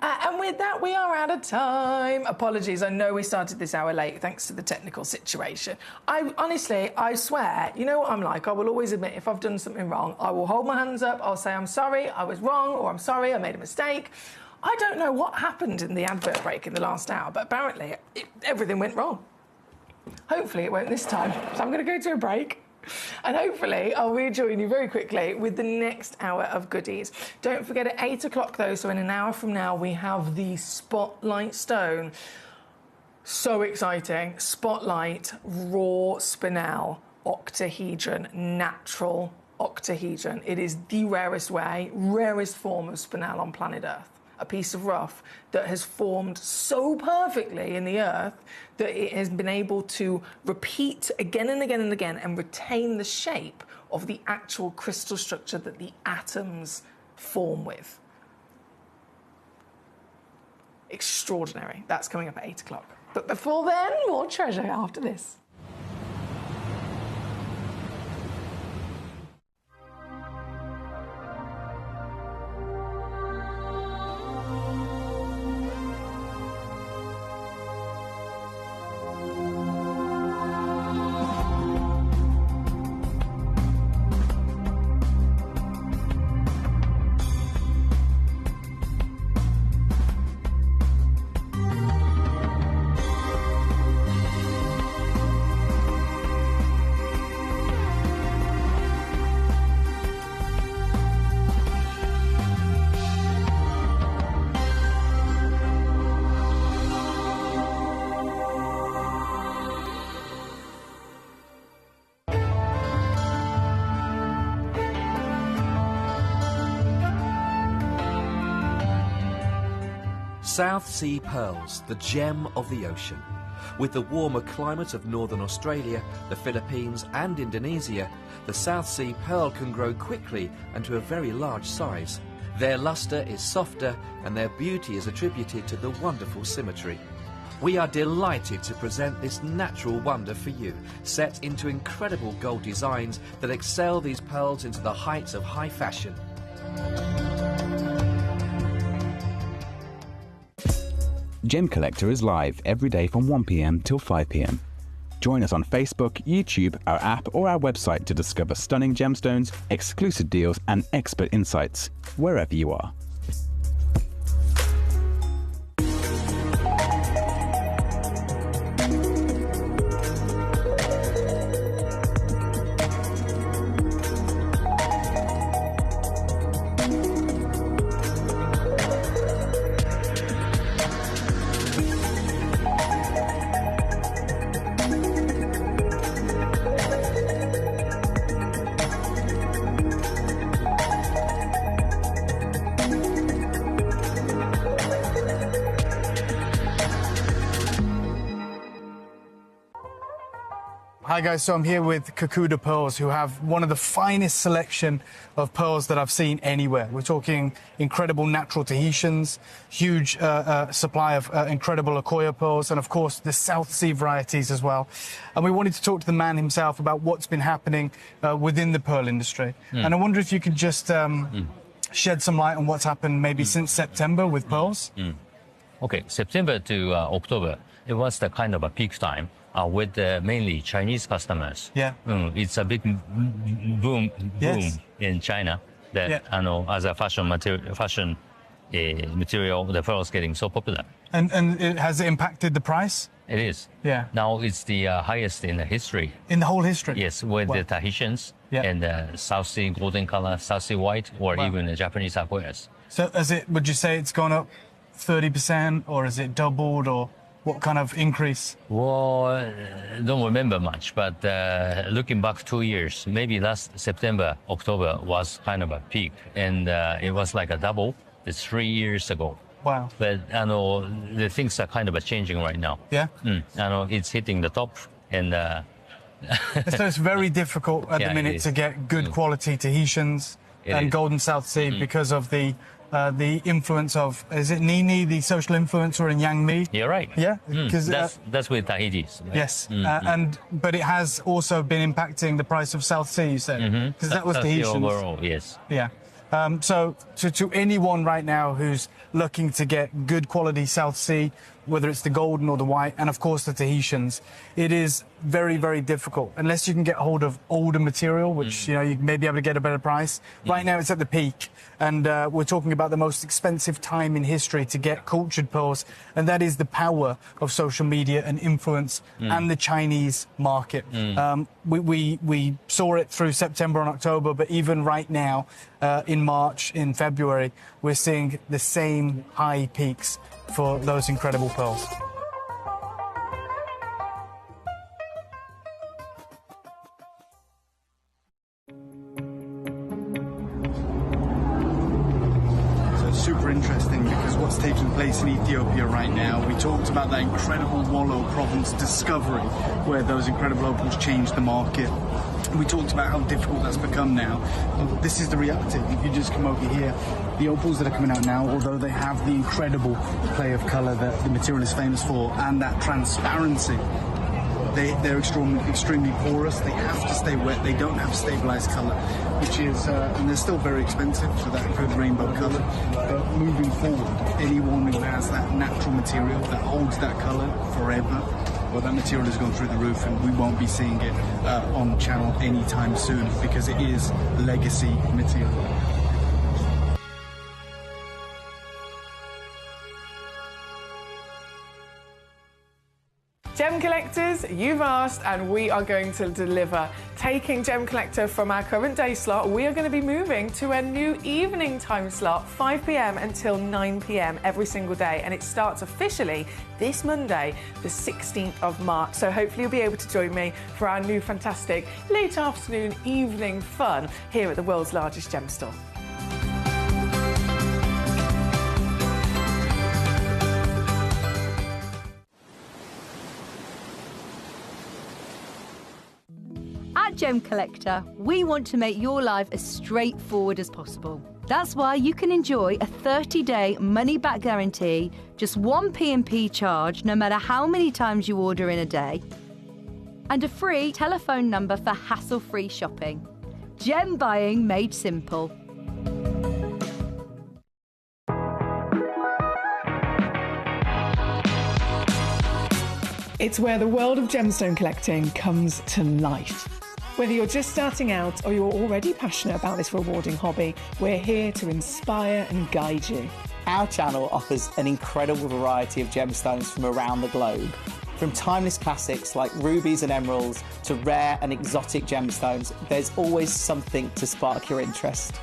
And with that, we are out of time. Apologies, I know we started this hour late thanks to the technical situation. I swear, you know what I'm like, I will always admit if I've done something wrong. I will hold my hands up, I'll say I'm sorry, I was wrong, or I'm sorry, I made a mistake. I don't know what happened in the advert break in the last hour, but apparently everything went wrong. Hopefully it won't this time. So I'm going to go to a break. And hopefully I'll rejoin you very quickly with the next hour of goodies. Don't forget at 8 o'clock though, so in an hour from now, we have the Spotlight Stone. So exciting. Spotlight Raw Spinel Octahedron, natural octahedron. It is the rarest form of spinel on planet Earth. A piece of rough that has formed so perfectly in the earth that it has been able to repeat again and again and again and retain the shape of the actual crystal structure that the atoms form with. Extraordinary. That's coming up at 8 o'clock. But before then, more treasure after this. South Sea Pearls, the gem of the ocean. With the warmer climate of northern Australia, the Philippines and Indonesia, the South Sea pearl can grow quickly and to a very large size. Their luster is softer and their beauty is attributed to the wonderful symmetry. We are delighted to present this natural wonder for you, set into incredible gold designs that excel these pearls into the heights of high fashion. Gemcollector is live every day from 1 p.m. till 5 p.m. Join us on Facebook, YouTube, our app or our website to discover stunning gemstones, exclusive deals and expert insights wherever you are. Hi guys, so I'm here with Kakuda Pearls, who have one of the finest selection of pearls that I've seen anywhere. We're talking incredible natural Tahitians, huge supply of incredible Akoya pearls, and of course the South Sea varieties as well. And we wanted to talk to the man himself about what's been happening within the pearl industry. And I wonder if you could just shed some light on what's happened maybe since September with pearls. Okay, September to October, it was the kind of a peak time. With mainly Chinese customers. Yeah. It's a big boom in China that as a fashion material, the pearl is getting so popular. And has it impacted the price? It is. Yeah. Now it's the highest in the history. In the whole history? Yes, with the Tahitians and the South Sea golden color, South Sea white, or even the Japanese Akoyas. So would you say it's gone up 30% or is it doubled or? What kind of increase? Well, don't remember much, but looking back 2 years, maybe last September, October was kind of a peak, and it was like a double. It's 3 years ago. Wow. But the things are kind of changing right now. Yeah. It's hitting the top, and so it's very difficult at the minute to get good quality Tahitians and Golden South Sea because of the influence of, is it Nini, the social influencer in Yang Mi? You're right. Yeah, because that's with Tahiti's. Right? Yes, but it has also been impacting the price of South Sea, you said, because that was Tahitians. Overall, yes. Yeah. So to anyone right now who's looking to get good quality South Sea, whether it's the golden or the white, and of course the Tahitians, it is very, very difficult unless you can get hold of older material, which you may be able to get a better price. Right now it's at the peak, and we're talking about the most expensive time in history to get cultured pearls, and that is the power of social media and influence and the Chinese market. We saw it through September and October, but even right now in March, in February, we're seeing the same high peaks for those incredible pearls. Super interesting because what's taking place in Ethiopia right now, we talked about that incredible Wollo province discovery where those incredible opals changed the market. We talked about how difficult that's become now. This is the reality. If you just come over here, the opals that are coming out now, although they have the incredible play of colour that the material is famous for and that transparency, they're extremely porous. They have to stay wet. They don't have stabilized colour, which is, and they're still very expensive for that good rainbow colour. But moving forward, anyone who has that natural material that holds that colour forever, well, that material has gone through the roof, and we won't be seeing it on the channel anytime soon because it is legacy material. Gem collectors, you've asked and we are going to deliver. Taking Gem Collector from our current day slot, we are going to be moving to a new evening time slot, 5 p.m. until 9 p.m. every single day, and it starts officially this Monday, the 16th of March. So hopefully you'll be able to join me for our new fantastic late afternoon evening fun here at the world's largest gem store. Gemcollector, we want to make your life as straightforward as possible. That's why you can enjoy a 30-day money-back guarantee, just one P&P charge no matter how many times you order in a day, and a free telephone number for hassle-free shopping. Gem buying made simple. It's where the world of gemstone collecting comes to life. Whether you're just starting out or you're already passionate about this rewarding hobby, we're here to inspire and guide you. Our channel offers an incredible variety of gemstones from around the globe. From timeless classics like rubies and emeralds to rare and exotic gemstones, there's always something to spark your interest.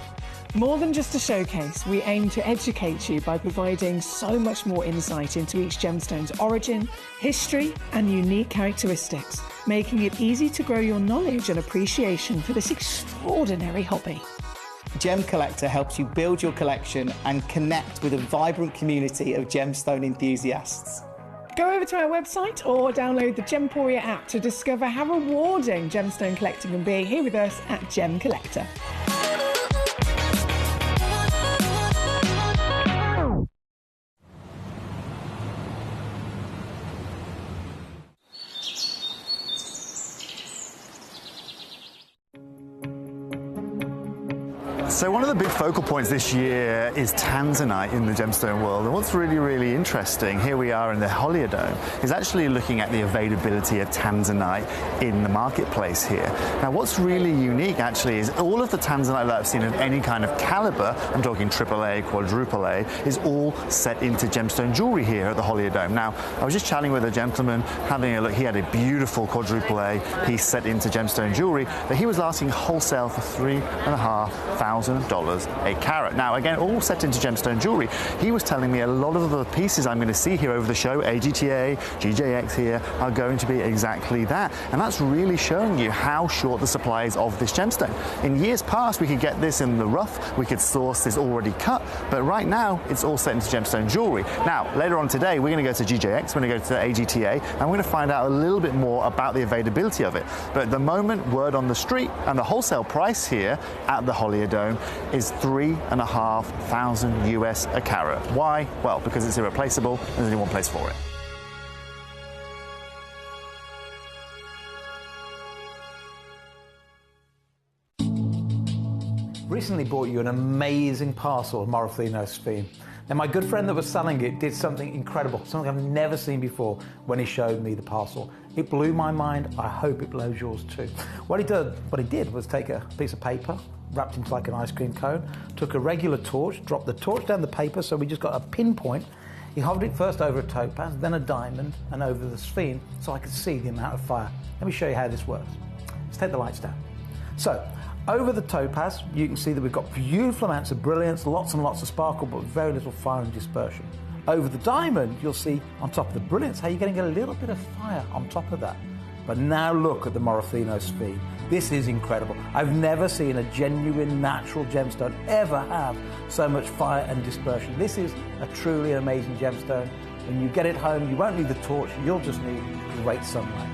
More than just a showcase, we aim to educate you by providing so much more insight into each gemstone's origin, history, and unique characteristics, making it easy to grow your knowledge and appreciation for this extraordinary hobby. Gemcollector helps you build your collection and connect with a vibrant community of gemstone enthusiasts. Go over to our website or download the Gemporia app to discover how rewarding gemstone collecting can be here with us at Gemcollector. So one of the big focal points this year is tanzanite in the gemstone world, and what's really, really interesting, here we are in the Holiodome, is actually looking at the availability of tanzanite in the marketplace here. Now what's really unique actually is all of the tanzanite that I've seen of any kind of caliber, I'm talking AAA, quadruple A, is all set into gemstone jewelry here at the Holiodome. Now I was just chatting with a gentleman, having a look, he had a beautiful quadruple A piece set into gemstone jewelry that he was asking wholesale for $3,500 a carat. Now again, all set into gemstone jewelry. He was telling me a lot of the pieces I'm going to see here over the show, AGTA, GJX here, are going to be exactly that. And that's really showing you how short the supply is of this gemstone. In years past, we could get this in the rough, we could source this already cut, but right now it's all set into gemstone jewelry. Now, later on today, we're going to go to GJX, we're going to go to AGTA, and we're going to find out a little bit more about the availability of it. But at the moment, word on the street, and the wholesale price here at the Holiodome is $3,500 US a carat. Why? Well, because it's irreplaceable and there's only one place for it. Recently bought you an amazing parcel of Morofino sphene. Now my good friend that was selling it did something incredible, something I've never seen before when he showed me the parcel. It blew my mind. I hope it blows yours too. What he did was take a piece of paper, wrapped into like an ice cream cone, took a regular torch, dropped the torch down the paper so we just got a pinpoint. He hovered it first over a topaz, then a diamond, and over the sphene so I could see the amount of fire. Let me show you how this works. Let's take the lights down. So, over the topaz, you can see that we've got beautiful amounts of brilliance, lots and lots of sparkle, but very little fire and dispersion. Over the diamond, you'll see on top of the brilliance how you're getting a little bit of fire on top of that. But now look at the Morofino sphene. This is incredible. I've never seen a genuine natural gemstone ever have so much fire and dispersion. This is a truly amazing gemstone. When you get it home, you won't need the torch, you'll just need great sunlight.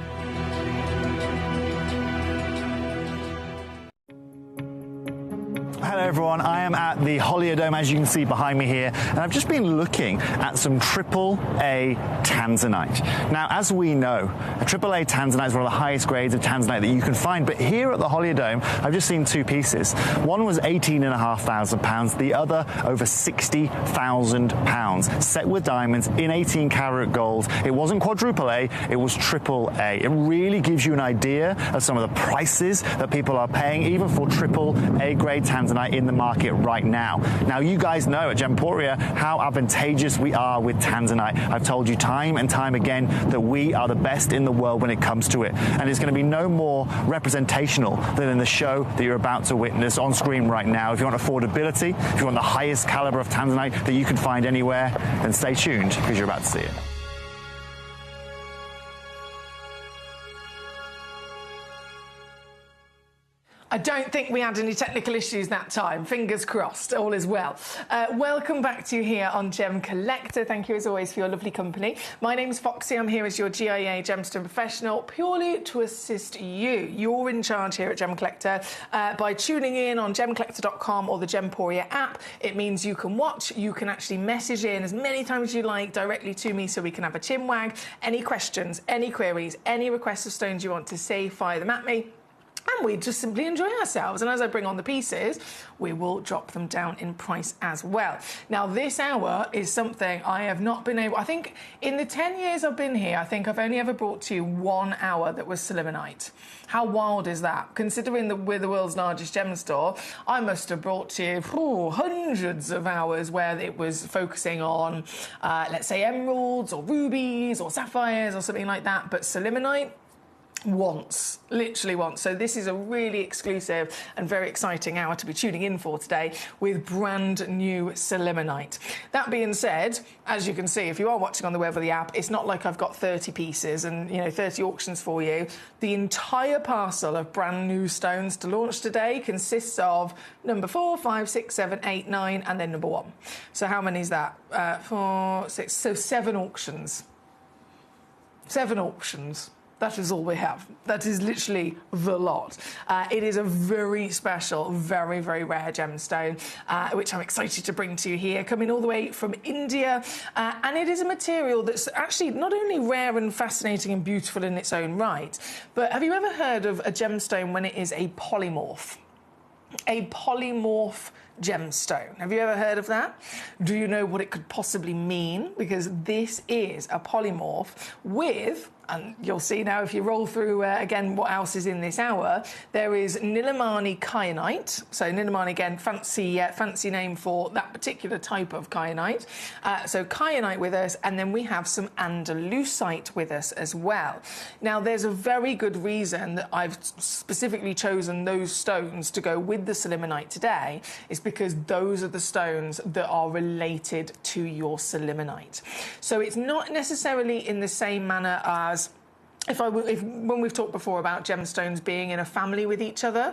Hello everyone, I am at the Holiodome, as you can see behind me here, and I've just been looking at some AAA tanzanite. Now, as we know, a AAA tanzanite is one of the highest grades of tanzanite that you can find, but here at the Holiodome, I've just seen two pieces. One was £18,500, the other over £60,000, set with diamonds in 18 karat gold. It wasn't quadruple A, it was AAA. It really gives you an idea of some of the prices that people are paying, even for AAA grade tanzanite in the market right now. Now, you guys know at Gemporia how advantageous we are with tanzanite. I've told you time and time again that we are the best in the world when it comes to it. And it's going to be no more representational than in the show that you're about to witness on screen right now. If you want affordability, if you want the highest caliber of tanzanite that you can find anywhere, then stay tuned because you're about to see it. I don't think we had any technical issues that time. Fingers crossed, all is well. Welcome back to you here on Gem Collector. Thank you as always for your lovely company. My name's Foxy. I'm here as your GIA Gemstone professional, purely to assist you. You're in charge here at Gem Collector by tuning in on gemcollector.com or the Gemporia app. It means you can watch, you can actually message in as many times as you like directly to me so we can have a chinwag. Any questions, any queries, any requests of stones you want to see, fire them at me. And we just simply enjoy ourselves. And as I bring on the pieces, we will drop them down in price as well. Now, this hour is something I have not been able... I think in the 10 years I've been here, I think I've only ever brought to you 1 hour that was Selimanite. How wild is that? Considering that we're the world's largest gem store, I must have brought to you hundreds of hours where it was focusing on, let's say, emeralds or rubies or sapphires or something like that. But Selimanite... once, literally once. So this is a really exclusive and very exciting hour to be tuning in for today with brand new Selimanite. That being said, as you can see, if you are watching on the web or the app, it's not like I've got 30 pieces and 30 auctions for you. The entire parcel of brand new stones to launch today consists of number 4, 5, 6, 7, 8, 9, and then number 1. So how many is that? 4, 6, so 7 auctions. 7 auctions. That is all we have. That is literally the lot. It is a very special, very, very rare gemstone, which I'm excited to bring to you here, coming all the way from India. And it is a material that's actually not only rare and fascinating and beautiful in its own right, but have you ever heard of a gemstone when it is a polymorph? A polymorph gemstone. Have you ever heard of that? Do you know what it could possibly mean? Because this is a polymorph with... and you'll see now if you roll through, again, what else is in this hour. There is Nilamani kyanite. So Nilamani, again, fancy name for that particular type of kyanite. So kyanite with us, and then we have some Andalusite with us as well. Now, there's a very good reason that I've specifically chosen those stones to go with the Selimanite today, is because those are the stones that are related to your Selimanite. So it's not necessarily in the same manner as when we've talked before about gemstones being in a family with each other,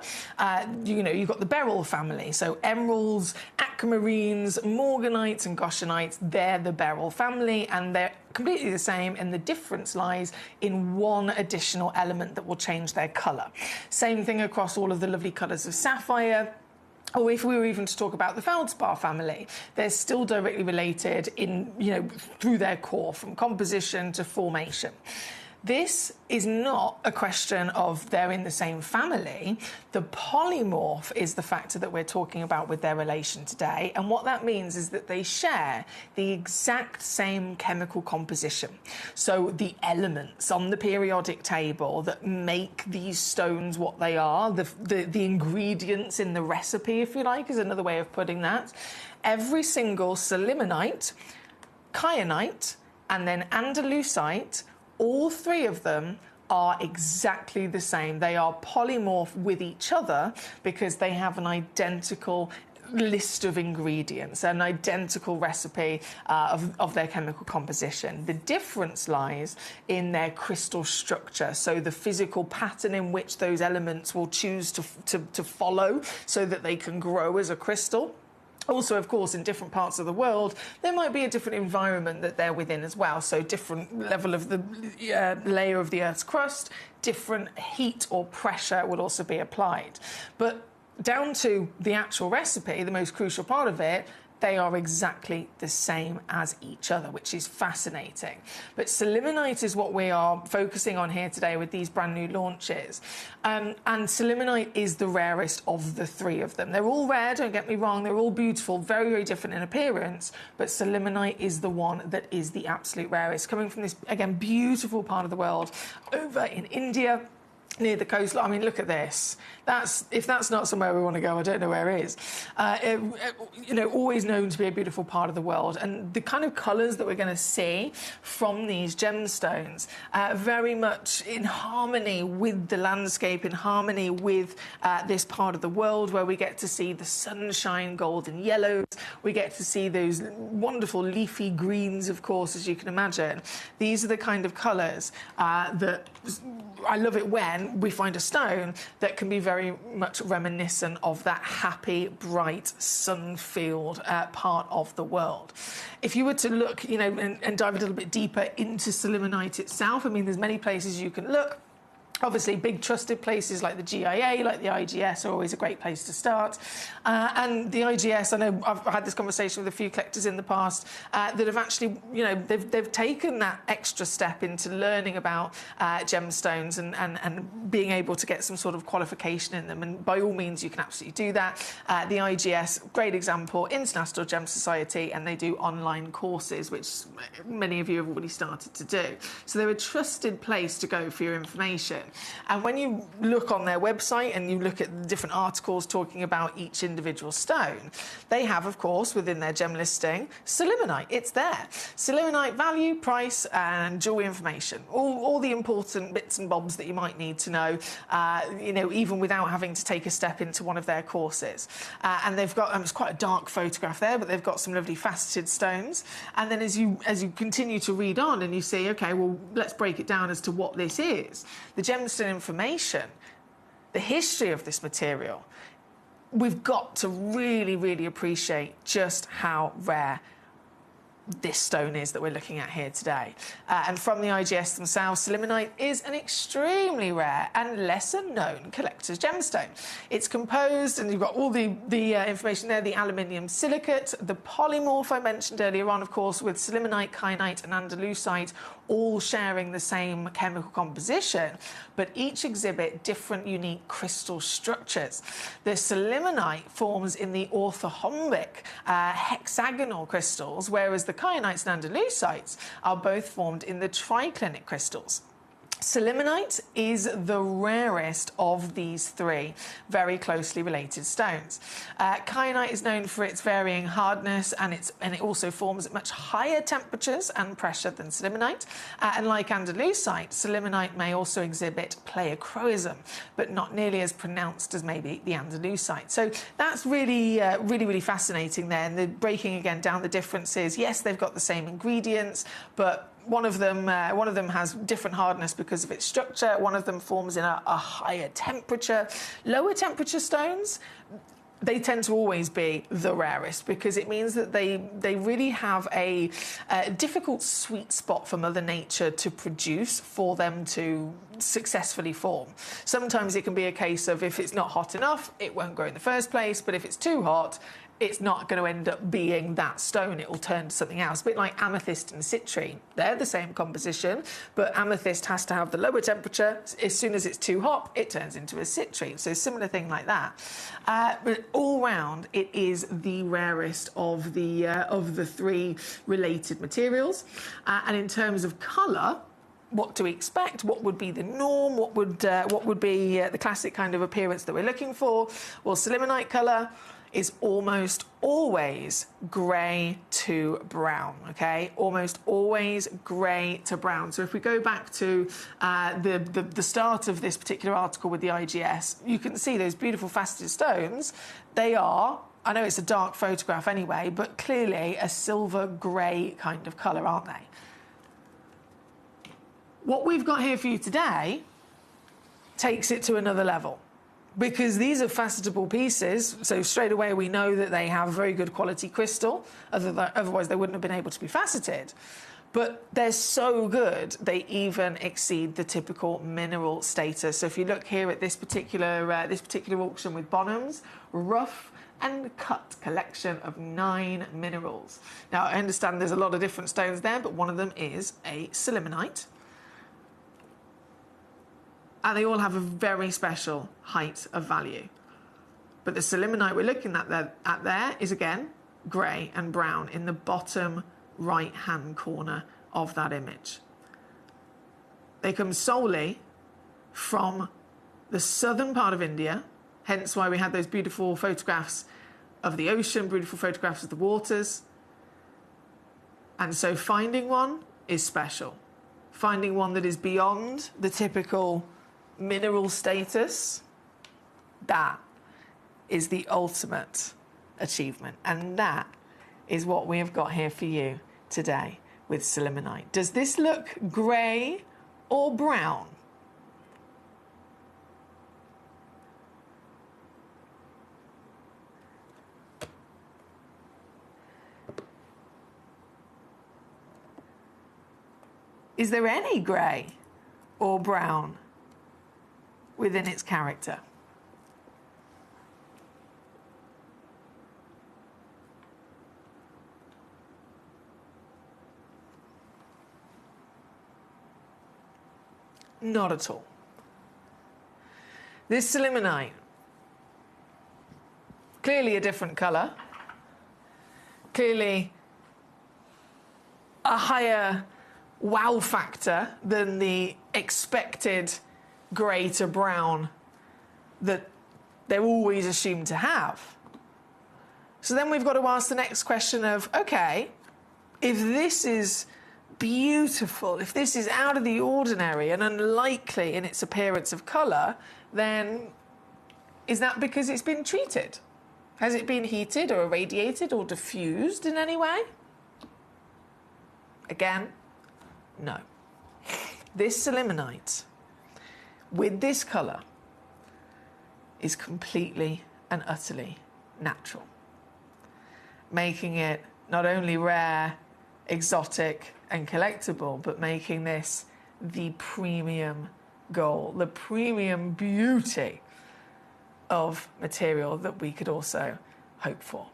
you've got the beryl family. So emeralds, aquamarines, morganites and goshenite, they're the beryl family, and they're completely the same, and the difference lies in one additional element that will change their colour. Same thing across all of the lovely colours of sapphire. Or if we were even to talk about the feldspar family, they're still directly related through their core, from composition to formation. This is not a question of they're in the same family. The polymorph is the factor that we're talking about with their relation today. And what that means is that they share the exact same chemical composition. So the elements on the periodic table that make these stones what they are, the ingredients in the recipe, if you like, is another way of putting that. Every single Selimanite, kyanite, and then Andalusite, all 3 of them are exactly the same. They are polymorph with each other because they have an identical list of ingredients, an identical recipe of their chemical composition. The difference lies in their crystal structure, so the physical pattern in which those elements will choose to follow so that they can grow as a crystal. Also, of course, in different parts of the world, there might be a different environment that they're within as well. So different level of the layer of the Earth's crust, different heat or pressure will also be applied. But down to the actual recipe, the most crucial part of it, they are exactly the same as each other, which is fascinating. But Selimanite is what we are focusing on here today with these brand new launches. And Selimanite is the rarest of the 3 of them. They're all rare, don't get me wrong. They're all beautiful, very, very different in appearance. But Selimanite is the one that is the absolute rarest, coming from this, again, beautiful part of the world over in India, near the coastline. I mean, look at this. If that's not somewhere we want to go, I don't know where it is. Always known to be a beautiful part of the world. And the kind of colours that we're going to see from these gemstones, very much in harmony with the landscape, in harmony with this part of the world, where we get to see the sunshine golden yellows. We get to see those wonderful leafy greens, of course, as you can imagine. These are the kind of colours that I love it when then we find a stone that can be very much reminiscent of that happy, bright, sun-filled part of the world. If you were to look, you know, and dive a little bit deeper into sillimanite itself, I mean, there's many places you can look. Obviously, big trusted places like the GIA, like the IGS, are always a great place to start. And the IGS, I know I've had this conversation with a few collectors in the past that have actually, you know, they've taken that extra step into learning about gemstones and being able to get some sort of qualification in them. And by all means, you can absolutely do that. The IGS, great example, International Gem Society, and they do online courses, which many of you have already started to do. So they're a trusted place to go for your information. And when you look on their website and you look at the different articles talking about each individual stone, they have, of course, within their gem listing, sillimanite. It's there. Sillimanite value, price, and jewelry information. All the important bits and bobs that you might need to know, you know, even without having to take a step into one of their courses. And they've got, it's quite a dark photograph there, but they've got some lovely faceted stones. And then as you continue to read on and you see, okay, well, let's break it down as to what this is. The gemstone information, the history of this material, we've got to really, really appreciate just how rare this stone is that we're looking at here today. And from the IGS themselves, sillimanite is an extremely rare and lesser known collector's gemstone. It's composed, and you've got all the information there, the aluminium silicate, the polymorph I mentioned earlier on, of course, with sillimanite, kyanite and andalusite all sharing the same chemical composition, but each exhibit different unique crystal structures. The sillimanite forms in the orthorhombic hexagonal crystals, whereas the kyanites and andalusites are both formed in the triclinic crystals. Sillimanite is the rarest of these three very closely related stones. Kyanite is known for its varying hardness, and it also forms at much higher temperatures and pressure than sillimanite. And like andalusite, sillimanite may also exhibit pleochroism, but not nearly as pronounced as maybe the andalusite. So that's really, really fascinating there. And the breaking again down the differences. Yes, they've got the same ingredients, but one of them has different hardness because of its structure. One of them forms in a higher temperature. Lower temperature stones, they tend to always be the rarest because it means that they really have a difficult sweet spot for Mother Nature to produce for them to successfully form. Sometimes it can be a case of if it's not hot enough, it won't grow in the first place, but if it's too hot, it's not going to end up being that stone. It will turn to something else. A bit like amethyst and citrine. They're the same composition, but amethyst has to have the lower temperature. As soon as it's too hot, it turns into a citrine. So similar thing like that. But all round, it is the rarest of the three related materials. And in terms of colour, what do we expect? What would be the norm? What would be the classic kind of appearance that we're looking for? Well, sillimanite colour is almost always grey to brown, okay? Almost always grey to brown. So if we go back to the start of this particular article with the IGS, you can see those beautiful faceted stones. They are, I know it's a dark photograph anyway, but clearly a silver grey kind of colour, aren't they? What we've got here for you today takes it to another level, because these are facetable pieces, so straight away we know that they have very good quality crystal, otherwise they wouldn't have been able to be faceted. But they're so good, they even exceed the typical mineral status. So if you look here at this particular auction with Bonhams, rough and cut collection of 9 minerals. Now, I understand there's a lot of different stones there, but one of them is a sillimanite. And they all have a very special height of value. But the sillimanite we're looking at there is, again, grey and brown in the bottom right-hand corner of that image. They come solely from the southern part of India, hence why we had those beautiful photographs of the ocean, beautiful photographs of the waters. And so finding one is special. Finding one that is beyond the typical mineral status, that is the ultimate achievement. And that is what we have got here for you today with sillimanite. Does this look grey or brown? is there any grey or brown within its character? Not at all. This Selimanite, clearly a different colour, clearly a higher wow factor than the expected grey to brown that they're always assumed to have. So then we've got to ask the next question of, okay, if this is beautiful, if this is out of the ordinary and unlikely in its appearance of colour, then is that because it's been treated? Has it been heated or irradiated or diffused in any way? Again, no. This Selimanite, with this colour, is completely and utterly natural, making it not only rare, exotic and collectible, but making this the premium gold, the premium beauty of material that we could also hope for.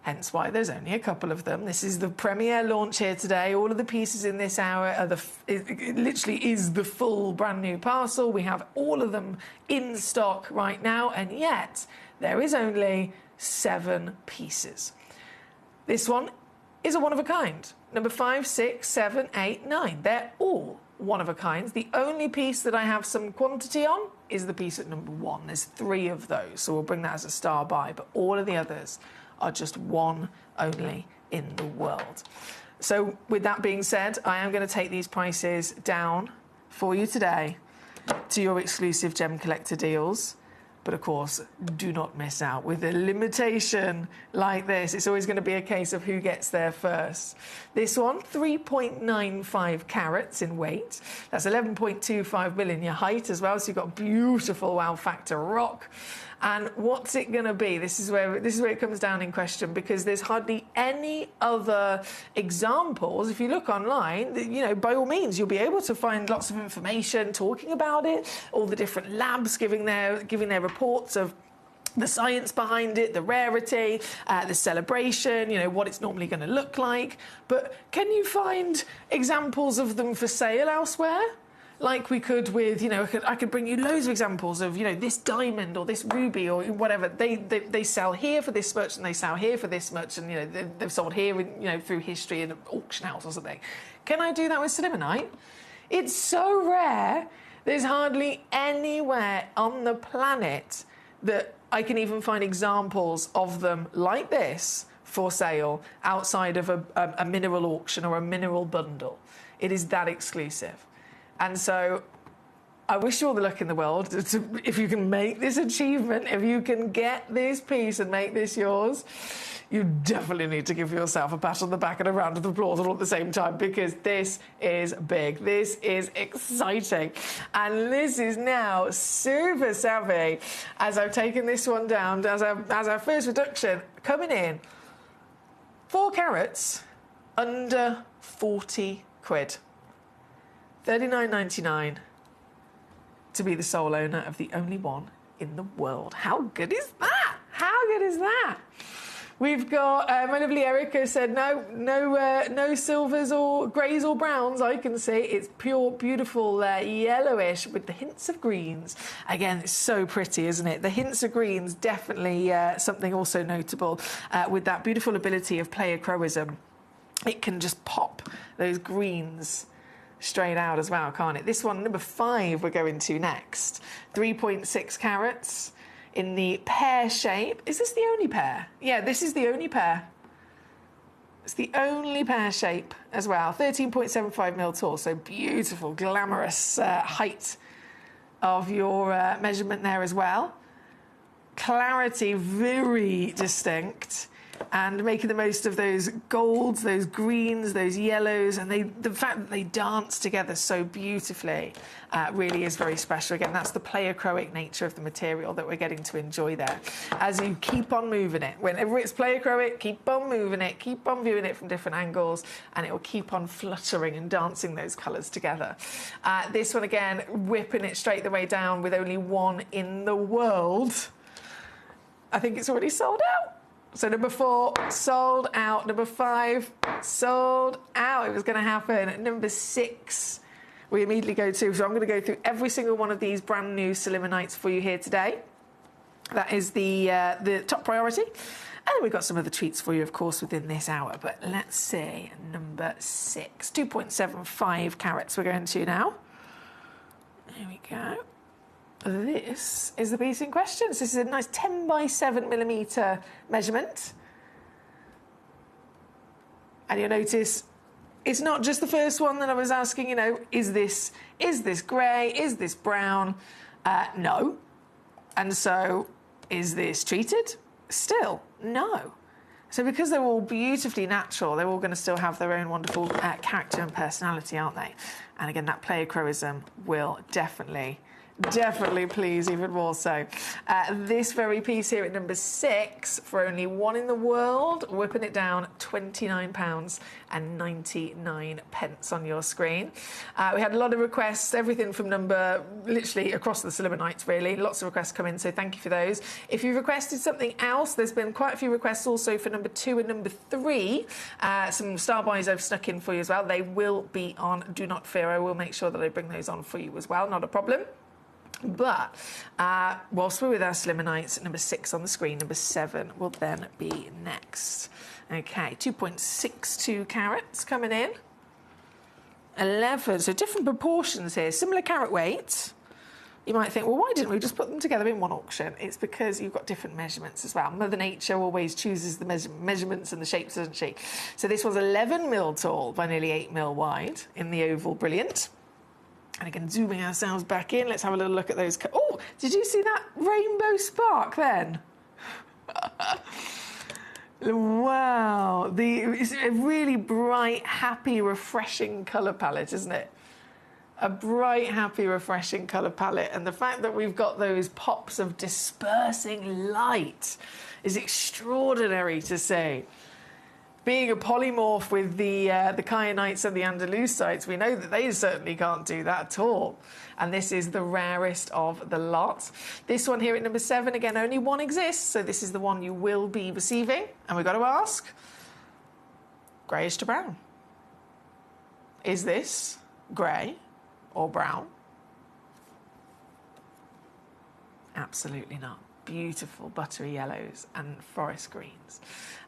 Hence why there's only a couple of them. This is the premiere launch here today. All of the pieces in this hour are it literally is the full brand new parcel. We have all of them in stock right now, and yet there is only 7 pieces. This one is a one-of-a-kind. Number 5, 6, 7, 8, 9. They're all one-of-a-kinds. The only piece that I have some quantity on is the piece at number 1. There's 3 of those, so we'll bring that as a star buy, but all of the others are just one only in the world. So with that being said, I am going to take these prices down for you today to your exclusive Gem Collector deals. But of course, do not miss out. With a limitation like this, it's always going to be a case of who gets there first. This one, 3.95 carats in weight. That's 11.25 millimeter height as well, so you've got beautiful wow factor rock. And what's it going to be? This is where it comes down in question, because there's hardly any other examples. If you look online, you know, by all means, you'll be able to find lots of information talking about it, all the different labs giving their reports of the science behind it, the rarity, the celebration, you know, what it's normally going to look like. But can you find examples of them for sale elsewhere? Like we could with, you know, I could bring you loads of examples of, you know, this diamond or this ruby or whatever. They sell here for this much and they sell here for this much, and, you know, they've sold here, in, you know, through history in an auction house or something. Can I do that with Selimanite? It's so rare. There's hardly anywhere on the planet that I can even find examples of them like this for sale outside of a mineral auction or a mineral bundle. It is that exclusive. And so I wish you all the luck in the world. If you can make this achievement, if you can get this piece and make this yours, you definitely need to give yourself a pat on the back and a round of applause all at the same time, because this is big. This is exciting. And this is now super savvy. As I've taken this one down, as our first reduction, coming in 4 carats under 40 quid. $39.99 to be the sole owner of the only one in the world. How good is that? How good is that? We've got my lovely Erica said no silvers or greys or browns. I can see it's pure, beautiful yellowish with the hints of greens. Again, it's so pretty, isn't it? The hints of greens, definitely something also notable with that beautiful ability of pleochroism. It can just pop those greens straight out as well, can't it? This one, number 5, we're going to next. 3.6 carats in the pear shape. Is this the only pear? Yeah, this is the only pear. It's the only pear shape as well. 13.75 mil tall, so beautiful, glamorous height of your measurement there as well. Clarity, very distinct. and making the most of those golds, those greens, those yellows, and the fact that they dance together so beautifully really is very special. Again, that's the pleochroic nature of the material that we're getting to enjoy there. As you keep on moving it, whenever it's pleochroic, keep on moving it, keep on viewing it from different angles, and it will keep on fluttering and dancing those colours together. This one, again, whipping it straight the way down with only one in the world. I think it's already sold out. So number 4, sold out. Number 5, sold out. It was going to happen. Number 6, we immediately go to. So I'm going to go through every single one of these brand new Sillimanites for you here today. That is the top priority. And then we've got some other treats for you, of course, within this hour. But let's see, number 6, 2.75 carats we're going to now. There we go. This is the piece in question. So this is a nice 10 by 7 millimetre measurement. And you'll notice it's not just the first one that I was asking, you know, is this grey? Is this brown? No. And so, is this treated? Still, no. So because they're all beautifully natural, they're all going to still have their own wonderful character and personality, aren't they? And again, that pleochroism will definitely please even more so. This very piece here at number 6, for only one in the world, whipping it down, £29.99 on your screen. We had a lot of requests, everything from literally across the Sillimanites, really. Lots of requests come in, so thank you for those. If you requested something else, there's been quite a few requests also for number 2 and number 3. Some star buys I've snuck in for you as well. They will be on. Do not fear, I will make sure that I bring those on for you as well. Not a problem. But whilst we're with our Sillimanites, number 6 on the screen, number 7 will then be next. Okay, 2.62 carats coming in. 11, so different proportions here, similar carat weight. You might think, well, why didn't we just put them together in one auction? It's because you've got different measurements as well. Mother Nature always chooses the measurements and the shapes, doesn't she? So this was 11 mil tall by nearly 8 mil wide in the oval. Brilliant. And again, zooming ourselves back in, let's have a little look at those. Oh, did you see that rainbow spark then? Wow. It's a really bright, happy, refreshing colour palette, isn't it? A bright, happy, refreshing colour palette. And the fact that we've got those pops of dispersing light is extraordinary to see. Being a polymorph with the kyanites and the andalusites, we know that they certainly can't do that at all. And this is the rarest of the lot. This one here at number 7, again, only one exists, so this is the one you will be receiving. And we've got to ask, greyish to brown. Is this grey or brown? Absolutely not. Beautiful buttery yellows and forest greens.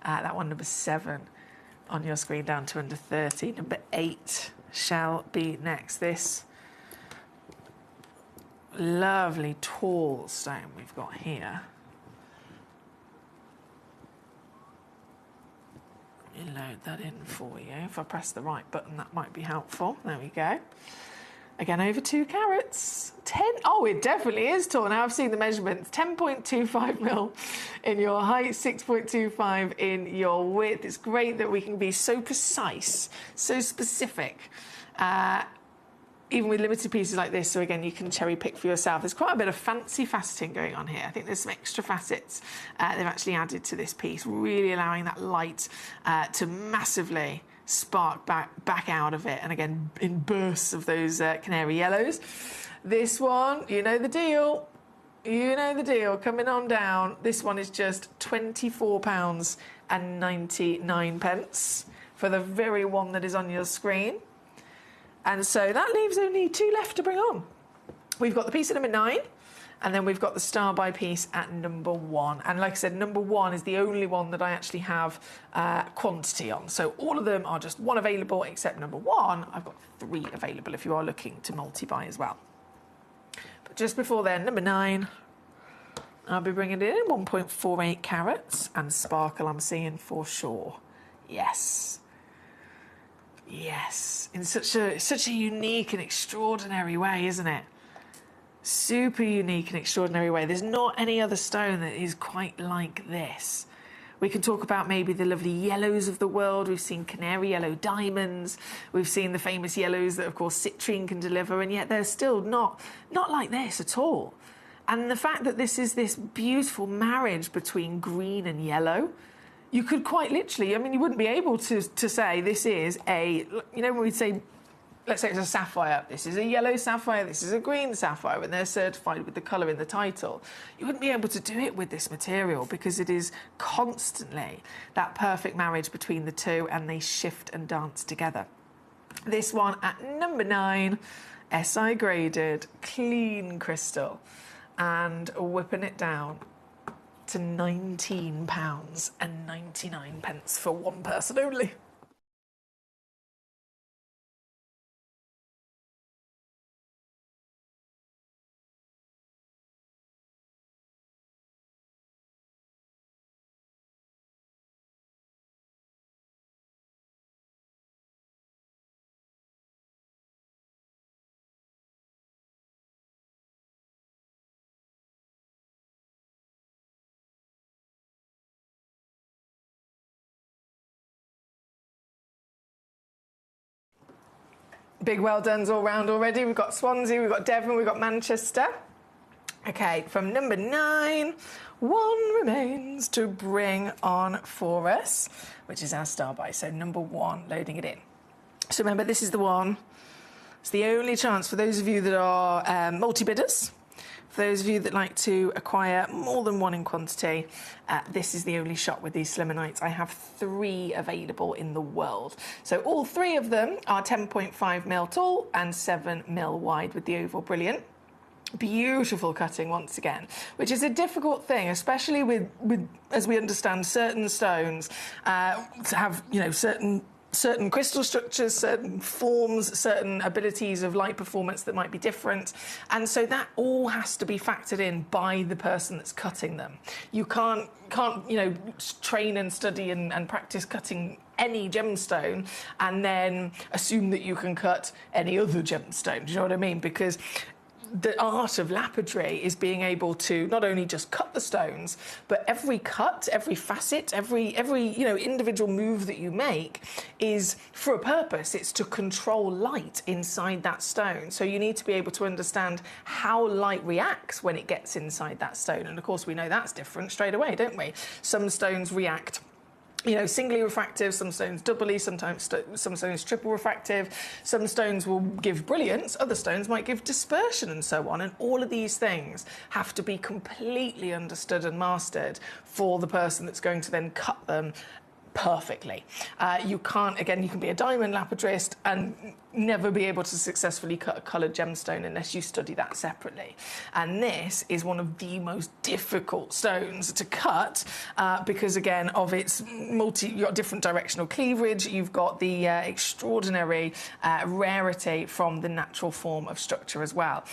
That one, number 7 on your screen, down to under 30. Number 8 shall be next. This lovely tall stone we've got here. Let me load that in for you. If I press the right button, that might be helpful. There we go. Again, over 2 carats. 10. Oh, it definitely is tall. Now I've seen the measurements. 10.25 mil in your height, 6.25 in your width. It's great that we can be so precise, so specific, even with limited pieces like this. So again, you can cherry pick for yourself. There's quite a bit of fancy faceting going on here. I think there's some extra facets they've actually added to this piece, really allowing that light to massively spark back out of it, and again in bursts of those canary yellows. This one, you know the deal, coming on down. This one is just £24.99 for the very one that is on your screen. And so that leaves only 2 left to bring on. We've got the piece at number 9, and then we've got the star by piece at number 1. And like I said, number 1 is the only one that I actually have quantity on. So all of them are just 1 available, except number 1, I've got 3 available if you are looking to multi-buy as well. But just before then, number 9, I'll be bringing it in 1.48 carats, and sparkle I'm seeing for sure. Yes. Yes. In such a unique and extraordinary way, isn't it? Super unique and extraordinary way. There's not any other stone that is quite like this. We can talk about maybe the lovely yellows of the world. We've seen canary yellow diamonds. We've seen the famous yellows that, of course, citrine can deliver, and yet they're still not like this at all. And the fact that this is this beautiful marriage between green and yellow, you could quite literally, I mean, you wouldn't be able to say this is a, you know, when we'd say, let's say it's a sapphire, this is a yellow sapphire, this is a green sapphire, and they're certified with the colour in the title. You wouldn't be able to do it with this material because it is constantly that perfect marriage between the two, and they shift and dance together. This one at number 9, SI graded, clean crystal, and whipping it down to £19.99 for one person only. Big well dones all round already. We've got Swansea, we've got Devon, we've got Manchester. Okay, from number 9, one remains to bring on for us, which is our star buy. So number 1, loading it in. So remember, this is the one. It's the only chance for those of you that are multi-bidders. For those of you that like to acquire more than one in quantity, this is the only shot with these Slimanites. I have 3 available in the world. So all 3 of them are 10.5mm tall and 7mm wide with the oval brilliant. Beautiful cutting once again, which is a difficult thing, especially with as we understand, certain stones to have, you know, certain crystal structures, certain forms, certain abilities of light performance that might be different. And so that all has to be factored in by the person that's cutting them. You can't you know, train and study and practice cutting any gemstone and then assume that you can cut any other gemstone. Do you know what I mean? Because the art of lapidary is being able to not only just cut the stones, but every cut, every facet, every you know, individual move that you make is for a purpose. It's to control light inside that stone. So you need to be able to understand how light reacts when it gets inside that stone. And of course, we know that's different straight away, don't we? Some stones react, you know, singly refractive, some stones doubly, sometimes some stones triple refractive, some stones will give brilliance, other stones might give dispersion and so on, and all of these things have to be completely understood and mastered for the person that's going to then cut them perfectly. You can't, again, you can be a diamond lapidrist and never be able to successfully cut a coloured gemstone unless you study that separately. And this is one of the most difficult stones to cut because, again, of its you've got different directional cleavage, you've got the extraordinary rarity from the natural form of structure as well.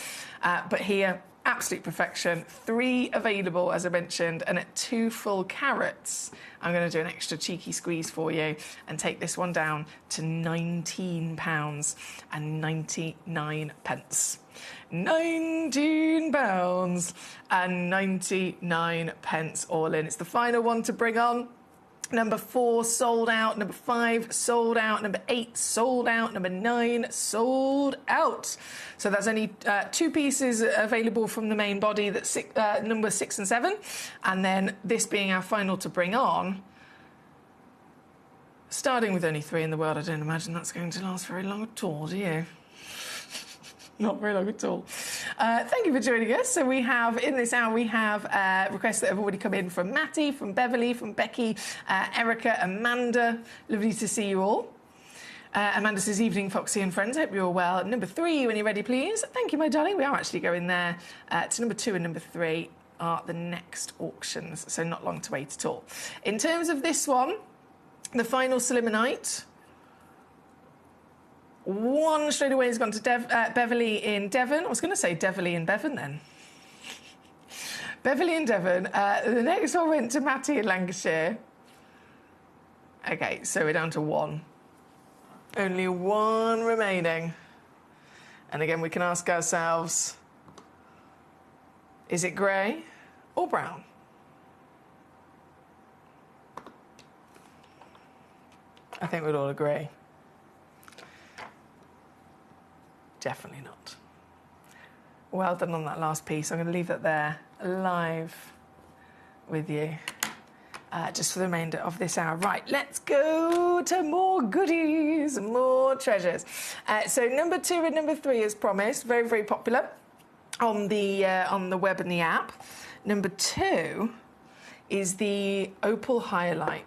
But here, absolute perfection. 3 available, as I mentioned, and at 2 full carats, I'm going to do an extra cheeky squeeze for you and take this one down to £19.99. £19.99 all in. It's the final one to bring on. Number 4 sold out, number 5 sold out, number 8 sold out, number 9 sold out. So that's only 2 pieces available from the main body, that's number 6 and 7. And then this being our final to bring on, starting with only 3 in the world, I don't imagine that's going to last very long at all, do you? Not very long at all. Thank you for joining us. So we have, in this hour, we have requests that have already come in from Matty, from Beverly, from Becky, Erica, Amanda. Lovely to see you all. Amanda says, evening, Foxy and friends. Hope you're all well. Number 3, when you're ready, please. Thank you, my darling. We are actually going there to number 2 and number 3 are the next auctions, so not long to wait at all. In terms of this one, the final Slimanite, 1 straight away has gone to Beverly in Devon. I was going to say Deverly in Bevan then. Beverly in Devon. The next one went to Matty in Lancashire. Okay, so we're down to 1. Only 1 remaining. And again, we can ask ourselves, is it grey or brown? I think we'd all agree. Definitely not. Well done on that last piece. I'm going to leave that there live with you just for the remainder of this hour. Right, let's go to more goodies, more treasures. So number 2 and number 3, as promised, very, very popular on the web and the app. Number 2 is the opal highlight.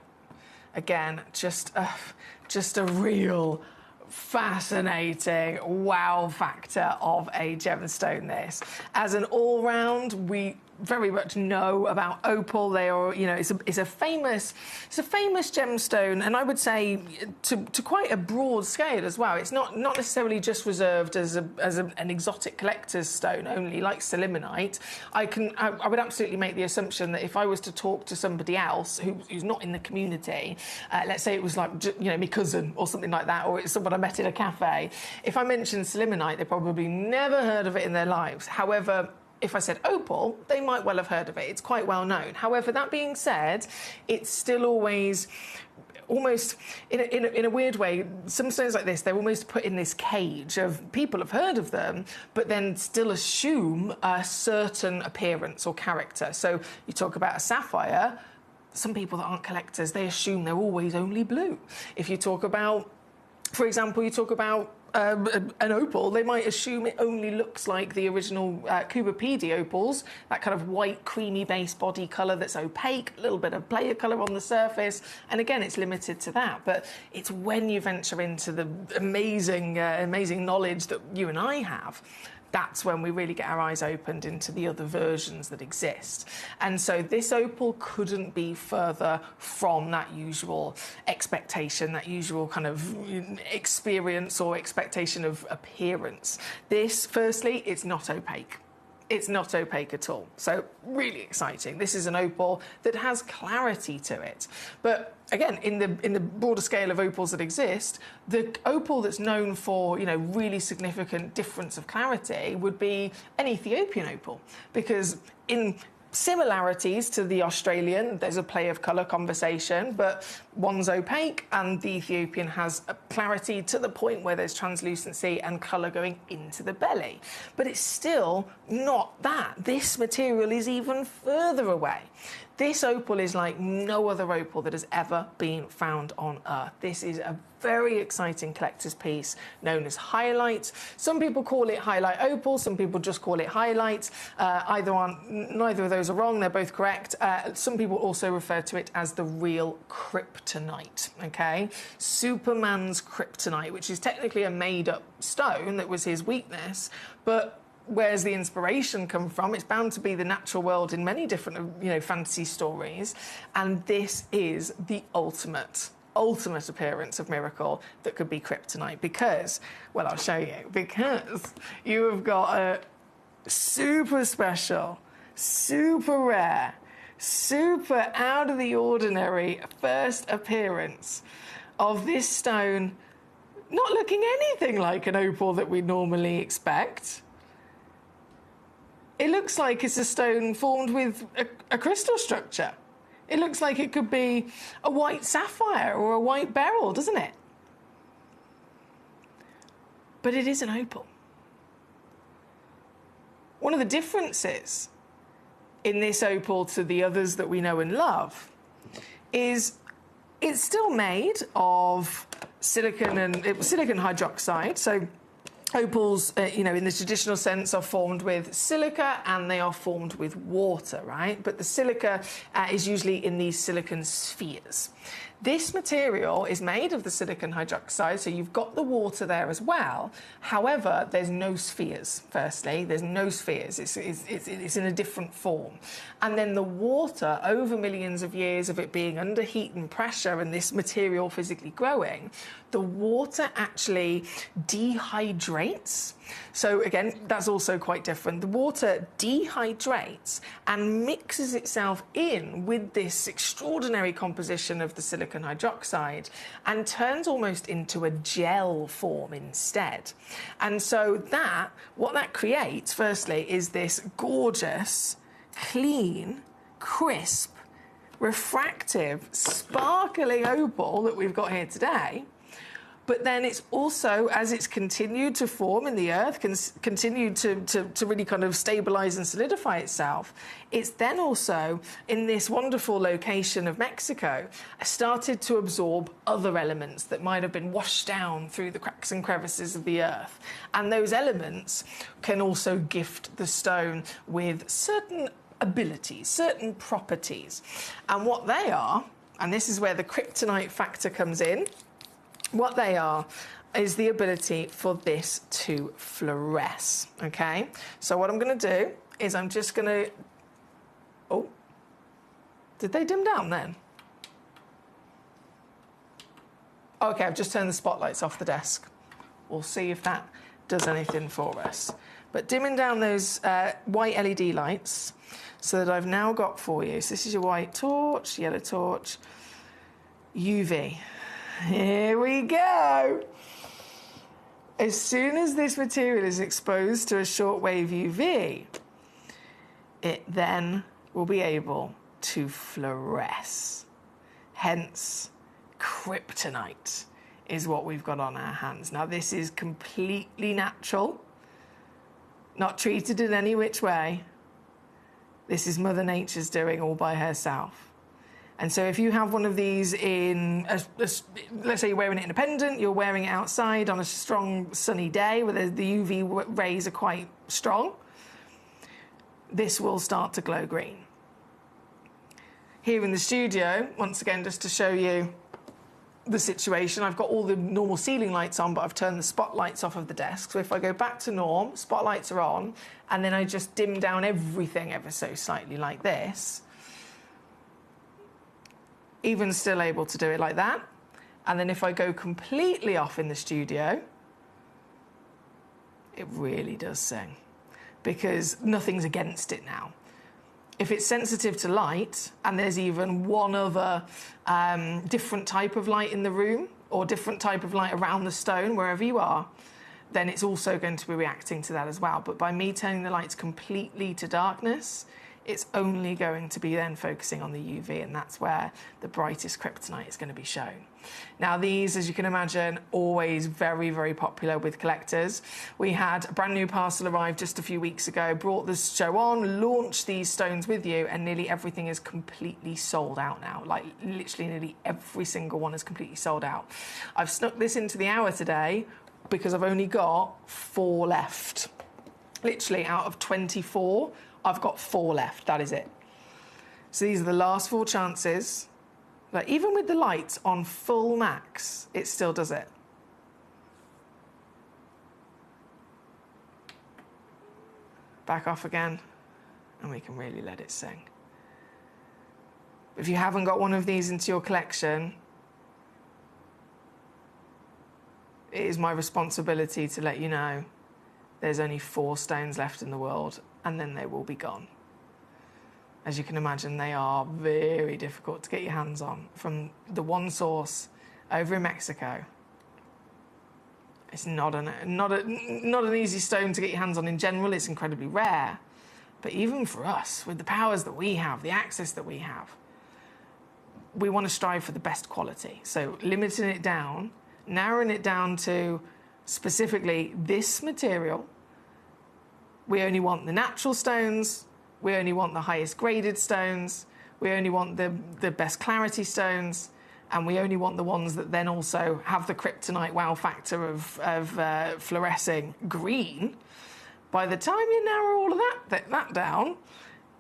Again, just a real fascinating wow factor of a gemstone. This, as an all-round, we very much know about opal. They are, you know, it's a famous gemstone, and I would say to quite a broad scale as well. It's not necessarily just reserved as an exotic collector's stone only, like selimanite. I would absolutely make the assumption that if I was to talk to somebody else who's not in the community, let's say it was like, you know, my cousin or something like that, or it's someone I met in a cafe, if I mentioned selimanite, they probably never heard of it in their lives. However, if I said opal, they might well have heard of it. It's quite well known. However, that being said, it's still always almost in a weird way, some stones like this, they're almost put in this cage of people have heard of them, but then still assume a certain appearance or character. So you talk about a sapphire, some people that aren't collectors, they assume they're always only blue. If you talk about, for example, an opal, they might assume it only looks like the original Kubapedi opals, that kind of white, creamy base body colour that's opaque, a little bit of player colour on the surface, and again, it's limited to that. But it's when you venture into the amazing knowledge that you and I have, that's when we really get our eyes opened into the other versions that exist. And so this opal couldn't be further from that usual expectation, that usual kind of experience or expectation of appearance. This, firstly, it's not opaque. It's not opaque at all. So really exciting. This is an opal that has clarity to it. But again, in the broader scale of opals that exist, the opal that's known for, you know, really significant difference of clarity would be an Ethiopian opal, because in similarities to the Australian, there's a play of colour conversation, but one's opaque and the Ethiopian has a clarity to the point where there's translucency and colour going into the belly. But it's still not that. This material is even further away. This opal is like no other opal that has ever been found on Earth. This is a very exciting collector's piece known as highlight. Some people call it highlight opal, some people just call it highlight. Neither of those are wrong, they're both correct. Some people also refer to it as the real kryptonite, okay? Superman's kryptonite, which is technically a made-up stone that was his weakness, but where's the inspiration come from? It's bound to be the natural world in many different, you know, fantasy stories. And this is the ultimate appearance of miracle that could be kryptonite, because, well, I'll show you, because you have got a super special, super rare, super out of the ordinary first appearance of this stone not looking anything like an opal that we normally expect. It looks like it's a stone formed with a crystal structure. It looks like it could be a white sapphire or a white beryl, doesn't it? But it is an opal. One of the differences in this opal to the others that we know and love is it's still made of silicon hydroxide. So opals, you know, in the traditional sense, are formed with silica and they are formed with water, right? But the silica is usually in these silicon spheres. This material is made of the silicon hydroxide, so you've got the water there as well. However, there's no spheres, firstly. There's no spheres. It's in a different form. And then the water, over millions of years of it being under heat and pressure and this material physically growing, the water actually dehydrates. So again, that's also quite different. The water dehydrates and mixes itself in with this extraordinary composition of the silicon hydroxide and turns almost into a gel form instead. And so what that creates, firstly, is this gorgeous, clean, crisp, refractive, sparkling opal that we've got here today. But then it's also, as it's continued to form in the earth, continued to really kind of stabilise and solidify itself, it's then also, in this wonderful location of Mexico, started to absorb other elements that might have been washed down through the cracks and crevices of the earth. And those elements can also gift the stone with certain abilities, certain properties. And what they are, and this is where the kryptonite factor comes in, what they are is the ability for this to fluoresce, okay? So what I'm going to do is I'm just going to... Oh, did they dim down then? Okay, I've just turned the spotlights off the desk. We'll see if that does anything for us. But dimming down those white LED lights so that I've now got for you. So this is your white torch, yellow torch, UV. Here we go. As soon as this material is exposed to a shortwave UV, it then will be able to fluoresce. Hence, kryptonite is what we've got on our hands. Now, this is completely natural, not treated in any which way. This is Mother Nature's doing all by herself. And so if you have one of these in, let's say you're wearing it in a pendant, you're wearing it outside on a strong sunny day where the UV rays are quite strong, this will start to glow green. Here in the studio, once again, just to show you the situation, I've got all the normal ceiling lights on, but I've turned the spotlights off of the desk. So if I go back to norm, spotlights are on, and then I just dim down everything ever so slightly like this, even still able to do it like that. And then if I go completely off in the studio, it really does sing, because nothing's against it now. If it's sensitive to light, and there's even one other different type of light in the room, or different type of light around the stone, wherever you are, then it's also going to be reacting to that as well. But by me turning the lights completely to darkness, it's only going to be then focusing on the UV, and that's where the brightest kryptonite is going to be shown. Now, these, as you can imagine, always very, very popular with collectors. We had a brand new parcel arrive just a few weeks ago, brought this show on, launched these stones with you, and nearly everything is completely sold out now. Like, literally nearly every single one is completely sold out. I've snuck this into the hour today because I've only got 4 left. Literally, out of 24, I've got 4 left, that is it. So these are the last 4 chances. But even with the lights on full max, it still does it. Back off again, and we can really let it sing. If you haven't got one of these into your collection, it is my responsibility to let you know there's only 4 stones left in the world, and then they will be gone. As you can imagine, they are very difficult to get your hands on from the one source over in Mexico. It's not an easy stone to get your hands on in general. It's incredibly rare. But even for us, with the powers that we have, the access that we have, we want to strive for the best quality. So limiting it down, narrowing it down to specifically this material. We only want the natural stones. We only want the highest graded stones. We only want the best clarity stones. And we only want the ones that then also have the kryptonite wow factor of fluorescing green. By the time you narrow all of that down,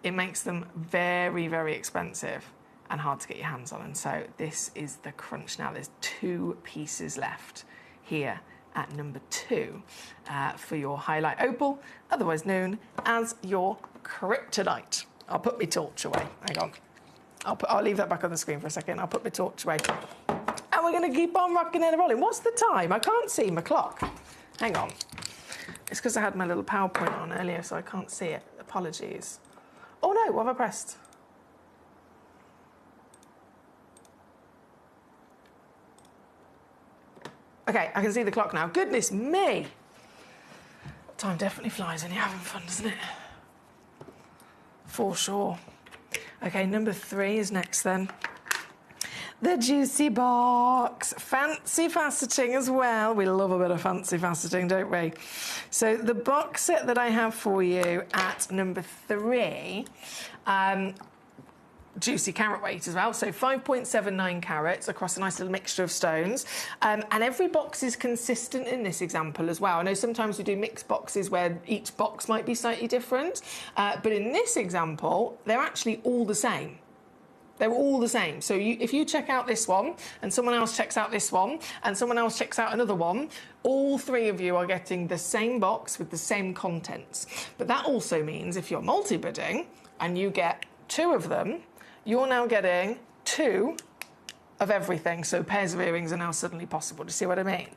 it makes them very, very expensive and hard to get your hands on. And so this is the crunch now. There's 2 pieces left here at number 2 for your highlight opal, otherwise known as your kryptonite. I'll put my torch away. Hang on. I'll leave that back on the screen for a second. I'll put my torch away. And we're going to keep on rocking and rolling. What's the time? I can't see my clock. Hang on. It's because I had my little PowerPoint on earlier, so I can't see it. Apologies. Oh, no. What have I pressed? OK, I can see the clock now. Goodness me. Time definitely flies when you're having fun, doesn't it? For sure. Okay, number 3 is next then. The Juicy Box. Fancy faceting as well. We love a bit of fancy faceting, don't we? So the box set that I have for you at number 3, juicy carat weight as well, so 5.79 carats across a nice little mixture of stones, and every box is consistent in this example as well. I know sometimes we do mixed boxes where each box might be slightly different, but in this example they're actually all the same. They're all the same. So if you check out this one and someone else checks out this one and someone else checks out another one, all 3 of you are getting the same box with the same contents. But that also means if you're multi-bidding and you get 2 of them, you're now getting 2 of everything. So pairs of earrings are now suddenly possible. Do you see what I mean?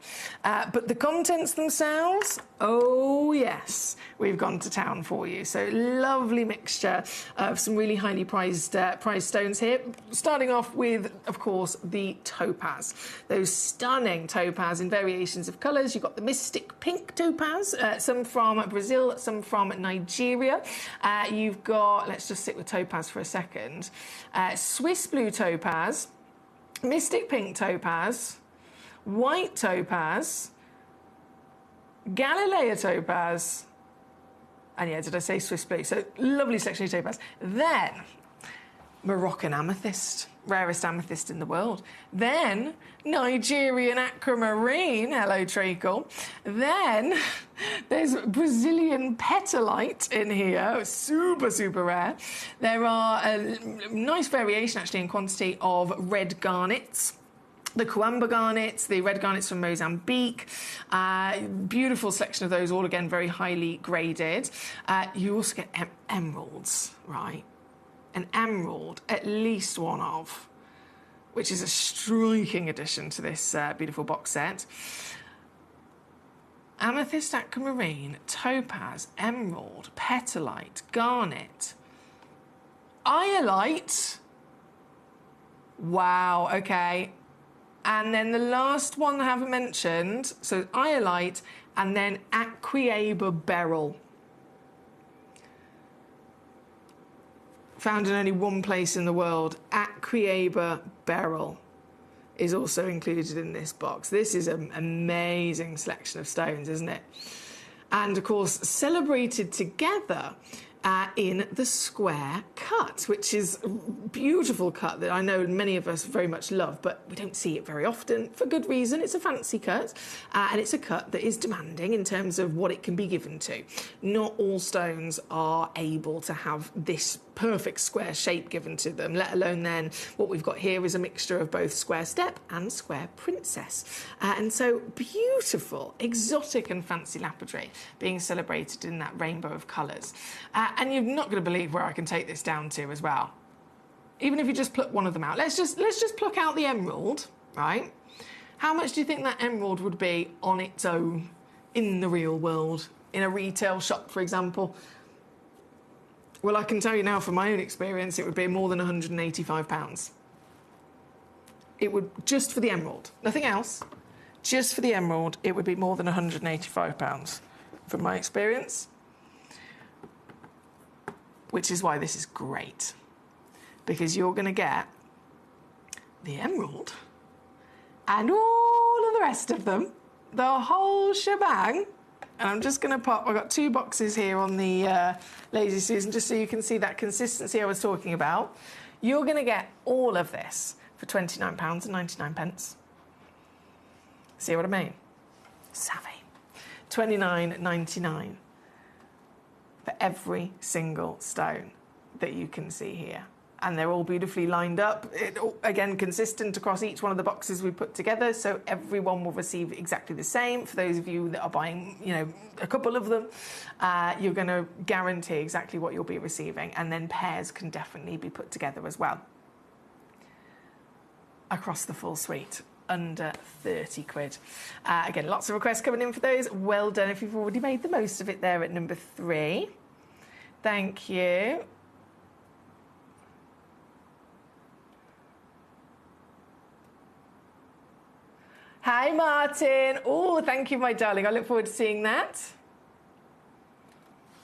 But the contents themselves, oh yes, we've gone to town for you. So lovely mixture of some really highly prized stones here. Starting off with, of course, the topaz. Those stunning topaz in variations of colours. You've got the mystic pink topaz, some from Brazil, some from Nigeria. You've got, let's just sit with topaz for a second, Swiss blue topaz, mystic pink topaz, white topaz, Galileo topaz, and yeah, did I say Swiss blue? So lovely selection of topaz. Then Moroccan amethyst, rarest amethyst in the world. Then Nigerian aquamarine, hello treacle. Then there's Brazilian petalite in here, super, super rare. There are a nice variation actually in quantity of red garnets. The Coamba garnets, the red garnets from Mozambique, beautiful selection of those, all again very highly graded. You also get emeralds, right? An emerald, at least one of, which is a striking addition to this beautiful box set. Amethyst, aquamarine, topaz, emerald, petalite, garnet, iolite. Wow, okay. And then the last one I haven't mentioned, so iolite, and then Aquiaba beryl. Found in only one place in the world, Aquiaba beryl is also included in this box. This is an amazing selection of stones, isn't it? And of course, celebrated together in the square cut, which is a beautiful cut that I know many of us very much love, but we don't see it very often for good reason. It's a fancy cut, and it's a cut that is demanding in terms of what it can be given to. Not all stones are able to have this perfect square shape given to them, let alone then what we've got here is a mixture of both square step and square princess. And so beautiful, exotic and fancy lapidary being celebrated in that rainbow of colours. And you're not going to believe where I can take this down to as well. Even if you just pluck one of them out. Let's just pluck out the emerald, right? How much do you think that emerald would be on its own in the real world, in a retail shop, for example? Well, I can tell you now from my own experience, it would be more than £185. It would, just for the emerald, nothing else, just for the emerald, it would be more than £185 from my experience. Which is why this is great, because you're going to get the emerald and all of the rest of them, the whole shebang. And I'm just going to pop, I've got 2 boxes here on the Lazy Susan, just so you can see that consistency I was talking about. You're going to get all of this for £29.99. See what I mean? Savvy. £29.99 for every single stone that you can see here. And they're all beautifully lined up. Again, consistent across each one of the boxes we put together, so everyone will receive exactly the same. For those of you that are buying, you know, a couple of them, you're going to guarantee exactly what you'll be receiving, and then pairs can definitely be put together as well. Across the full suite, under 30 quid. Again, lots of requests coming in for those. Well done if you've already made the most of it there at number 3. Thank you. Hi, Martin. Oh, thank you, my darling. I look forward to seeing that.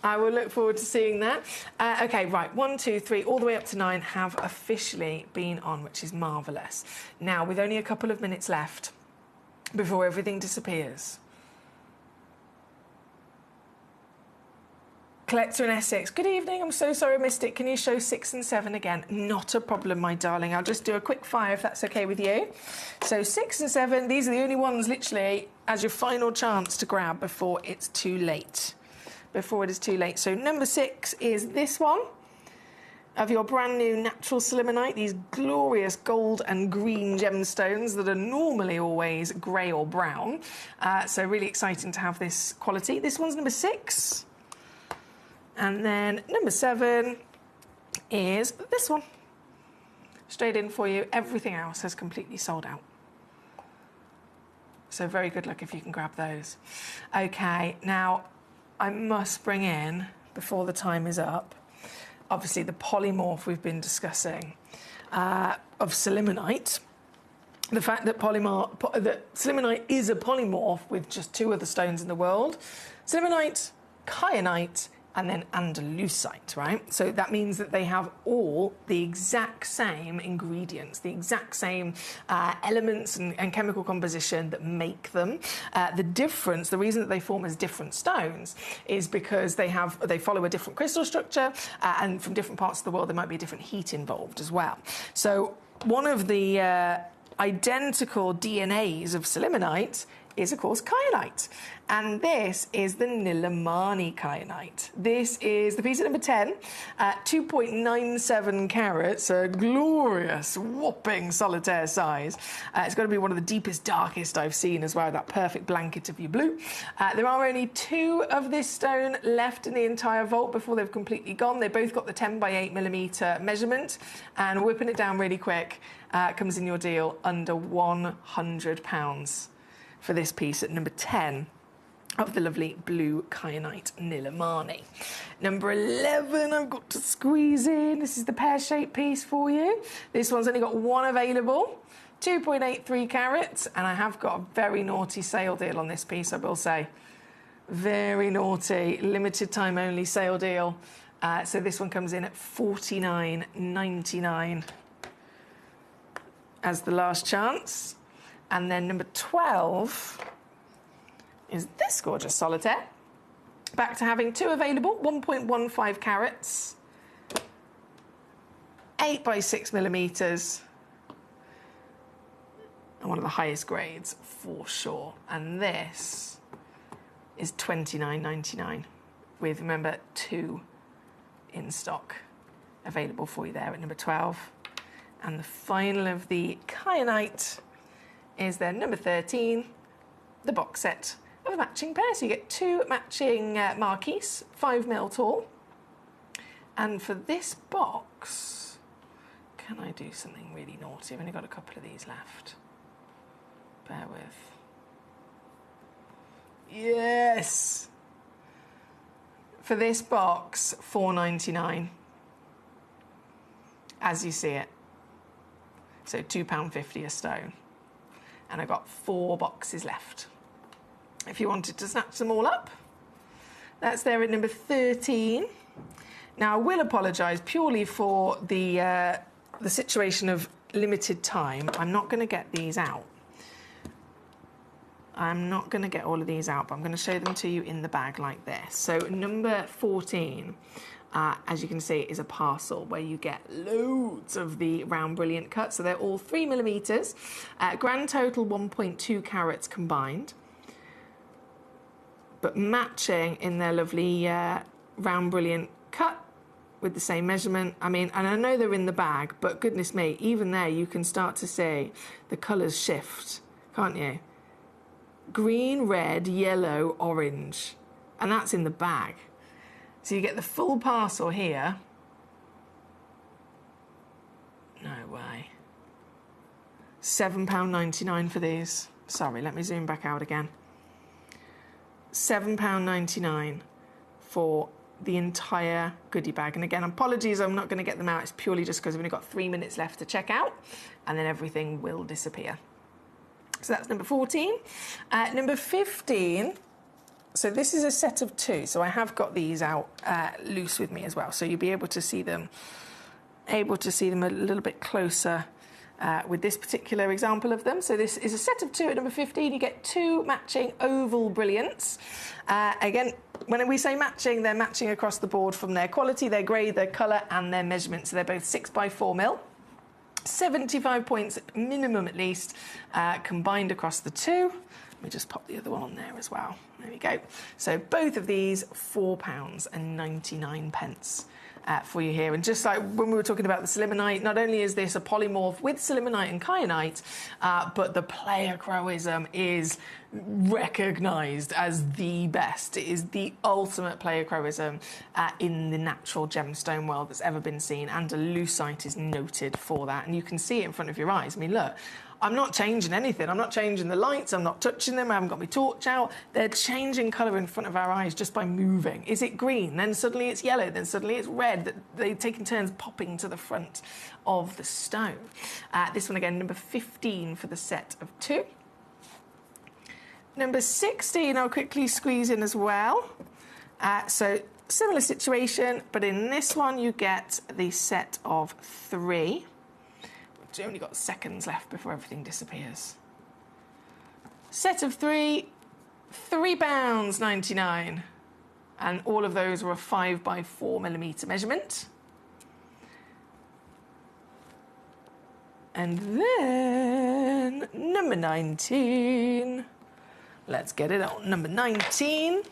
I will look forward to seeing that. OK, right, 1, 2, 3, all the way up to 9 have officially been on, which is marvellous. Now, with only a couple of minutes left before everything disappears. Collector in Essex, good evening, I'm so sorry I missed it. Can you show 6 and 7 again? Not a problem, my darling. I'll just do a quick fire if that's OK with you. So 6 and 7, these are the only ones literally as your final chance to grab before it's too late. Before it is too late. So number 6 is this one of your brand new natural silimonite, these glorious gold and green gemstones that are normally always grey or brown. So really exciting to have this quality. This one's number 6. And then number 7 is this one. Straight in for you. Everything else has completely sold out. So very good luck if you can grab those. OK, now I must bring in, before the time is up, obviously the polymorph we've been discussing of silimonite. The fact that silimonite is a polymorph with just 2 other stones in the world. Silimonite, kyanite, and then andalusite, right? So that means that they have all the exact same ingredients, the exact same elements and chemical composition that make them. The difference, the reason that they form as different stones is because they follow a different crystal structure, and from different parts of the world there might be different heat involved as well. So one of the identical DNAs of silimonite is, of course, kyanite. And this is the Nilamani kyanite. This is the piece at number 10, 2.97 carats, a glorious, whopping solitaire size. It's got to be one of the deepest, darkest I've seen as well, that perfect blanket of your blue. There are only 2 of this stone left in the entire vault before they've completely gone. They both got the 10 by 8 millimetre measurement, and whipping it down really quick comes in your deal under £100 for this piece at number 10 of the lovely blue kyanite Nilamani. Number 11, I've got to squeeze in. This is the pear-shaped piece for you. This one's only got 1 available, 2.83 carats, and I have got a very naughty sale deal on this piece, I will say. Very naughty, limited time only sale deal. So this one comes in at $49.99 as the last chance. And then number 12 is this gorgeous solitaire. Back to having 2 available, 1.15 carats, 8 by 6 millimetres, and one of the highest grades for sure. And this is $29.99 with, remember, 2 in stock available for you there at number 12. And the final of the kyanite is their number 13, the box set of a matching pair. So you get 2 matching marquees, 5mm tall. And for this box, can I do something really naughty? I've only got a couple of these left. Bear with. Yes! For this box, $4.99, as you see it. So £2.50 a stone. And I've got 4 boxes left. If you wanted to snatch them all up, that's there at number 13. Now, I will apologise purely for the situation of limited time. I'm not going to get these out. I'm not going to get all of these out, but I'm going to show them to you in the bag like this. So number 14, as you can see, is a parcel where you get loads of the round brilliant cuts. So they're all 3 millimetres. Grand total 1.2 carats combined. But matching in their lovely round brilliant cut with the same measurement. I mean, and I know they're in the bag, but goodness me, even there you can start to see the colours shift, can't you? Green, red, yellow, orange. And that's in the bag. So you get the full parcel here. No way. £7.99 for these. Sorry, let me zoom back out again. £7.99 for the entire goodie bag. And again, apologies, I'm not going to get them out. It's purely just because we've only got 3 minutes left to check out, and then everything will disappear. So that's number 14. Number 15 So this is a set of 2. So I have got these out loose with me as well. So you'll be able to see them a little bit closer with this particular example of them. So this is a set of 2 at number 15. You get 2 matching oval brilliants. Again, when we say matching, they're matching across the board from their quality, their grade, their colour and their measurement. So they're both 6x4mm. 75 points minimum at least combined across the 2. Let me just pop the other one on there as well. There we go. So both of these, £4.99 for you here. And just like when we were talking about the selimanite, not only is this a polymorph with selimanite and kyanite, but the pleochroism is recognised as the best. It is the ultimate pleochroism in the natural gemstone world that's ever been seen, and Lucite is noted for that. And you can see it in front of your eyes. I mean, look. I'm not changing anything. I'm not changing the lights. I'm not touching them. I haven't got my torch out. They're changing colour in front of our eyes just by moving. Is it green? Then suddenly it's yellow. Then suddenly it's red. They're taking turns popping to the front of the stone. This one again, number 15 for the set of 2. Number 16, I'll quickly squeeze in as well. So similar situation, but in this one you get the set of 3. You've only got seconds left before everything disappears. Set of 3, £3.99. And all of those were a 5x4mm measurement. And then number 19. Let's get it on. Number 19,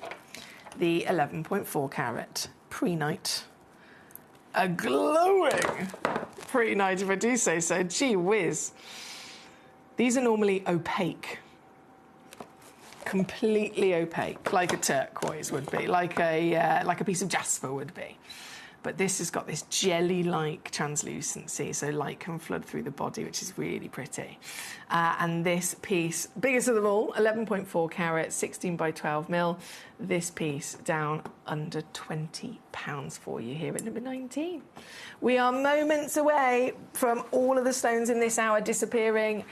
the 11.4 carat pre-night. A glowing pre-night, if I do say so. Gee whiz. These are normally opaque. Completely opaque, like a turquoise would be, like a piece of jasper would be. But this has got this jelly-like translucency, so light can flood through the body, which is really pretty. And this piece, biggest of them all, 11.4 carat, 16x12mm. This piece down under £20 for you here at number 19. We are moments away from all of the stones in this hour disappearing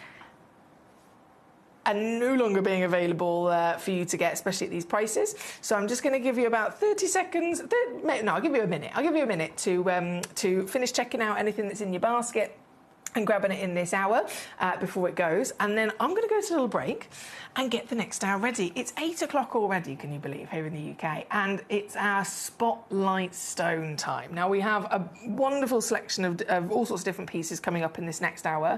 and no longer being available for you to get, especially at these prices. So I'm just going to give you about 30 seconds. No, I'll give you a minute. I'll give you a minute to finish checking out anything that's in your basket and grabbing it in this hour before it goes. And then I'm going to go to a little break and get the next hour ready. It's 8 o'clock already, can you believe, here in the UK. And it's our Spotlight Stone time. Now, we have a wonderful selection of all sorts of different pieces coming up in this next hour.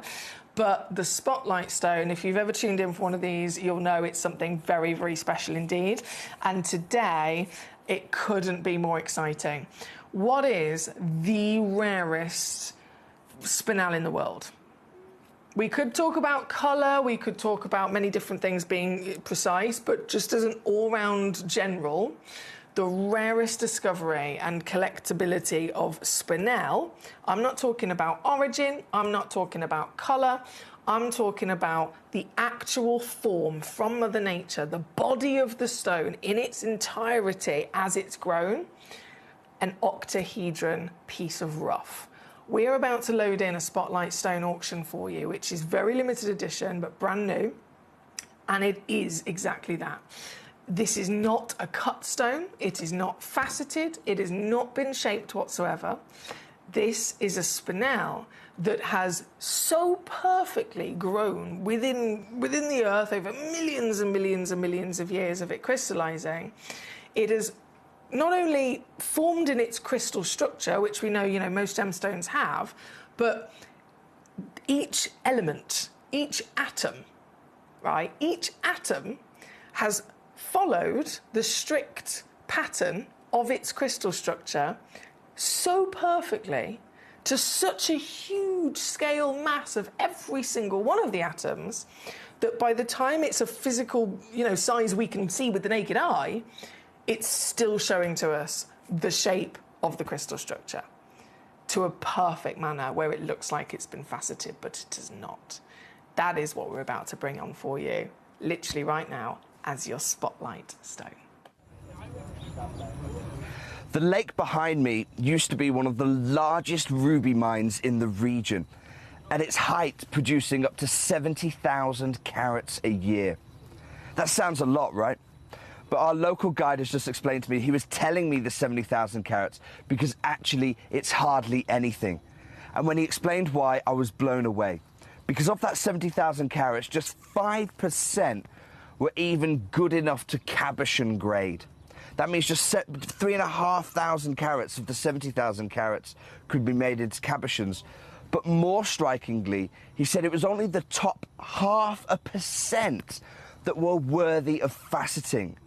But the Spotlight Stone, if you've ever tuned in for one of these, you'll know it's something very, very special indeed. And today, it couldn't be more exciting. What is the rarest spinel in the world? We could talk about colour, we could talk about many different things being precise, but just as an all-round general, the rarest discovery and collectability of spinel, I'm not talking about origin, I'm not talking about colour, I'm talking about the actual form from Mother Nature, the body of the stone in its entirety as it's grown, an octahedron piece of rough. We're about to load in a Spotlight Stone auction for you, which is very limited edition, but brand new, and it is exactly that. This is not a cut stone, it is not faceted, it has not been shaped whatsoever. This is a spinel that has so perfectly grown within the earth over millions and millions and millions of years of it crystallizing. It has not only formed in its crystal structure, which we know, most gemstones have, but each element, each atom, right? Each atom has followed the strict pattern of its crystal structure so perfectly to such a huge scale mass of every single one of the atoms that by the time it's a physical, size we can see with the naked eye, it's still showing to us the shape of the crystal structure to a perfect manner where it looks like it's been faceted, but it is not. That is what we're about to bring on for you, literally right now, as your Spotlight Stone. The lake behind me used to be one of the largest ruby mines in the region, at its height producing up to 70,000 carats a year. That sounds a lot, right? But our local guide has just explained to me he was telling me the 70,000 carats because actually it's hardly anything. And when he explained why, I was blown away. Because of that 70,000 carats, just 5% were even good enough to cabochon grade. That means just 3,500 carats of the 70,000 carats could be made into cabochons. But more strikingly, he said it was only the top 0.5% that were worthy of faceting.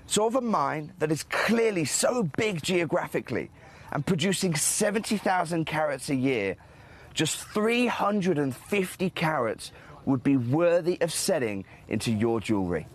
So of a mine that is clearly so big geographically and producing 70,000 carats a year, just 350 carats would be worthy of setting into your jewellery.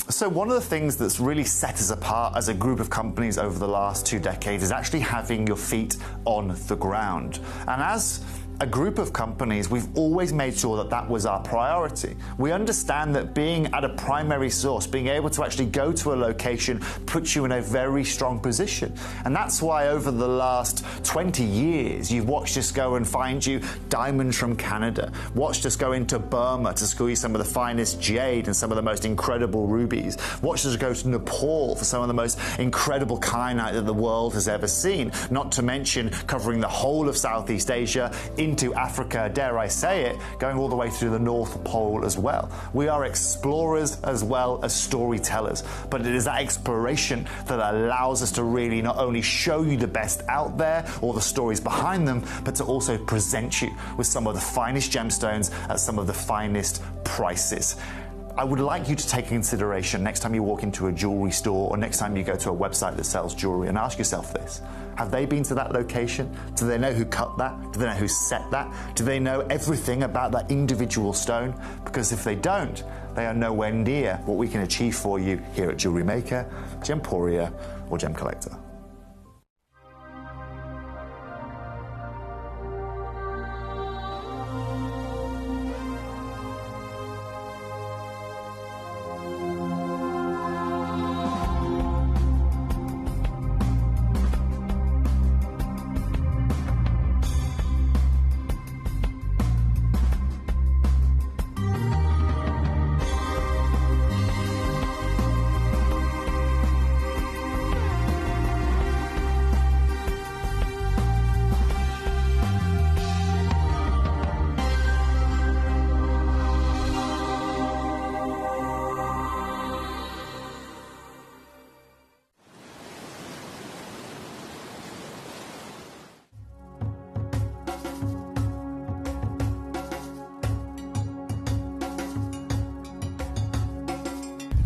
So one of the things that's really set us apart as a group of companies over the last 2 decades is actually having your feet on the ground. And as a group of companies, we've always made sure that that was our priority. We understand that being at a primary source, being able to actually go to a location, puts you in a very strong position. And that's why over the last 20 years, you've watched us go and find you diamonds from Canada, watched us go into Burma to squeeze some of the finest jade and some of the most incredible rubies, watched us go to Nepal for some of the most incredible kyanite that the world has ever seen, not to mention covering the whole of Southeast Asia, into Africa, dare I say it, going all the way through the North Pole as well. We are explorers as well as storytellers, but it is that exploration that allows us to really not only show you the best out there or the stories behind them, but to also present you with some of the finest gemstones at some of the finest prices. I would like you to take into consideration next time you walk into a jewellery store or next time you go to a website that sells jewellery and ask yourself this. Have they been to that location? Do they know who cut that? Do they know who set that? Do they know everything about that individual stone? Because if they don't, they are nowhere near what we can achieve for you here at Jewellery Maker, Gemporia or Gemcollector.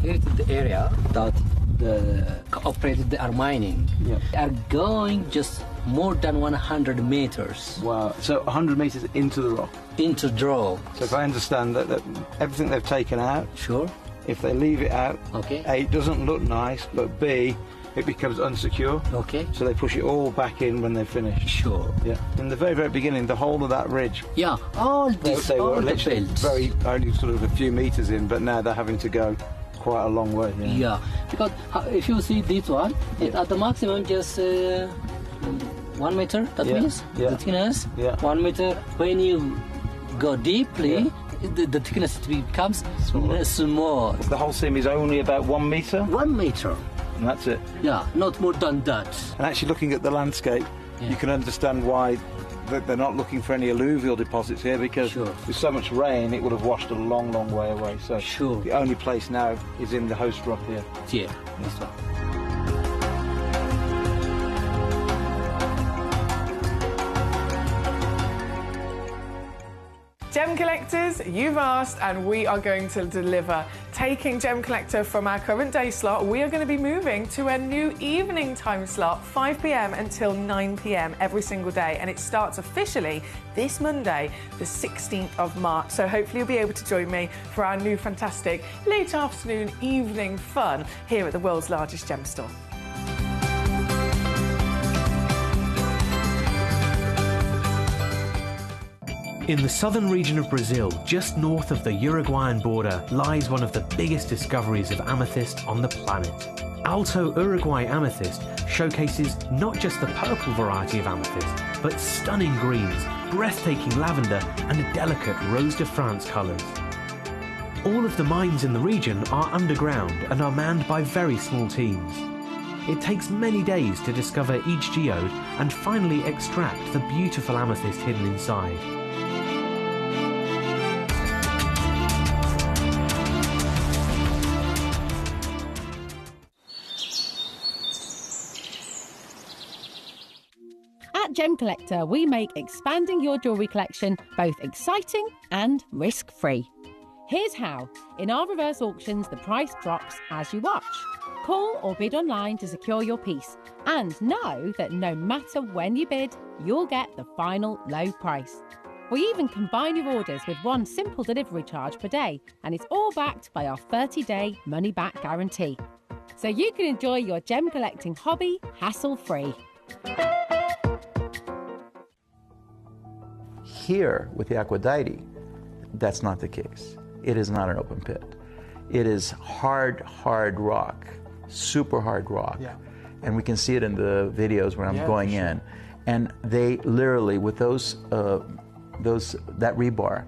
Here is the area that the operators they are mining. Yeah. They are going just more than 100 meters. Wow, so 100 meters into the rock? Into the rock. So if I understand that everything they've taken out, sure, if they leave it out, okay, A, it doesn't look nice, but B, it becomes unsecure. Okay. So they push it all back in when they finish. Sure. Yeah. In the very, very beginning, the whole of that ridge. Yeah, all this, they all were the literally belts. very, only sort of a few meters in, but now they're having to go quite a long way. Yeah, because if you see this one, it, at the maximum just 1 meter, that means the thickness, 1 meter. When you go deeply, the thickness becomes small. The whole seam is only about 1 meter? 1 meter. And that's it? Yeah, not more than that. And actually looking at the landscape, you can understand why they're not looking for any alluvial deposits here, because with so much rain it would have washed a long, long way away. So the only place now is in the host rock here. Yeah, that's right. Gem collectors, you've asked and we are going to deliver. Taking Gem Collector from our current day slot, we are going to be moving to a new evening time slot, 5 p.m. until 9 p.m. every single day, and it starts officially this Monday, the 16th of March. So hopefully you'll be able to join me for our new fantastic late afternoon evening fun here at the world's largest gem store. In the southern region of Brazil, just north of the Uruguayan border, lies one of the biggest discoveries of amethyst on the planet. Alto Uruguay Amethyst showcases not just the purple variety of amethyst, but stunning greens, breathtaking lavender, and delicate Rose de France colours. All of the mines in the region are underground and are manned by very small teams. It takes many days to discover each geode and finally extract the beautiful amethyst hidden inside. At Gemcollector, we make expanding your jewellery collection both exciting and risk-free. Here's how. In our reverse auctions, the price drops as you watch. Call or bid online to secure your piece, and know that no matter when you bid, you'll get the final low price. We even combine your orders with one simple delivery charge per day, and it's all backed by our 30-day money-back guarantee. So you can enjoy your gem collecting hobby hassle-free. Here, with the Aquadite, that's not the case. It is not an open pit. It is hard rock, super hard rock. Yeah. And we can see it in the videos when I'm going in. And they literally, with that rebar,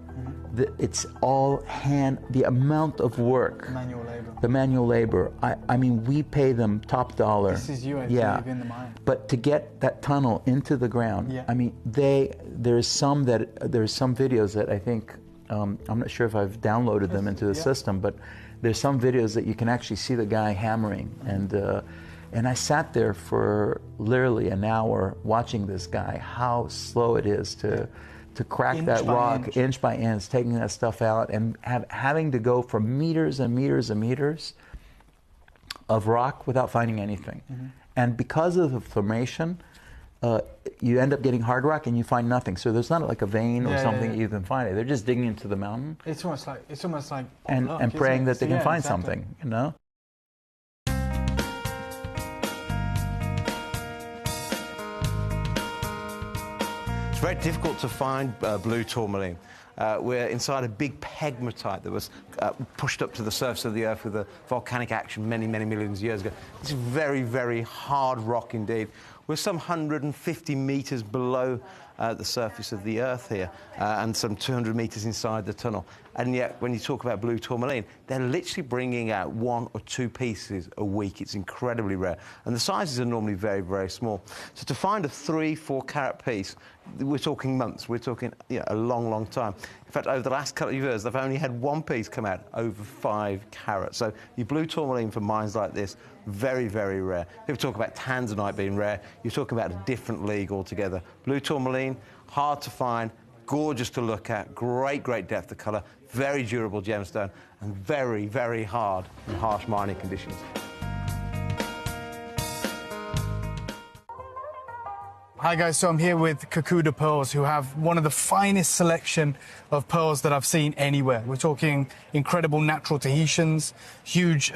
it's all hand, the amount of work. Manual labor. The manual labor. I mean, we pay them top dollar. This is you, I believe, in the mine. But to get that tunnel into the ground, I mean, there's some videos that I think, I'm not sure if I've downloaded them into the system, but there's some videos that you can actually see the guy hammering. And I sat there for literally an hour watching this guy, how slow it is to crack that rock inch by inch, taking that stuff out, and having to go for meters and meters and meters of rock without finding anything. And because of the formation, you end up getting hard rock and you find nothing. So there's not like a vein or something that you can find. They're just digging into the mountain. It's almost like and praying that they can find something, you know? It's very difficult to find blue tourmaline. We're inside a big pegmatite that was pushed up to the surface of the Earth with a volcanic action many millions of years ago. It's very, very hard rock indeed. We're some 150 meters below the surface of the Earth here, and some 200 meters inside the tunnel. And yet, when you talk about blue tourmaline, they're literally bringing out 1 or 2 pieces a week. It's incredibly rare. And the sizes are normally very, very small. So to find a 3-4 carat piece, we're talking months. We're talking a long time. In fact, over the last couple of years, they've only had 1 piece come out over 5 carats. So your blue tourmaline for mines like this, very, very rare. People talk about tanzanite being rare. You're talking about a different league altogether. Blue tourmaline, hard to find, gorgeous to look at, great depth of colour, very durable gemstone, and very, very hard in harsh mining conditions. Hi guys, so I'm here with Kakuda Pearls, who have one of the finest selection of pearls that I've seen anywhere. We're talking incredible natural Tahitians, huge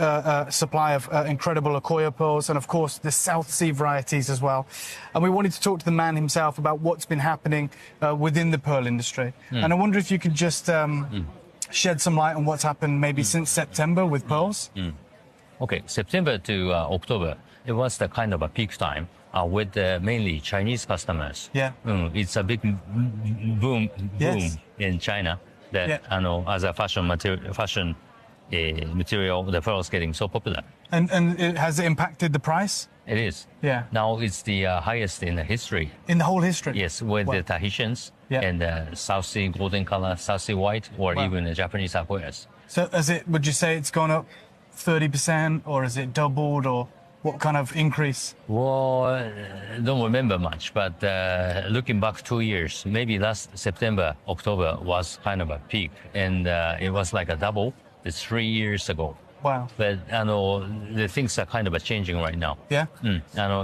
supply of incredible Akoya pearls, and of course the South Sea varieties as well. And we wanted to talk to the man himself about what's been happening within the pearl industry. And I wonder if you could just shed some light on what's happened maybe since September with pearls. Okay, September to October, it was the kind of a peak time. With mainly Chinese customers. Yeah. It's a big boom in China that as a fashion material, the pearl is getting so popular. And has it impacted the price? It is. Yeah. Now it's the highest in the history. In the whole history? Yes, with the Tahitians and the South Sea golden color, South Sea white, or even the Japanese Akoyas. So would you say it's gone up 30%, or is it doubled, or what kind of increase? Well, I don't remember much, but looking back 2 years, maybe last September, October was kind of a peak, and it was like a double. It's 3 years ago. Wow. But the things are kind of changing right now. Yeah?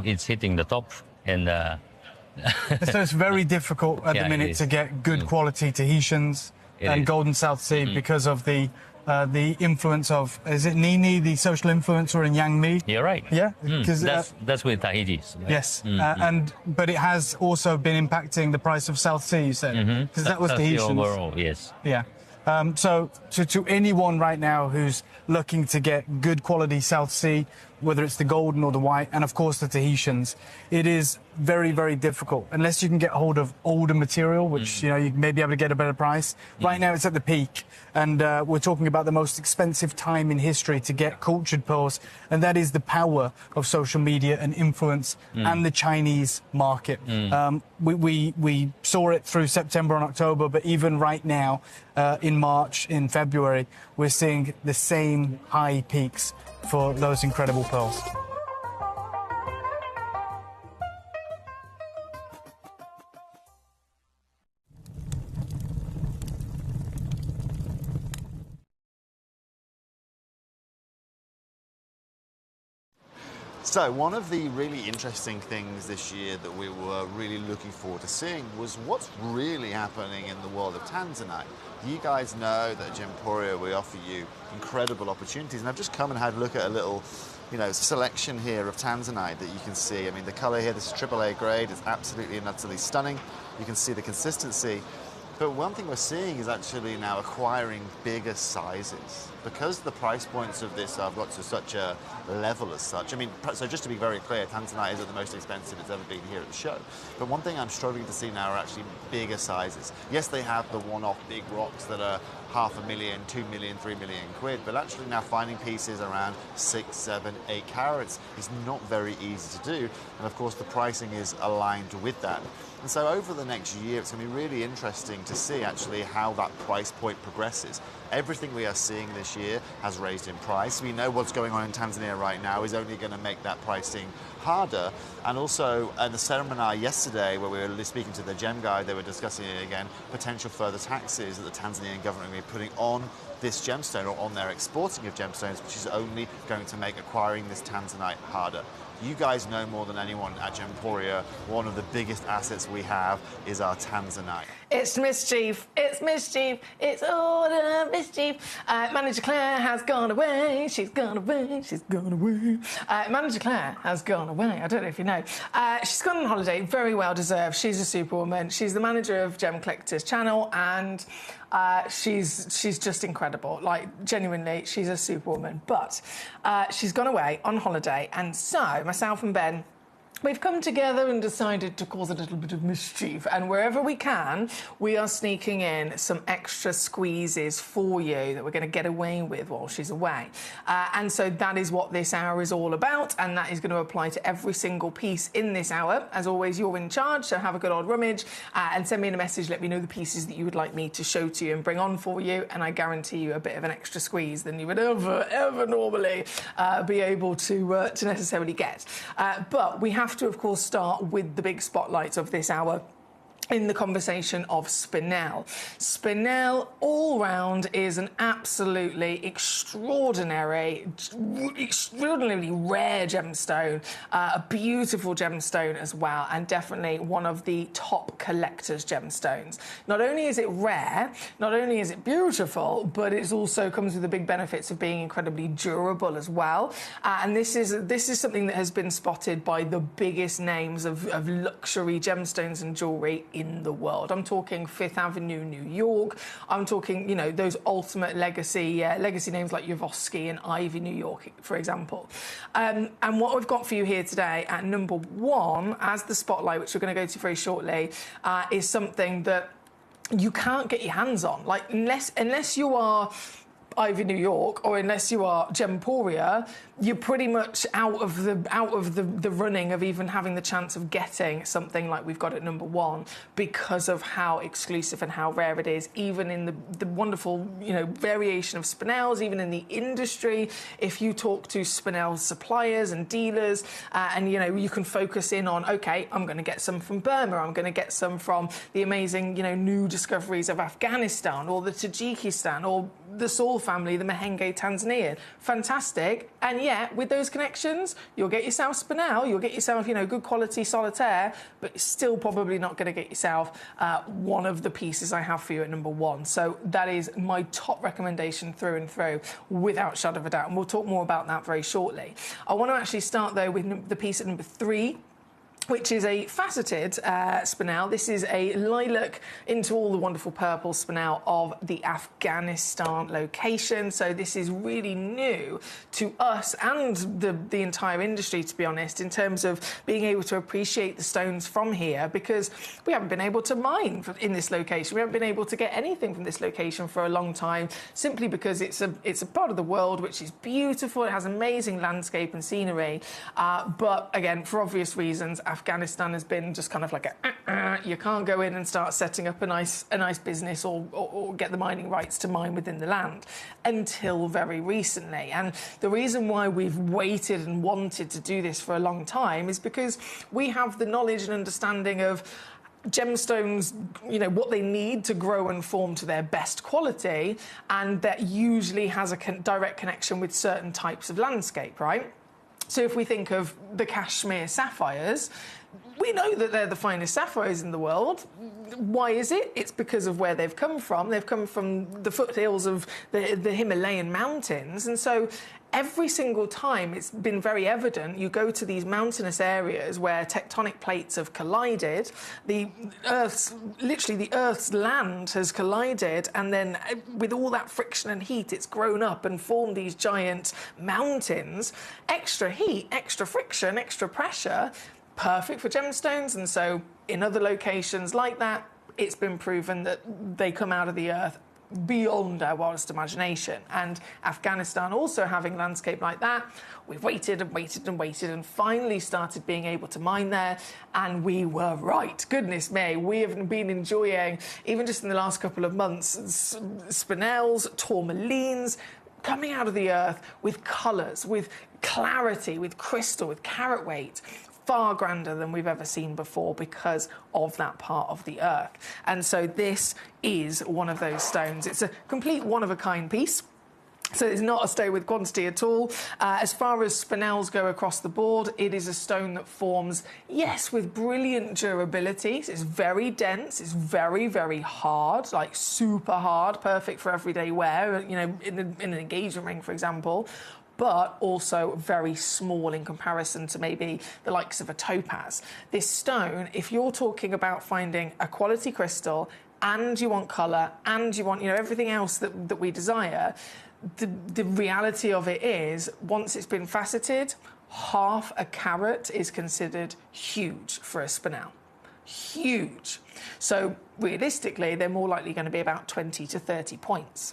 It's hitting the top, and so it's very difficult at the minute to get good quality Tahitians and Golden South Sea because of the influence of, is it Nini, the social influencer in Yang Mi? You're right. Yeah? That's with Tahiti's. Right? Yes. But it has also been impacting the price of South Sea, you said? Because that was Tahitians. Overall, yes. Yeah. So to anyone right now who's looking to get good quality South Sea, whether it's the golden or the white, and of course the Tahitians, it is very, very difficult unless you can get hold of older material, which you know you may be able to get a better price. Right now it's at the peak, and we're talking about the most expensive time in history to get cultured pearls, and that is the power of social media and influence and the Chinese market. We saw it through September and October, but even right now in March, in February, we're seeing the same high peaks for those incredible pearls. So one of the really interesting things this year that we were really looking forward to seeing was what's really happening in the world of Tanzanite. You guys know that at Gemporia we offer you incredible opportunities, and I've just come and had a look at a little, you know, selection here of Tanzanite that you can see. I mean, the color here, this is AAA grade, it's absolutely and utterly stunning. You can see the consistency. But one thing we're seeing is actually now acquiring bigger sizes. Because the price points of this have got to such a level as such. I mean, so just to be very clear, Tanzanite isn't the most expensive it's ever been here at the show. But one thing I'm struggling to see now are actually bigger sizes. Yes, they have the one-off big rocks that are $500,000, 2 million, 3 million quid, but actually now finding pieces around 6, 7, 8 carats is not very easy to do. And of course, the pricing is aligned with that. And so over the next year, it's going to be really interesting to see actually how that price point progresses. Everything we are seeing this year has raised in price. We know what's going on in Tanzania right now is only going to make that pricing harder. And also at the seminar yesterday where we were speaking to the gem guy, they were discussing it again, potential further taxes that the Tanzanian government will be putting on this gemstone or on their exporting of gemstones, which is only going to make acquiring this Tanzanite harder. You guys know more than anyone at Gemporia, one of the biggest assets we have is our Tanzanite. It's mischief, it's mischief, it's all the mischief. Manager Claire has gone away, she's gone away, she's gone away. Manager Claire has gone away, I don't know if you know. She's gone on holiday, very well deserved. She's a superwoman. She's the manager of Gemcollector's channel, and she's just incredible. Like, genuinely, she's a superwoman. But she's gone away on holiday, and so myself and Ben, we've come together and decided to cause a little bit of mischief, and wherever we can, we are sneaking in some extra squeezes for you that we're going to get away with while she's away. And so that is what this hour is all about, and that is going to apply to every single piece in this hour. As always, you're in charge, so have a good old rummage and send me in a message, let me know the pieces that you would like me to show to you and bring on for you, and I guarantee you a bit of an extra squeeze than you would ever normally be able to necessarily get. But we have to, of course, start with the big spotlight of this hour in the conversation of Spinel. Spinel, all round, is an absolutely extraordinarily rare gemstone, a beautiful gemstone as well, and definitely one of the top collector's gemstones. Not only is it rare, not only is it beautiful, but it also comes with the big benefits of being incredibly durable as well. And this is something that has been spotted by the biggest names of luxury gemstones and jewellery in the world. I'm talking Fifth Avenue, New York. I'm talking, you know, those ultimate legacy names like Yovosky and Ivy, New York, for example. And what we've got for you here today at number one, as the spotlight, which we're going to go to very shortly, is something that you can't get your hands on. Like, unless you are Ivy, New York, or unless you are Gemporia, you're pretty much out of the running of even having the chance of getting something like we've got at number one, because of how exclusive and how rare it is, even in the wonderful, you know, variation of Spinels, even in the industry. If you talk to Spinel suppliers and dealers, and you know, you can focus in on, okay, I'm going to get some from Burma, I'm going to get some from the amazing, you know, new discoveries of Afghanistan or the Tajikistan or the Saul family, the Mahenge Tanzanian. Fantastic. And yet, with those connections, you'll get yourself Spinel, you'll get yourself, you know, good quality solitaire, but you're still probably not going to get yourself one of the pieces I have for you at number one. So that is my top recommendation through and through, without shadow of a doubt. And we'll talk more about that very shortly. I want to actually start, though, with the piece at number three. which is a faceted spinel. This is a lilac into all the wonderful purple spinel of the Afghanistan location. So this is really new to us and the entire industry, to be honest, in terms of being able to appreciate the stones from here, because we haven't been able to mine in this location. We haven't been able to get anything from this location for a long time, simply because it's a part of the world which is beautiful. It has amazing landscape and scenery. But again, for obvious reasons, Afghanistan has been just kind of like you can't go in and start setting up a nice business or get the mining rights to mine within the land until very recently. And the reason why we've waited and wanted to do this for a long time is because we have the knowledge and understanding of gemstones, you know, what they need to grow and form to their best quality, and that usually has a direct connection with certain types of landscape, right? So if we think of the Kashmir sapphires, we know that they're the finest sapphires in the world. Why is it? It's because of where they've come from. They've come from the foothills of the Himalayan mountains. And so every single time it's been very evident, you go to these mountainous areas where tectonic plates have collided, literally the Earth's land has collided, and then with all that friction and heat, it's grown up and formed these giant mountains. Extra heat, extra friction, extra pressure, perfect for gemstones. And so in other locations like that, it's been proven that they come out of the earth beyond our wildest imagination. And Afghanistan also having landscape like that, we've waited and waited and waited and finally started being able to mine there, and we were right. Goodness me, we have been enjoying, even just in the last couple of months, spinels, tourmalines coming out of the earth with colours, with clarity, with crystal, with carat weight, far grander than we've ever seen before because of that part of the earth. And so this is one of those stones. It's a complete one-of-a-kind piece. So it's not a stone with quantity at all. As far as spinels go across the board, it is a stone that forms, yes, with brilliant durability. It's very dense. It's very, very hard, like super hard, perfect for everyday wear, you know, in an engagement ring, for example, but also very small in comparison to maybe the likes of a topaz. This stone, if you're talking about finding a quality crystal and you want colour and you want, you know, everything else that we desire, the reality of it is, once it's been faceted, half a carat is considered huge for a spinel. Huge. So realistically, they're more likely going to be about 20 to 30 points.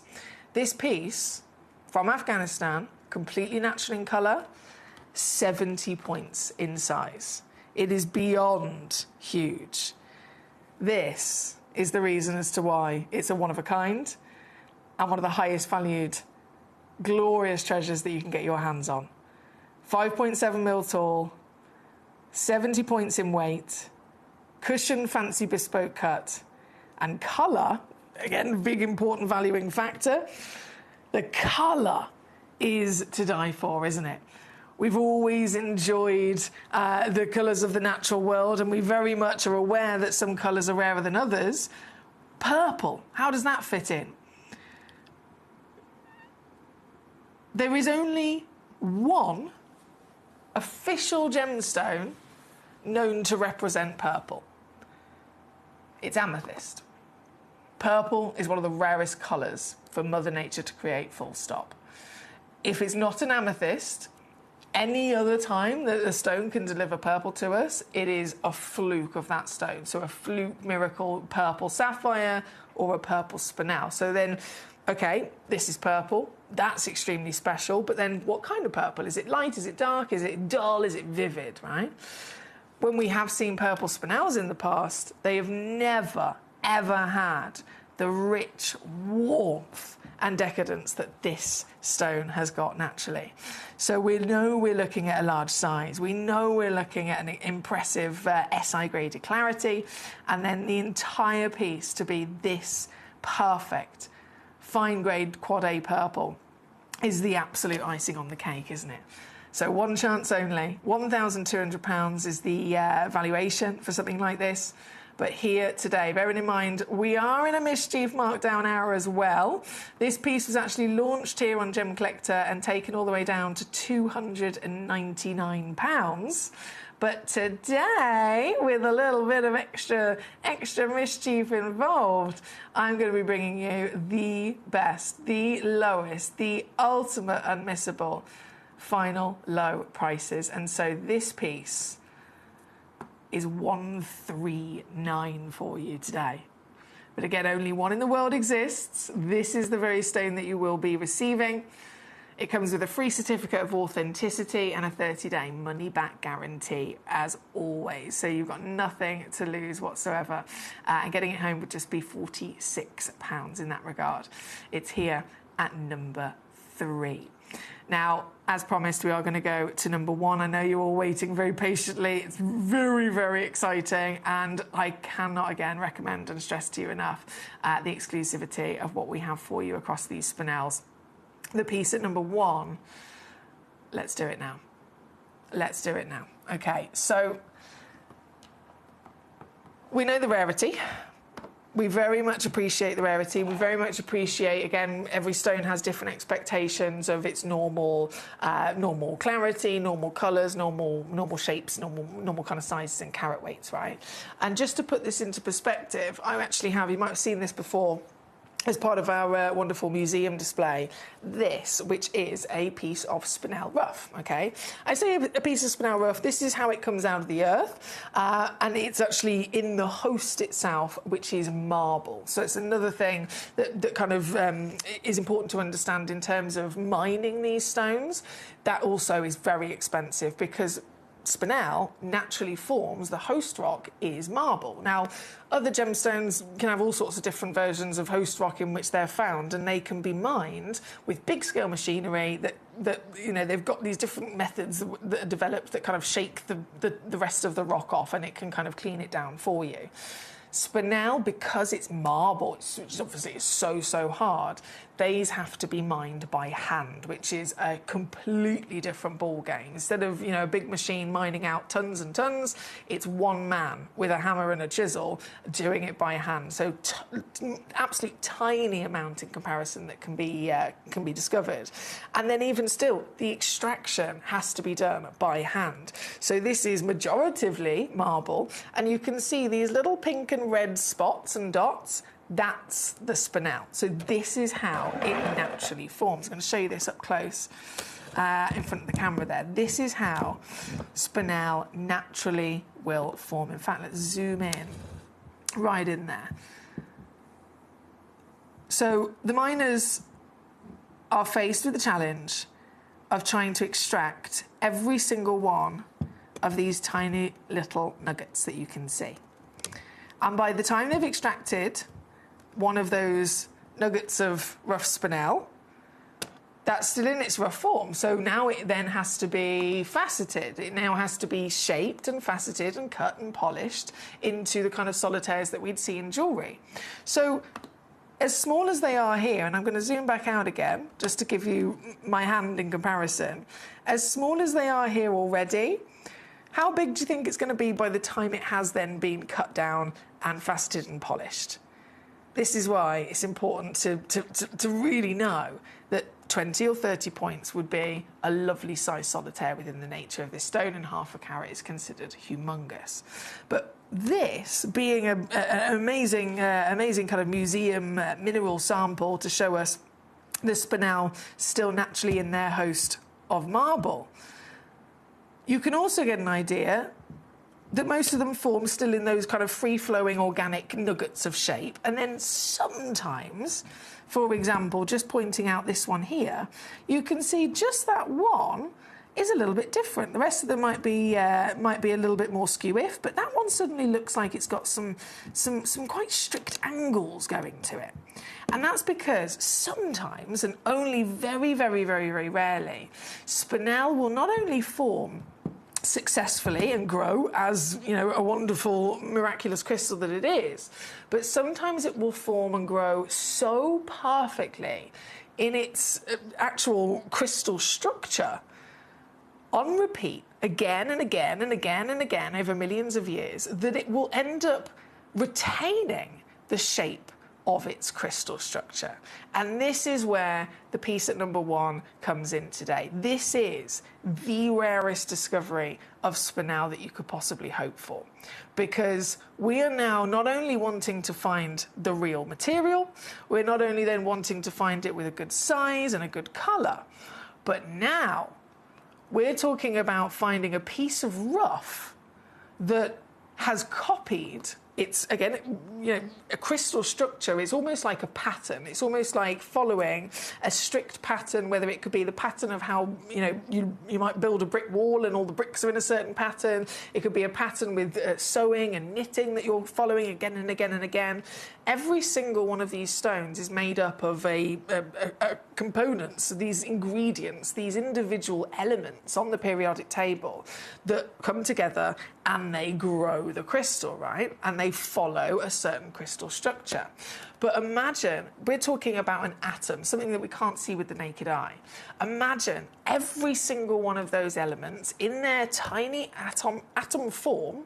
This piece from Afghanistan, completely natural in colour, 70 points in size. It is beyond huge. This is the reason as to why it's a one-of-a-kind and one of the highest valued, glorious treasures that you can get your hands on. 5.7 mil tall, 70 points in weight, cushioned fancy bespoke cut, and colour, again, big important valuing factor. The colour is to die for, isn't it? We've always enjoyed the colours of the natural world, and we very much are aware that some colours are rarer than others. Purple, how does that fit in? There is only one official gemstone known to represent purple. It's amethyst. Purple is one of the rarest colours for Mother Nature to create, full stop. If it's not an amethyst, any other time that a stone can deliver purple to us, it is a fluke of that stone. So a fluke, miracle, purple sapphire or a purple spinel. So then, okay, this is purple. That's extremely special. But then what kind of purple? Is it light? Is it dark? Is it dull? Is it vivid, right? When we have seen purple spinels in the past, they have never, ever had the rich warmth and decadence that this stone has got naturally. So we know we're looking at a large size. We know we're looking at an impressive SI graded clarity, and then the entire piece to be this perfect fine grade quad A purple is the absolute icing on the cake, isn't it? So one chance only. £1,200 is the valuation for something like this. But here today, bearing in mind, we are in a mischief markdown hour as well. This piece was actually launched here on Gemcollector and taken all the way down to £299. But today, with a little bit of extra mischief involved, I'm going to be bringing you the best, the lowest, the ultimate unmissable final low prices. And so this piece is 139 for you today. But again, only one in the world exists. This is the very stone that you will be receiving. It comes with a free certificate of authenticity and a 30-day money-back guarantee, as always. So you've got nothing to lose whatsoever. And getting it home would just be £46 in that regard. It's here at number 3. Now, as promised, we are going to go to number 1. I know you're all waiting very patiently. It's very, very exciting, and I cannot, again, recommend and stress to you enough the exclusivity of what we have for you across these spinels. The piece at number 1, let's do it now. Let's do it now. Okay, so we know the rarity. We very much appreciate the rarity. We very much appreciate, again, every stone has different expectations of its normal clarity, normal colours, normal shapes, normal kind of sizes and carat weights, right? And just to put this into perspective, I actually have, you might have seen this before, as part of our wonderful museum display, this, which is a piece of spinel rough, okay? I say a piece of spinel rough, this is how it comes out of the earth, and it's actually in the host itself, which is marble. So it's another thing that kind of is important to understand in terms of mining these stones. That also is very expensive because spinel naturally forms, the host rock is marble. Now, other gemstones can have all sorts of different versions of host rock in which they're found, and they can be mined with big scale machinery that you know, they've got these different methods that are developed that kind of shake the rest of the rock off, and it can kind of clean it down for you. Spinel, because it's marble, which obviously is so hard, these have to be mined by hand, which is a completely different ball game. Instead of, you know, a big machine mining out tons and tons, it's one man with a hammer and a chisel doing it by hand. So absolute tiny amount in comparison that can be discovered. And then even still, the extraction has to be done by hand. So this is majoritively marble, and you can see these little pink and red spots and dots. That's the spinel. So this is how it naturally forms. I'm going to show you this up close in front of the camera there. This is how spinel naturally will form. In fact, let's zoom in right in there. So the miners are faced with the challenge of trying to extract every single one of these tiny little nuggets that you can see. And by the time they've extracted one of those nuggets of rough spinel, that's still in its rough form. So now it then has to be faceted. It now has to be shaped and faceted and cut and polished into the kind of solitaires that we'd see in jewellery. So as small as they are here, and I'm going to zoom back out again just to give you my hand in comparison, as small as they are here already, how big do you think it's going to be by the time it has then been cut down and faceted and polished? This is why it's important to really know that 20 or 30 points would be a lovely size solitaire within the nature of this stone, and half a carat is considered humongous. But this, being an amazing kind of museum mineral sample to show us the spinel still naturally in their host of marble, you can also get an idea that most of them form still in those kind of free-flowing organic nuggets of shape. And then sometimes, for example, just pointing out this one here, you can see just that one is a little bit different. The rest of them might be a little bit more skew-if, but that one suddenly looks like it's got some quite strict angles going to it. And that's because sometimes, and only very, very, very, very rarely, spinel will not only form successfully and grow as, you know, a wonderful miraculous crystal that it is, but sometimes it will form and grow so perfectly in its actual crystal structure on repeat again and again and again and again over millions of years that it will end up retaining the shape of its crystal structure. And this is where the piece at number 1 comes in today. This is the rarest discovery of spinel that you could possibly hope for, because we are now not only wanting to find the real material, we're not only then wanting to find it with a good size and a good colour, but now we're talking about finding a piece of rough that has copied. It's, again, you know, a crystal structure is almost like a pattern. It's almost like following a strict pattern, whether it could be the pattern of how, you know, you might build a brick wall and all the bricks are in a certain pattern. It could be a pattern with sewing and knitting that you're following again and again and again. Every single one of these stones is made up of a components, these ingredients, these individual elements on the periodic table that come together and they grow the crystal, right? And they follow a certain crystal structure. But imagine, we're talking about an atom, something that we can't see with the naked eye. Imagine every single one of those elements in their tiny atom form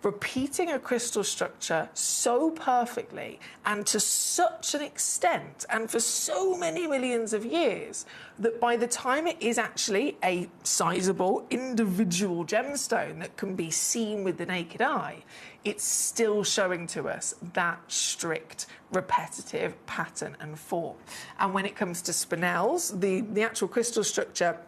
repeating a crystal structure so perfectly and to such an extent and for so many millions of years that by the time it is actually a sizable individual gemstone that can be seen with the naked eye, it's still showing to us that strict, repetitive pattern and form. And when it comes to spinels, the actual crystal structure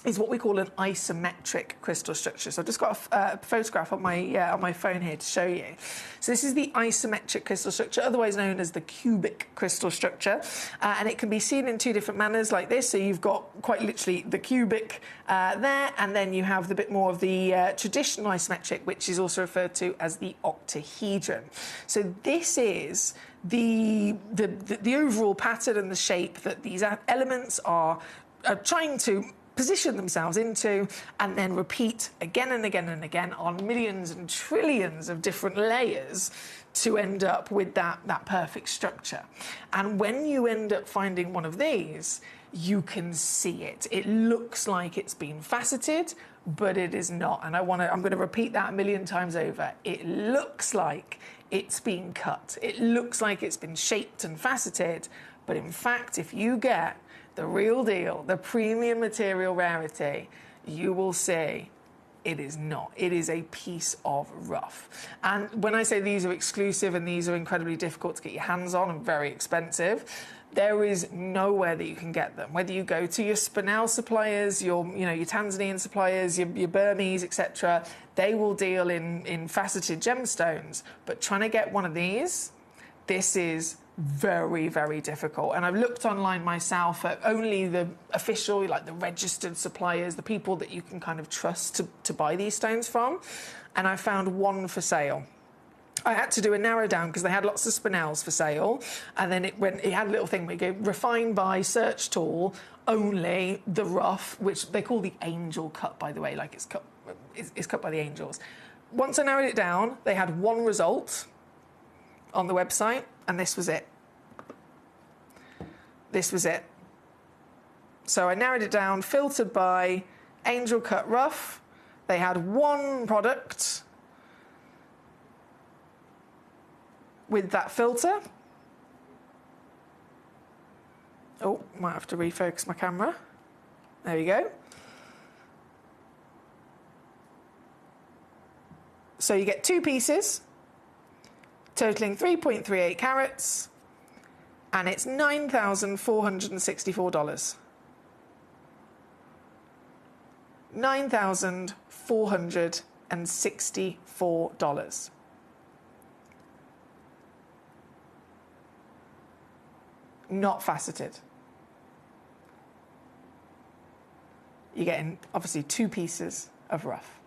is what we call an isometric crystal structure. So I've just got a photograph on my phone here to show you. So this is the isometric crystal structure, otherwise known as the cubic crystal structure, and it can be seen in 2 different manners like this. So you've got quite literally the cubic there, and then you have the bit more of the traditional isometric, which is also referred to as the octahedron. So this is the overall pattern and the shape that these elements are trying to position themselves into and then repeat again and again and again on millions and trillions of different layers to end up with that perfect structure. And when you end up finding one of these, you can see it. It looks like it's been faceted, but it is not. And I'm going to repeat that a million times over. It looks like it's been cut. It looks like it's been shaped and faceted, but in fact, if you get the real deal, the premium material rarity, you will see it is not. It is a piece of rough. And when I say these are exclusive and these are incredibly difficult to get your hands on and very expensive, there is nowhere that you can get them. Whether you go to your spinel suppliers, your Tanzanian suppliers, your Burmese, etc., they will deal in faceted gemstones. But trying to get one of these, this is very, very difficult. And I've looked online myself at only the official, like the registered suppliers, the people that you can kind of trust to buy these stones from, and I found one for sale. I had to do a narrow down because they had lots of spinels for sale, and then it had a little thing where you go refine by search tool only the rough, which they call the angel cut, by the way, like it's cut by the angels. Once I narrowed it down, they had one result on the website, and this was it. This was it. So I narrowed it down, filtered by angel cut rough. They had one product with that filter. Oh, might have to refocus my camera. There we go. So you get 2 pieces, totaling 3.38 carats, and it's $9,464. $9,464. Not faceted. You're getting, obviously, 2 pieces of rough.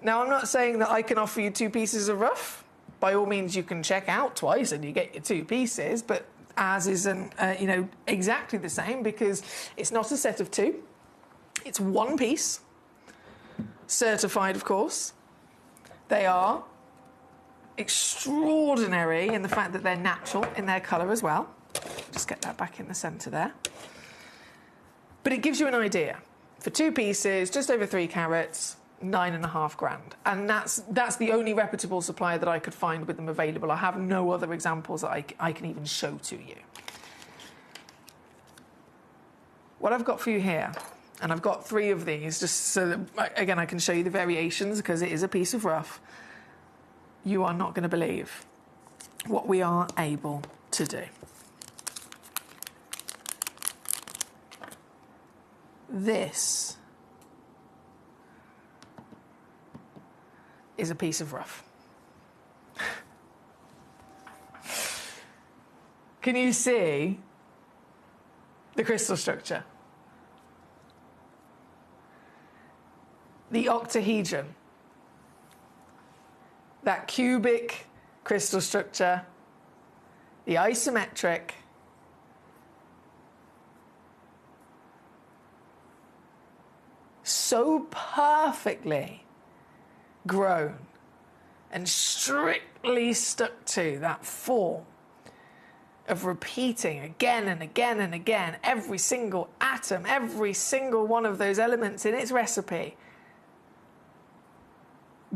Now, I'm not saying that I can offer you 2 pieces of rough. By all means, you can check out twice and you get your 2 pieces, but ours isn't, exactly the same because it's not a set of 2. It's 1 piece, certified, of course. They are extraordinary in the fact that they're natural in their colour as well. Just get that back in the centre there. But it gives you an idea. For 2 pieces, just over 3 carats, 9.5 grand. And that's the only reputable supplier that I could find with them available. I have no other examples that I can even show to you. What I've got for you here, and I've got 3 of these, just so that, again, I can show you the variations, because it is a piece of rough. You are not going to believe what we are able to do. This is a piece of rough. Can you see the crystal structure? The octahedron. That cubic crystal structure, the isometric, so perfectly grown and strictly stuck to that form of repeating again and again and again every single atom, every single one of those elements in its recipe,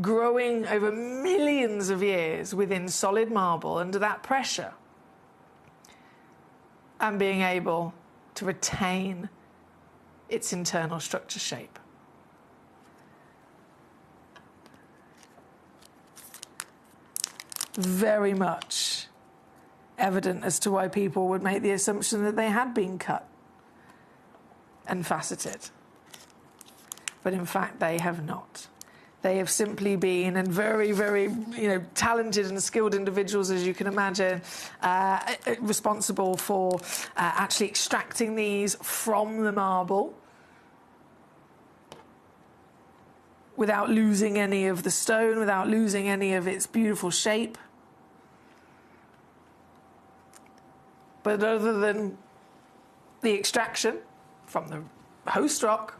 growing over millions of years within solid marble under that pressure, and being able to retain its internal structure shape. Very much evident as to why people would make the assumption that they had been cut and faceted. But in fact, they have not. They have simply been, and very, very, talented and skilled individuals, as you can imagine, responsible for actually extracting these from the marble without losing any of the stone, without losing any of its beautiful shape. But other than the extraction from the host rock,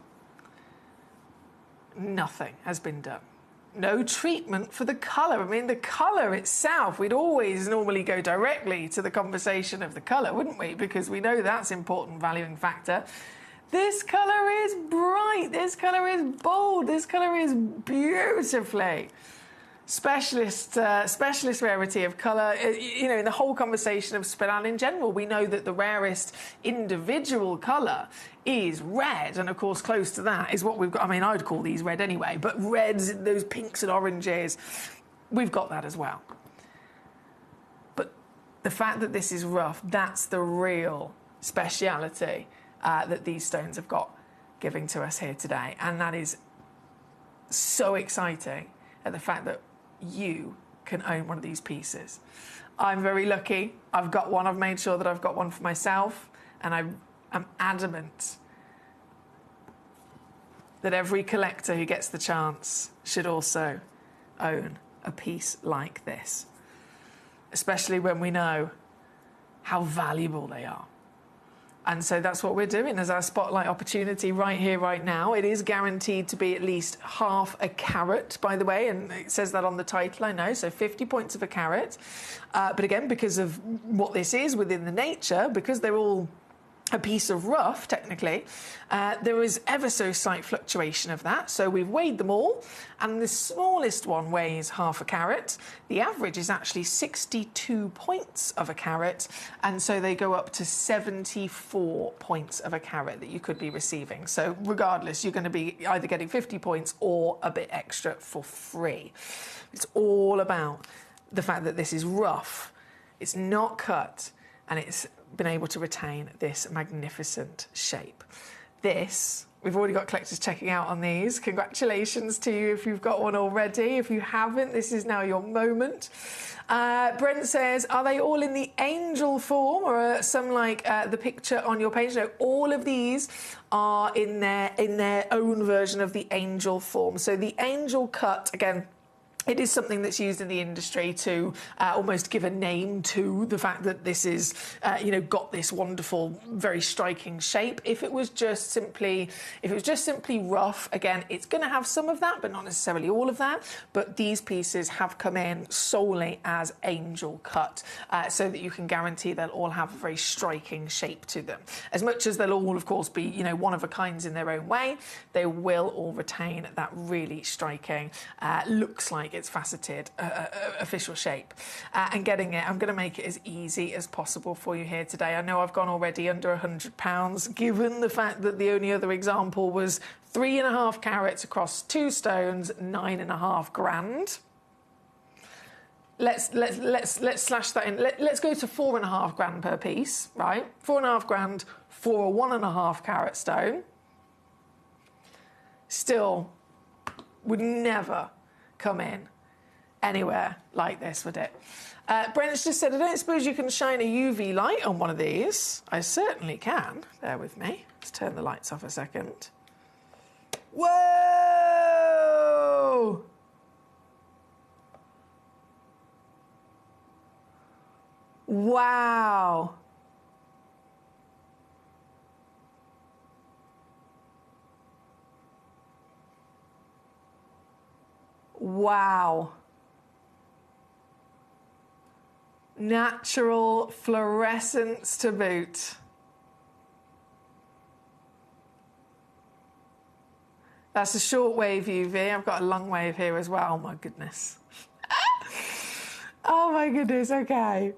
nothing has been done. No treatment for the colour. I mean, the colour itself, we'd always normally go directly to the conversation of the colour, wouldn't we? Because we know that's an important valuing factor. This colour is bright, this colour is bold, this colour is beautifully specialist rarity of colour. In the whole conversation of spinel in general, we know that the rarest individual colour is red, and of course close to that is what we've got. I mean, I'd call these red anyway, but reds, those pinks and oranges, we've got that as well. But the fact that this is rough, that's the real speciality that these stones have got giving to us here today, and that is so exciting at the fact that you can own one of these pieces. I'm very lucky. I've got one. I've made sure that I've got one for myself, and I'm adamant that every collector who gets the chance should also own a piece like this, especially when we know how valuable they are. And so that's what we're doing as our spotlight opportunity right here, right now. It is guaranteed to be at least half a carat, by the way, and it says that on the title, I know, so 50 points of a carat. But again, because of what this is within the nature, because they're all a piece of rough, technically, there is ever so slight fluctuation of that. So we've weighed them all, and the smallest one weighs half a carat. The average is actually 62 points of a carat, and so they go up to 74 points of a carat that you could be receiving. So regardless, you're going to be either getting 50 points or a bit extra for free. It's all about the fact that this is rough, it's not cut, and it's been able to retain this magnificent shape. This, we've already got collectors checking out on these. Congratulations to you if you've got one already. If you haven't, this is now your moment. Brent says, are they all in the angel form, or some like the picture on your page? No, all of these are in their own version of the angel form. So the angel cut, again, It is something that's used in the industry to almost give a name to the fact that this is, got this wonderful, very striking shape. If it was just simply rough, again, it's going to have some of that, but not necessarily all of that. But these pieces have come in solely as angel cut, so that you can guarantee they'll all have a very striking shape to them. As much as they'll all, of course, be, one of a kinds in their own way, they will all retain that really striking, looks like it's faceted official shape. And getting it, I'm going to make it as easy as possible for you here today. I know I've gone already under £100, given the fact that the only other example was 3.5 carats across 2 stones, 9.5 grand. Let's slash that in. Let's go to 4.5 grand per piece, right? 4.5 grand for a 1.5 carat stone. Still would never come in anywhere like this, would it? Brent's just said, I don't suppose you can shine a UV light on one of these. I certainly can. Bear with me. Let's turn the lights off a second. Whoa! Wow. Wow. Natural fluorescence to boot. That's a short wave UV. I've got a long wave here as well. Oh my goodness. Oh my goodness, okay.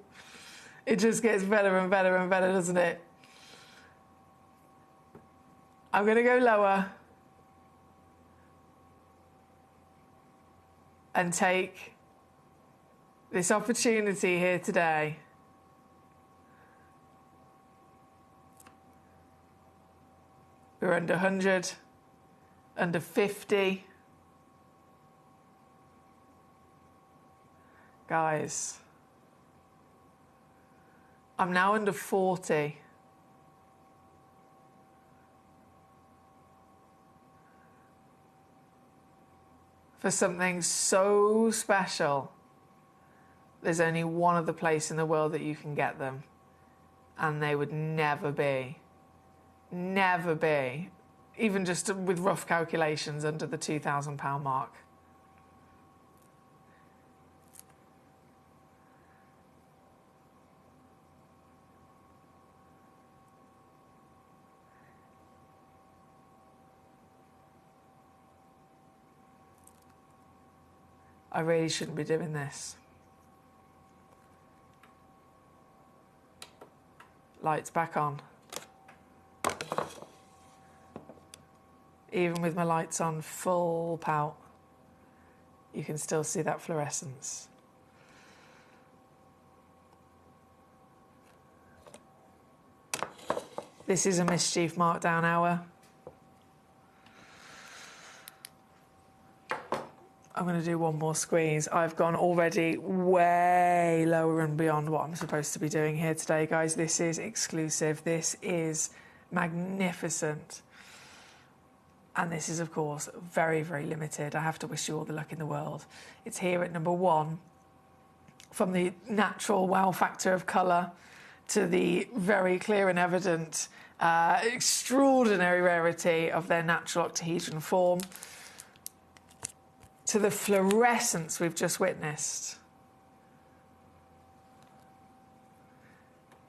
It just gets better and better and better, doesn't it? I'm going to go lower and take this opportunity here today we're under 100, under 50. Guys, I'm now under 40. For something so special, there's only one other place in the world that you can get them, and they would never be, even just with rough calculations, under the £2,000 mark. I really shouldn't be doing this. Lights back on. Even with my lights on full pout, you can still see that fluorescence. This is a mischief markdown hour. I'm going to do one more squeeze. I've gone already way lower and beyond what I'm supposed to be doing here today, guys. This is exclusive. This is magnificent. And this is, of course, very, very limited. I have to wish you all the luck in the world. It's here at number 1. From the natural wow factor of colour to the very clear and evident extraordinary rarity of their natural octahedron form, to the fluorescence we've just witnessed.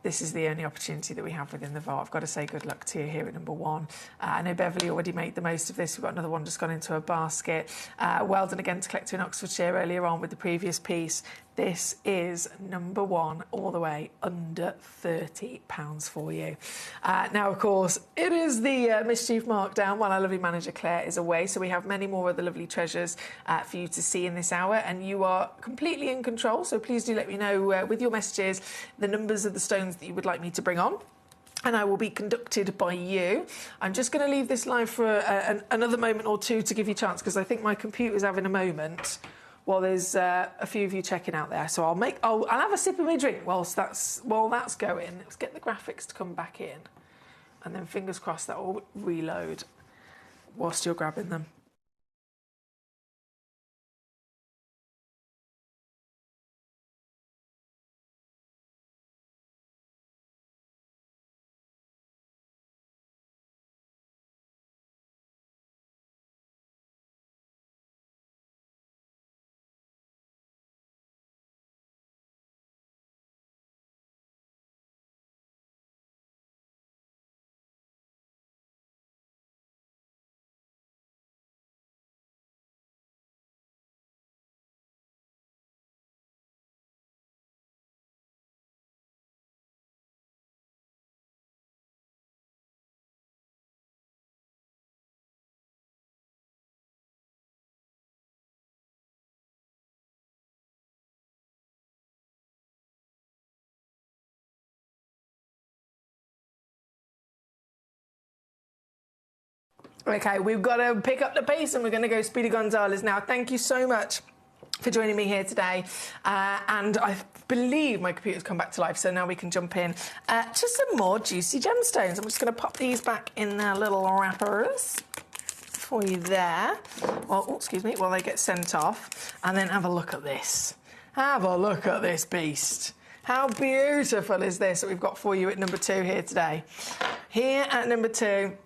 This is the only opportunity that we have within the vault. I've got to say good luck to you here at number 1. I know Beverly already made the most of this. We've got another one just gone into a basket. Well done again to Collector in Oxfordshire earlier on with the previous piece. This is number 1 all the way under £30 for you. Now, of course, it is the mischief markdown while our lovely manager Claire is away. So we have many more of the lovely treasures for you to see in this hour. And you are completely in control. So please do let me know with your messages the numbers of the stones that you would like me to bring on. And I will be conducted by you. I'm just going to leave this live for another moment or two to give you a chance, because I think my computer's having a moment while there's a few of you checking out there. So I'll have a sip of my drink whilst that's going. Let's get the graphics to come back in, and then fingers crossed that will reload whilst you're grabbing them. Okay, we've got to pick up the pace and we're going to go Speedy Gonzalez now. Thank you so much for joining me here today. And I believe my computer's come back to life, so now we can jump in to some more juicy gemstones. I'm just going to pop these back in their little wrappers for you there. Well, oh, excuse me, while they get sent off. And then have a look at this. Have a look at this beast. How beautiful is this that we've got for you at number 2 here today? Here at number 2,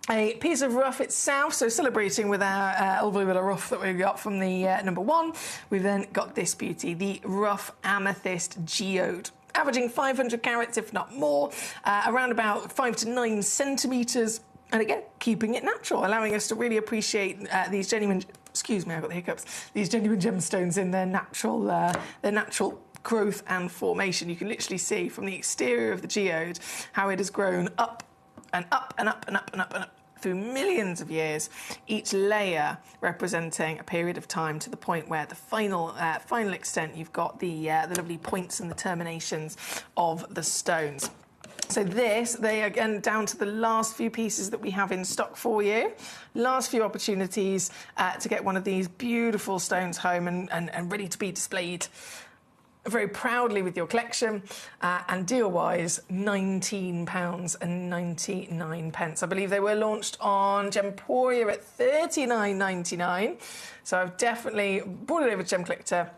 a piece of rough itself, so celebrating with our lovely bit of rough that we got from the number 1. We've then got this beauty, the rough amethyst geode, averaging 500 carats, if not more, around about 5 to 9 centimetres, and again, keeping it natural, allowing us to really appreciate these genuine, excuse me, I got the hiccups, these genuine gemstones in their natural growth and formation. You can literally see from the exterior of the geode how it has grown up and up and up and up and up and up through millions of years, each layer representing a period of time to the point where the final extent, you've got the lovely points and the terminations of the stones. So they again down to the last few pieces that we have in stock for you. Last few opportunities to get one of these beautiful stones home and ready to be displayed very proudly with your collection, and deal-wise, £19.99. I believe they were launched on Gemporia at $39.99. So I've definitely brought it over to Gemcollector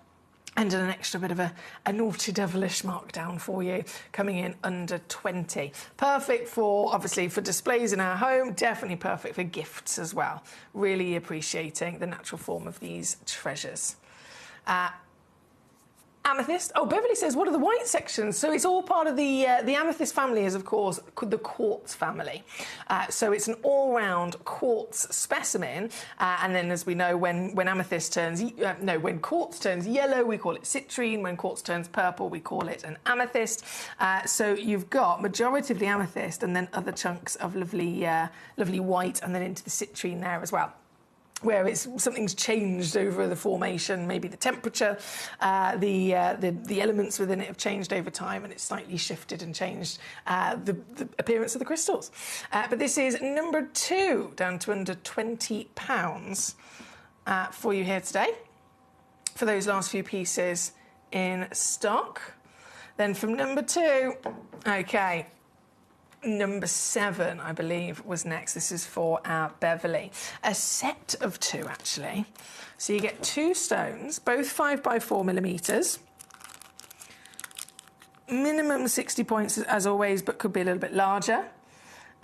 and done an extra bit of a naughty devilish markdown for you, coming in under 20. Perfect for, obviously, for displays in our home, definitely perfect for gifts as well. Really appreciating the natural form of these treasures. Amethyst. Oh, Beverly says, what are the white sections? So it's all part of the amethyst family is, of course, the quartz family. So it's an all-round quartz specimen. And then, as we know, when quartz turns yellow, we call it citrine. When quartz turns purple, we call it an amethyst. So you've got majority of the amethyst and then other chunks of lovely white and then into the citrine there as well, where something's changed over the formation, maybe the temperature, the elements within it have changed over time, and it's slightly shifted and changed the appearance of the crystals. But this is number 2, down to under £20 for you here today, for those last few pieces in stock. Then from number 2, okay, number 7, I believe, was next. This is for our Beverly. A set of 2, actually. So you get 2 stones, both 5 by 4 millimetres. Minimum 60 points, as always, but could be a little bit larger.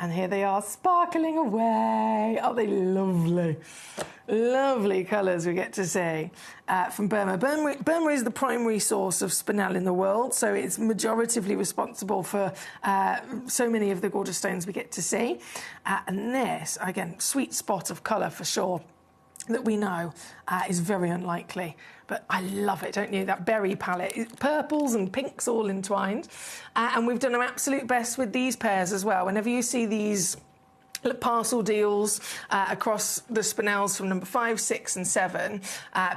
And here they are, sparkling away. Are they lovely? Lovely colours we get to see from Burma. Burma is the primary source of spinel in the world, so it's majoritively responsible for so many of the gorgeous stones we get to see. And this, again, sweet spot of colour for sure, that we know is very unlikely. But I love it, don't you? That berry palette. Purples and pinks all entwined. And we've done our absolute best with these pairs as well. Whenever you see these parcel deals across the spinels from number 5, 6 and 7,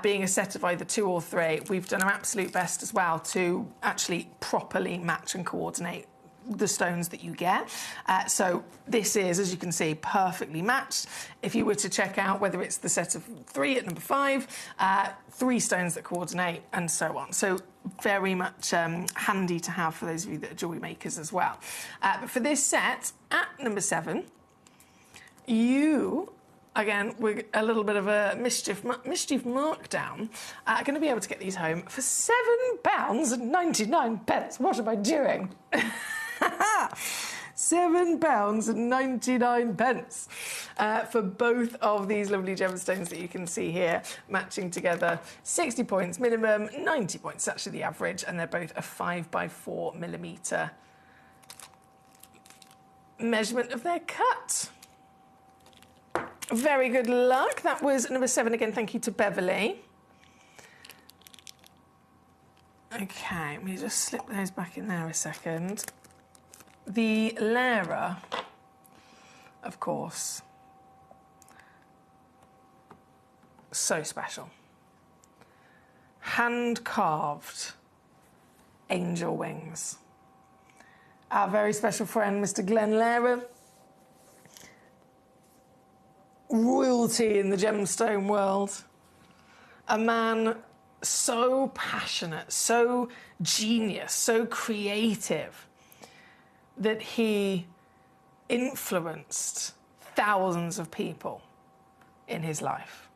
being a set of either 2 or 3, we've done our absolute best as well to actually properly match and coordinate the stones that you get. So this is, as you can see, perfectly matched. If you were to check out whether it's the set of 3 at number 5, 3 stones that coordinate and so on. So very much handy to have for those of you that are jewellery makers as well. But for this set, at number 7, you, again, with a little bit of a mischief markdown, are going to be able to get these home for £7.99. What am I doing? £7.99 for both of these lovely gemstones that you can see here, matching together. 60 points minimum, 90 points actually the average, and they're both a 5 by 4 millimetre measurement of their cut. Very good luck. That was number 7 again. Thank you to Beverly. Okay, let me just slip those back in there a second. The Lara, of course, so special. Hand-carved angel wings. Our very special friend, Mr. Glenn Lara, royalty in the gemstone world. A man so passionate, so genius, so creative, that he influenced thousands of people in his life.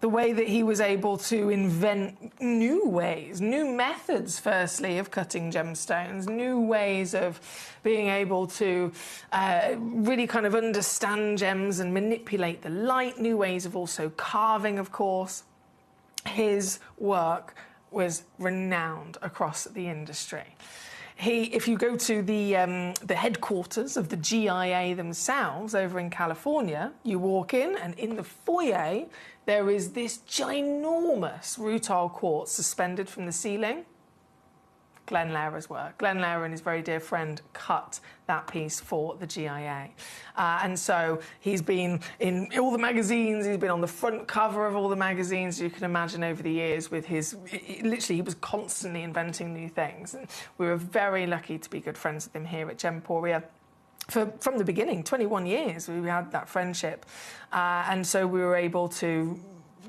The way that he was able to invent new ways, new methods, firstly, of cutting gemstones, new ways of being able to really kind of understand gems and manipulate the light, new ways of also carving, of course. His work was renowned across the industry. If you go to the headquarters of the GIA themselves over in California, you walk in, and in the foyer there is this ginormous rutile quartz suspended from the ceiling. Glenn Lehra's work. Glenn Lehra and his very dear friend cut that piece for the GIA. And so he's been in all the magazines, he's been on the front cover of all the magazines you can imagine over the years with his... Literally, he was constantly inventing new things. And we were very lucky to be good friends with him here at Gemporia. From the beginning, 21 years, we had that friendship. And so we were able to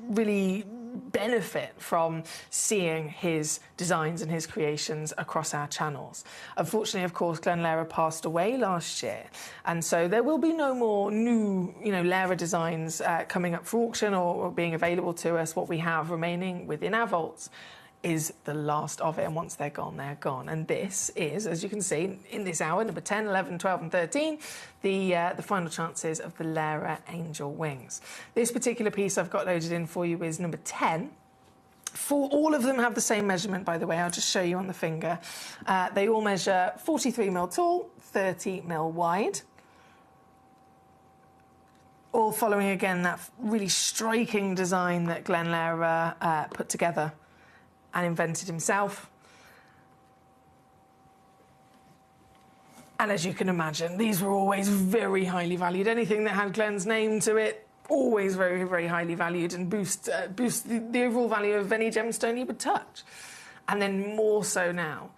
really benefit from seeing his designs and his creations across our channels. Unfortunately, of course, Glenn Lehra passed away last year, and so there will be no more new, Lehra designs coming up for auction or being available to us. What we have remaining within our vaults is the last of it, and once they're gone, they're gone. And this is, as you can see, in this hour, number 10, 11, 12 and 13, the final chances of the Lehra Angel Wings. This particular piece I've got loaded in for you is number 10. All of them have the same measurement, by the way. I'll just show you on the finger. They all measure 43mm tall, 30mm wide. All following, again, that really striking design that Glenn Lehra put together and invented himself. And as you can imagine, these were always very highly valued. Anything that had Glenn's name to it, always very, very highly valued, and boost the overall value of any gemstone he would touch. And then more so now,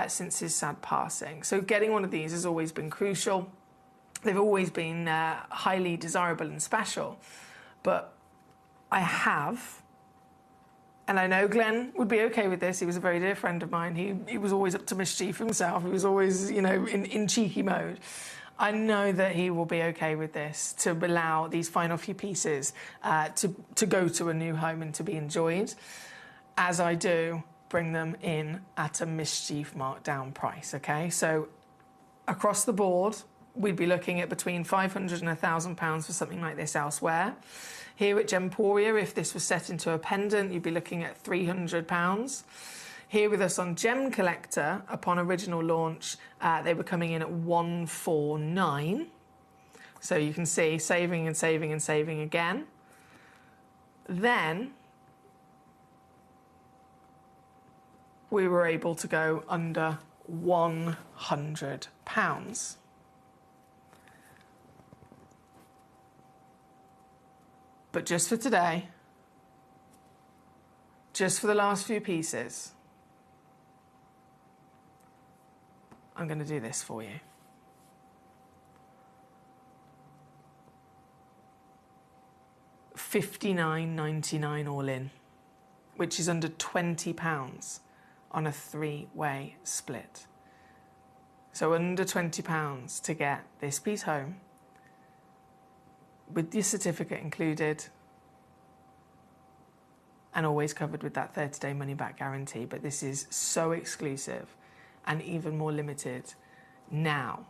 since his sad passing. So getting one of these has always been crucial. They've always been highly desirable and special. But I have... And I know Glenn would be okay with this. He was a very dear friend of mine. He was always up to mischief himself. He was always, in cheeky mode. I know that he will be okay with this, to allow these final few pieces to go to a new home and to be enjoyed, as I do bring them in at a mischief markdown price, okay? So across the board, we'd be looking at between £500 and £1,000 for something like this elsewhere. Here at Gemporia, if this was set into a pendant, you'd be looking at £300. Here with us on Gemcollector, upon original launch, they were coming in at £149. So you can see saving and saving and saving again. Then we were able to go under £100. But just for today, just for the last few pieces, I'm going to do this for you. $59.99 all in, which is under £20 on a three-way split. So under £20 to get this piece home, with your certificate included, and always covered with that 30-day money-back guarantee. But this is so exclusive and even more limited now,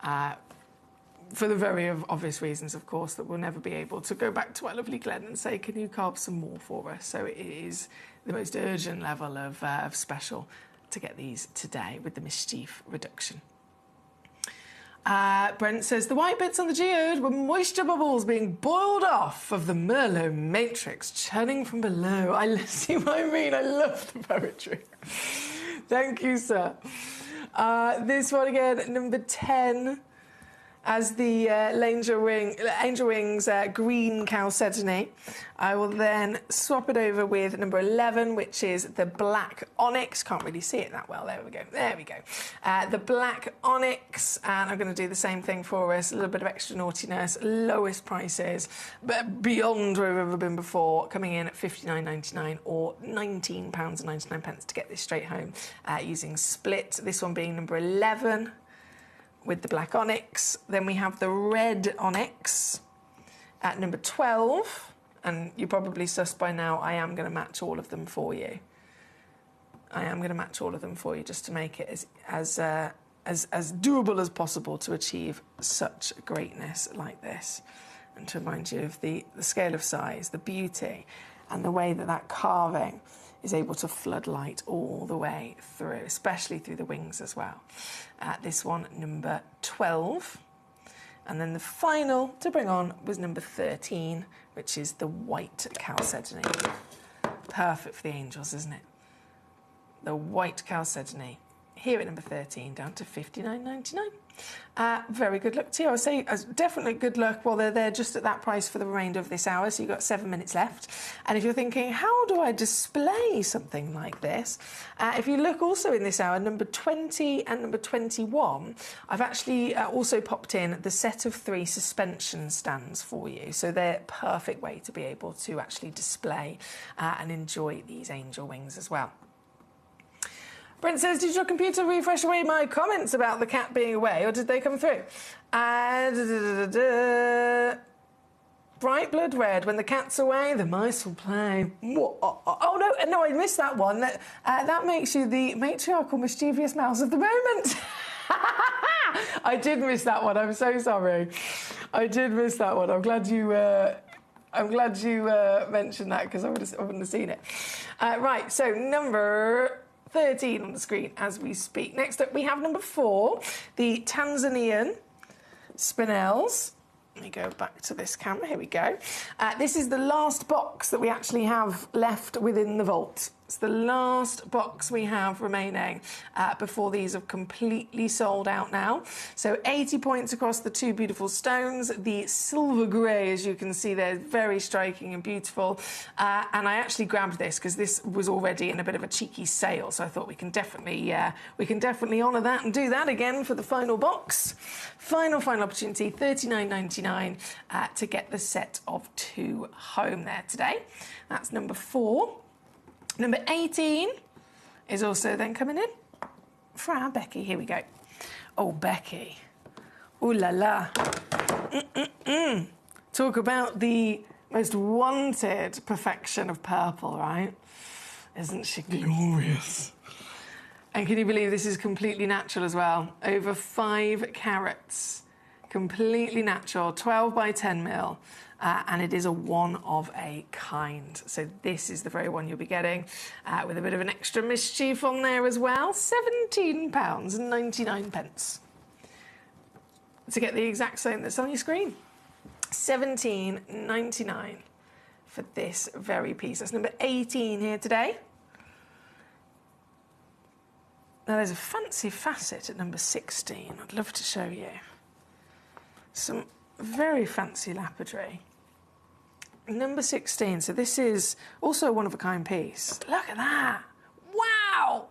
for the very obvious reasons, of course, that we'll never be able to go back to our lovely Glenn and say, can you carve some more for us? So it is the most urgent level of special to get these today with the mischief reduction. Brent says, the white bits on the geode were moisture bubbles being boiled off of the Merlot matrix churning from below. I see what I mean. I love the poetry. Thank you, sir. This one again, number 10. as the Angel Wings green chalcedony. I will then swap it over with number 11, which is the black onyx. Can't really see it that well. There we go. There we go. The black onyx, and I'm going to do the same thing for us. A little bit of extra naughtiness, lowest prices, but beyond where we've ever been before, coming in at £59.99 or £19.99 to get this straight home using split. This one being number 11. With the black onyx. Then we have the red onyx at number 12. And you're probably sussed by now, I am going to match all of them for you. I am going to match all of them for you just to make it as doable as possible to achieve such greatness like this. And to remind you of the scale of size, the beauty, and the way that that carving is able to flood light all the way through, especially through the wings as well. This one, number 12. And then the final to bring on was number 13, which is the white chalcedony. Perfect for the angels, isn't it? The white chalcedony. Here at number 13, down to £59.99. Very good luck to you. I would say definitely good luck while they're there just at that price for the remainder of this hour. So you've got 7 minutes left. And if you're thinking, how do I display something like this? If you look also in this hour, number 20 and number 21, I've actually also popped in the set of 3 suspension stands for you. So they're a perfect way to be able to actually display and enjoy these angel wings as well. Brent says, did your computer refresh away my comments about the cat being away, or did they come through? Bright blood red. When the cat's away, the mice will play. Oh, no, I missed that one. That makes you the matriarchal mischievous mouse of the moment. I did miss that one. I'm so sorry. I did miss that one. I'm glad you mentioned that, because I wouldn't have seen it. Right, so number 13 on the screen as we speak. Next up, we have number 4, the Tanzanian spinels. Let me go back to this camera. Here we go. This is the last box that we actually have left within the vault. It's the last box we have remaining before these have completely sold out now. So 80 points across the 2 beautiful stones. The silver grey, as you can see there, is very striking and beautiful. And I actually grabbed this because this was already in a bit of a cheeky sale. So I thought we can definitely honour that and do that again for the final box. Final opportunity, $39.99 to get the set of 2 home there today. That's number 4. Number 18 is also then coming in for our Becky. Here we go. Oh, Becky. Ooh la la. Talk about the most wanted perfection of purple, right? Isn't she glorious? And can you believe this is completely natural as well? Over 5 carats. Completely natural, 12 by 10 mil. And it is a one of a kind. So this is the very one you'll be getting with a bit of an extra mischief on there as well. £17.99 to get the exact same that's on your screen. £17.99 for this very piece. That's number 18 here today. Now there's a fancy facet at number 16. I'd love to show you. Some very fancy lapidary. Number 16, so this is also a one-of-a-kind piece. Look at that. Wow!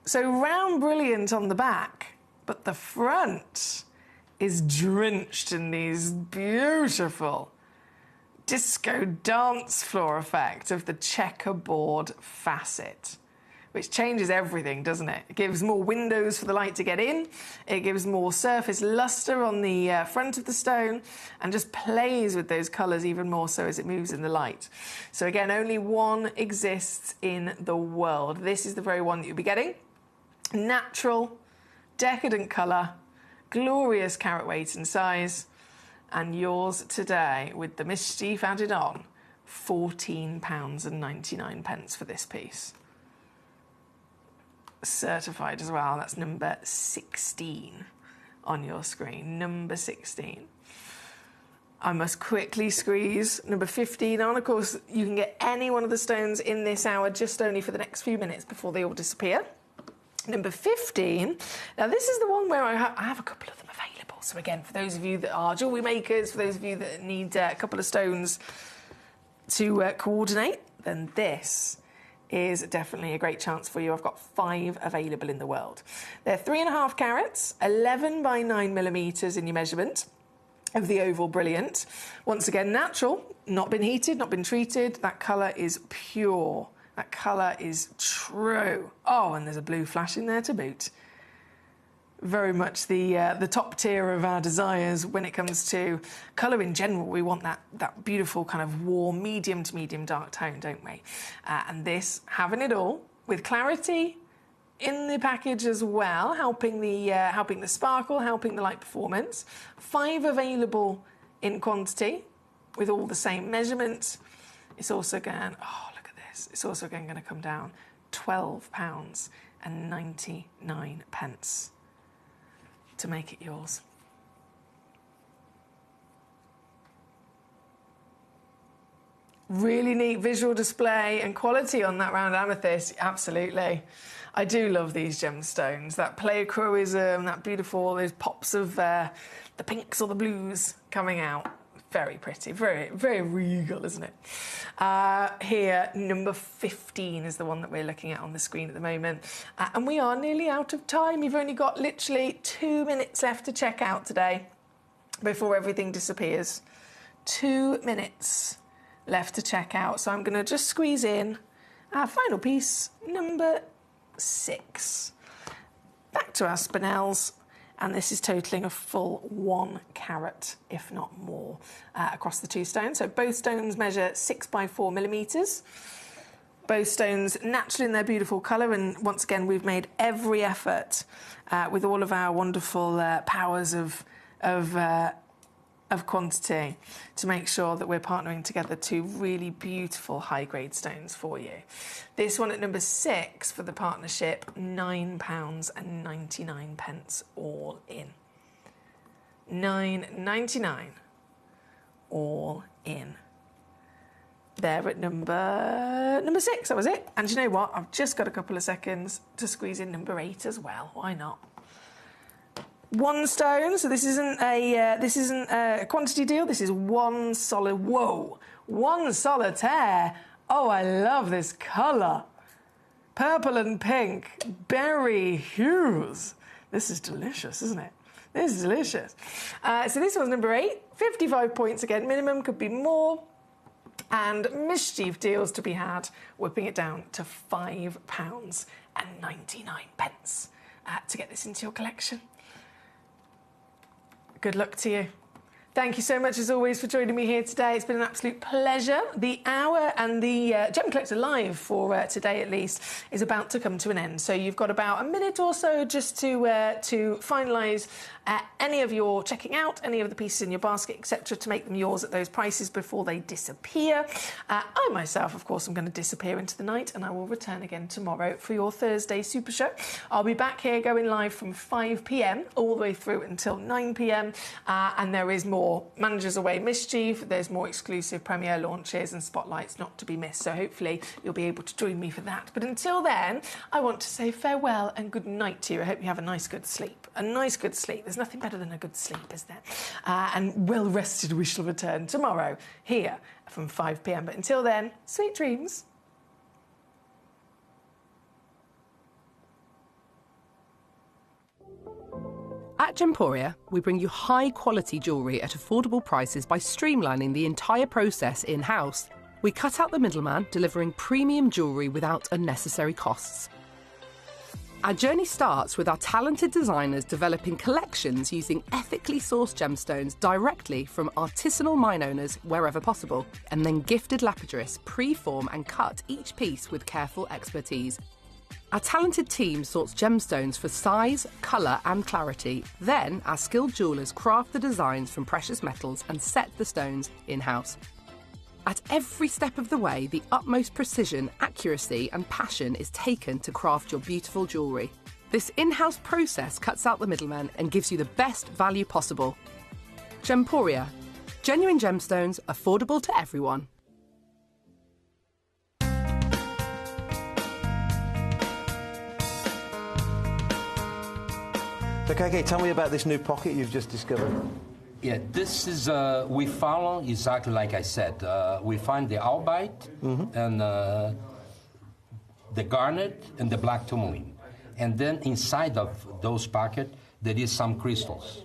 So round brilliant on the back, but the front is drenched in these beautiful disco dance floor effect of the checkerboard facet, which changes everything, doesn't it? It gives more windows for the light to get in, it gives more surface luster on the front of the stone, and just plays with those colours even more so as it moves in the light. So again, only one exists in the world. This is the very one that you'll be getting. Natural, decadent colour, glorious carat weight and size, and yours today with the mischief added on, £14.99 for this piece. Certified as well. That's number 16 on your screen. Number 16. I must quickly squeeze number 15 on. Of course, you can get any one of the stones in this hour just only for the next few minutes before they all disappear. Number 15. Now, this is the one where I have a couple of them available. So again, for those of you that are jewellery makers, for those of you that need a couple of stones to coordinate, then this is definitely a great chance for you. I've got 5 available in the world. They're 3.5 carats, 11 by 9 millimetres in your measurement of the oval brilliant. Once again, natural, not been heated, not been treated. That colour is pure. That colour is true. Oh, and there's a blue flash in there to boot. Very much the top tier of our desires when it comes to colour in general. We want that beautiful kind of warm, medium to medium dark tone, don't we? And this, having it all, with clarity in the package as well, helping the sparkle, helping the light performance. 5 available in quantity with all the same measurements. It's also going, oh, look at this. It's also going to come down £12.99 to make it yours. Really neat visual display and quality on that round amethyst, absolutely. I do love these gemstones, that pleochroism, that beautiful, those pops of the pinks or the blues coming out. Very pretty, very, very regal, isn't it? Here, number 15 is the one that we're looking at on the screen at the moment. And we are nearly out of time. You've only got literally 2 minutes left to check out today before everything disappears. 2 minutes left to check out. So I'm going to just squeeze in our final piece, number 6. Back to our spinels. And this is totalling a full 1 carat, if not more, across the 2 stones. So both stones measure 6 by 4 millimetres. Both stones natural in their beautiful colour, and once again, we've made every effort with all of our wonderful powers of quantity to make sure that we're partnering together 2 really beautiful high-grade stones for you. This one at number 6 for the partnership, £9.99 all in. £9.99 all in. There at number 6, that was it. And you know what? I've just got a couple of seconds to squeeze in number 8 as well. Why not? 1 stone, so this isn't a quantity deal. This is 1 solid. Whoa, 1 solitaire. Oh, I love this colour. Purple and pink, berry hues. This is delicious, isn't it? This is delicious. So this one's number 8. 55 points again. Minimum, could be more. And mischief deals to be had, whipping it down to £5.99 to get this into your collection. Good luck to you. Thank you so much, as always, for joining me here today. It's been an absolute pleasure. The hour and the Gemcollector Live for today, at least, is about to come to an end. So you've got about a minute or so just to finalise any of your checking out, any of the pieces in your basket, etc., to make them yours at those prices before they disappear. I myself, of course, am going to disappear into the night, and I will return again tomorrow for your Thursday Super Show. I'll be back here going live from 5 p.m. all the way through until 9 p.m. And there is more Managers Away mischief, there's more exclusive premiere launches and spotlights not to be missed, so hopefully you'll be able to join me for that. But until then, I want to say farewell and good night to you. I hope you have a nice good sleep. A nice good sleep. There's nothing better than a good sleep, is there? And well rested, we shall return tomorrow here from 5 p.m. But until then, sweet dreams. At Gemporia, we bring you high-quality jewellery at affordable prices by streamlining the entire process in-house. We cut out the middleman, delivering premium jewellery without unnecessary costs. Our journey starts with our talented designers developing collections using ethically sourced gemstones directly from artisanal mine owners wherever possible, and then gifted lapidarists pre-form and cut each piece with careful expertise. Our talented team sorts gemstones for size, colour and clarity. Then our skilled jewellers craft the designs from precious metals and set the stones in-house. At every step of the way, the utmost precision, accuracy and passion is taken to craft your beautiful jewellery. This in-house process cuts out the middleman and gives you the best value possible. Gemporia. Genuine gemstones, affordable to everyone. So, KK, tell me about this new pocket you've just discovered. Yeah, this is, we follow exactly like I said. We find the albite and the garnet and the black tourmaline. And then inside of those pockets, there is some crystals.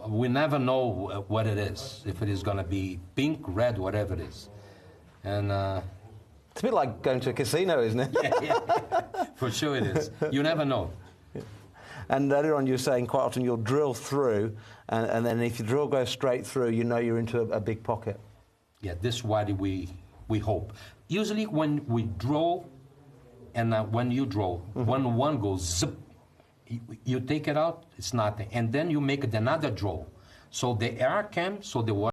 We never know what it is, if it is going to be pink, red, whatever it is. And it's a bit like going to a casino, isn't it? Yeah, for sure it is. You never know. And earlier on you were saying quite often you'll drill through, and then if your drill goes straight through, you know you're into a big pocket. Yeah, this is what we hope. Usually when we draw, and when you draw, when one goes zip, you take it out, it's nothing. And then you make another draw. So the air comes, so the water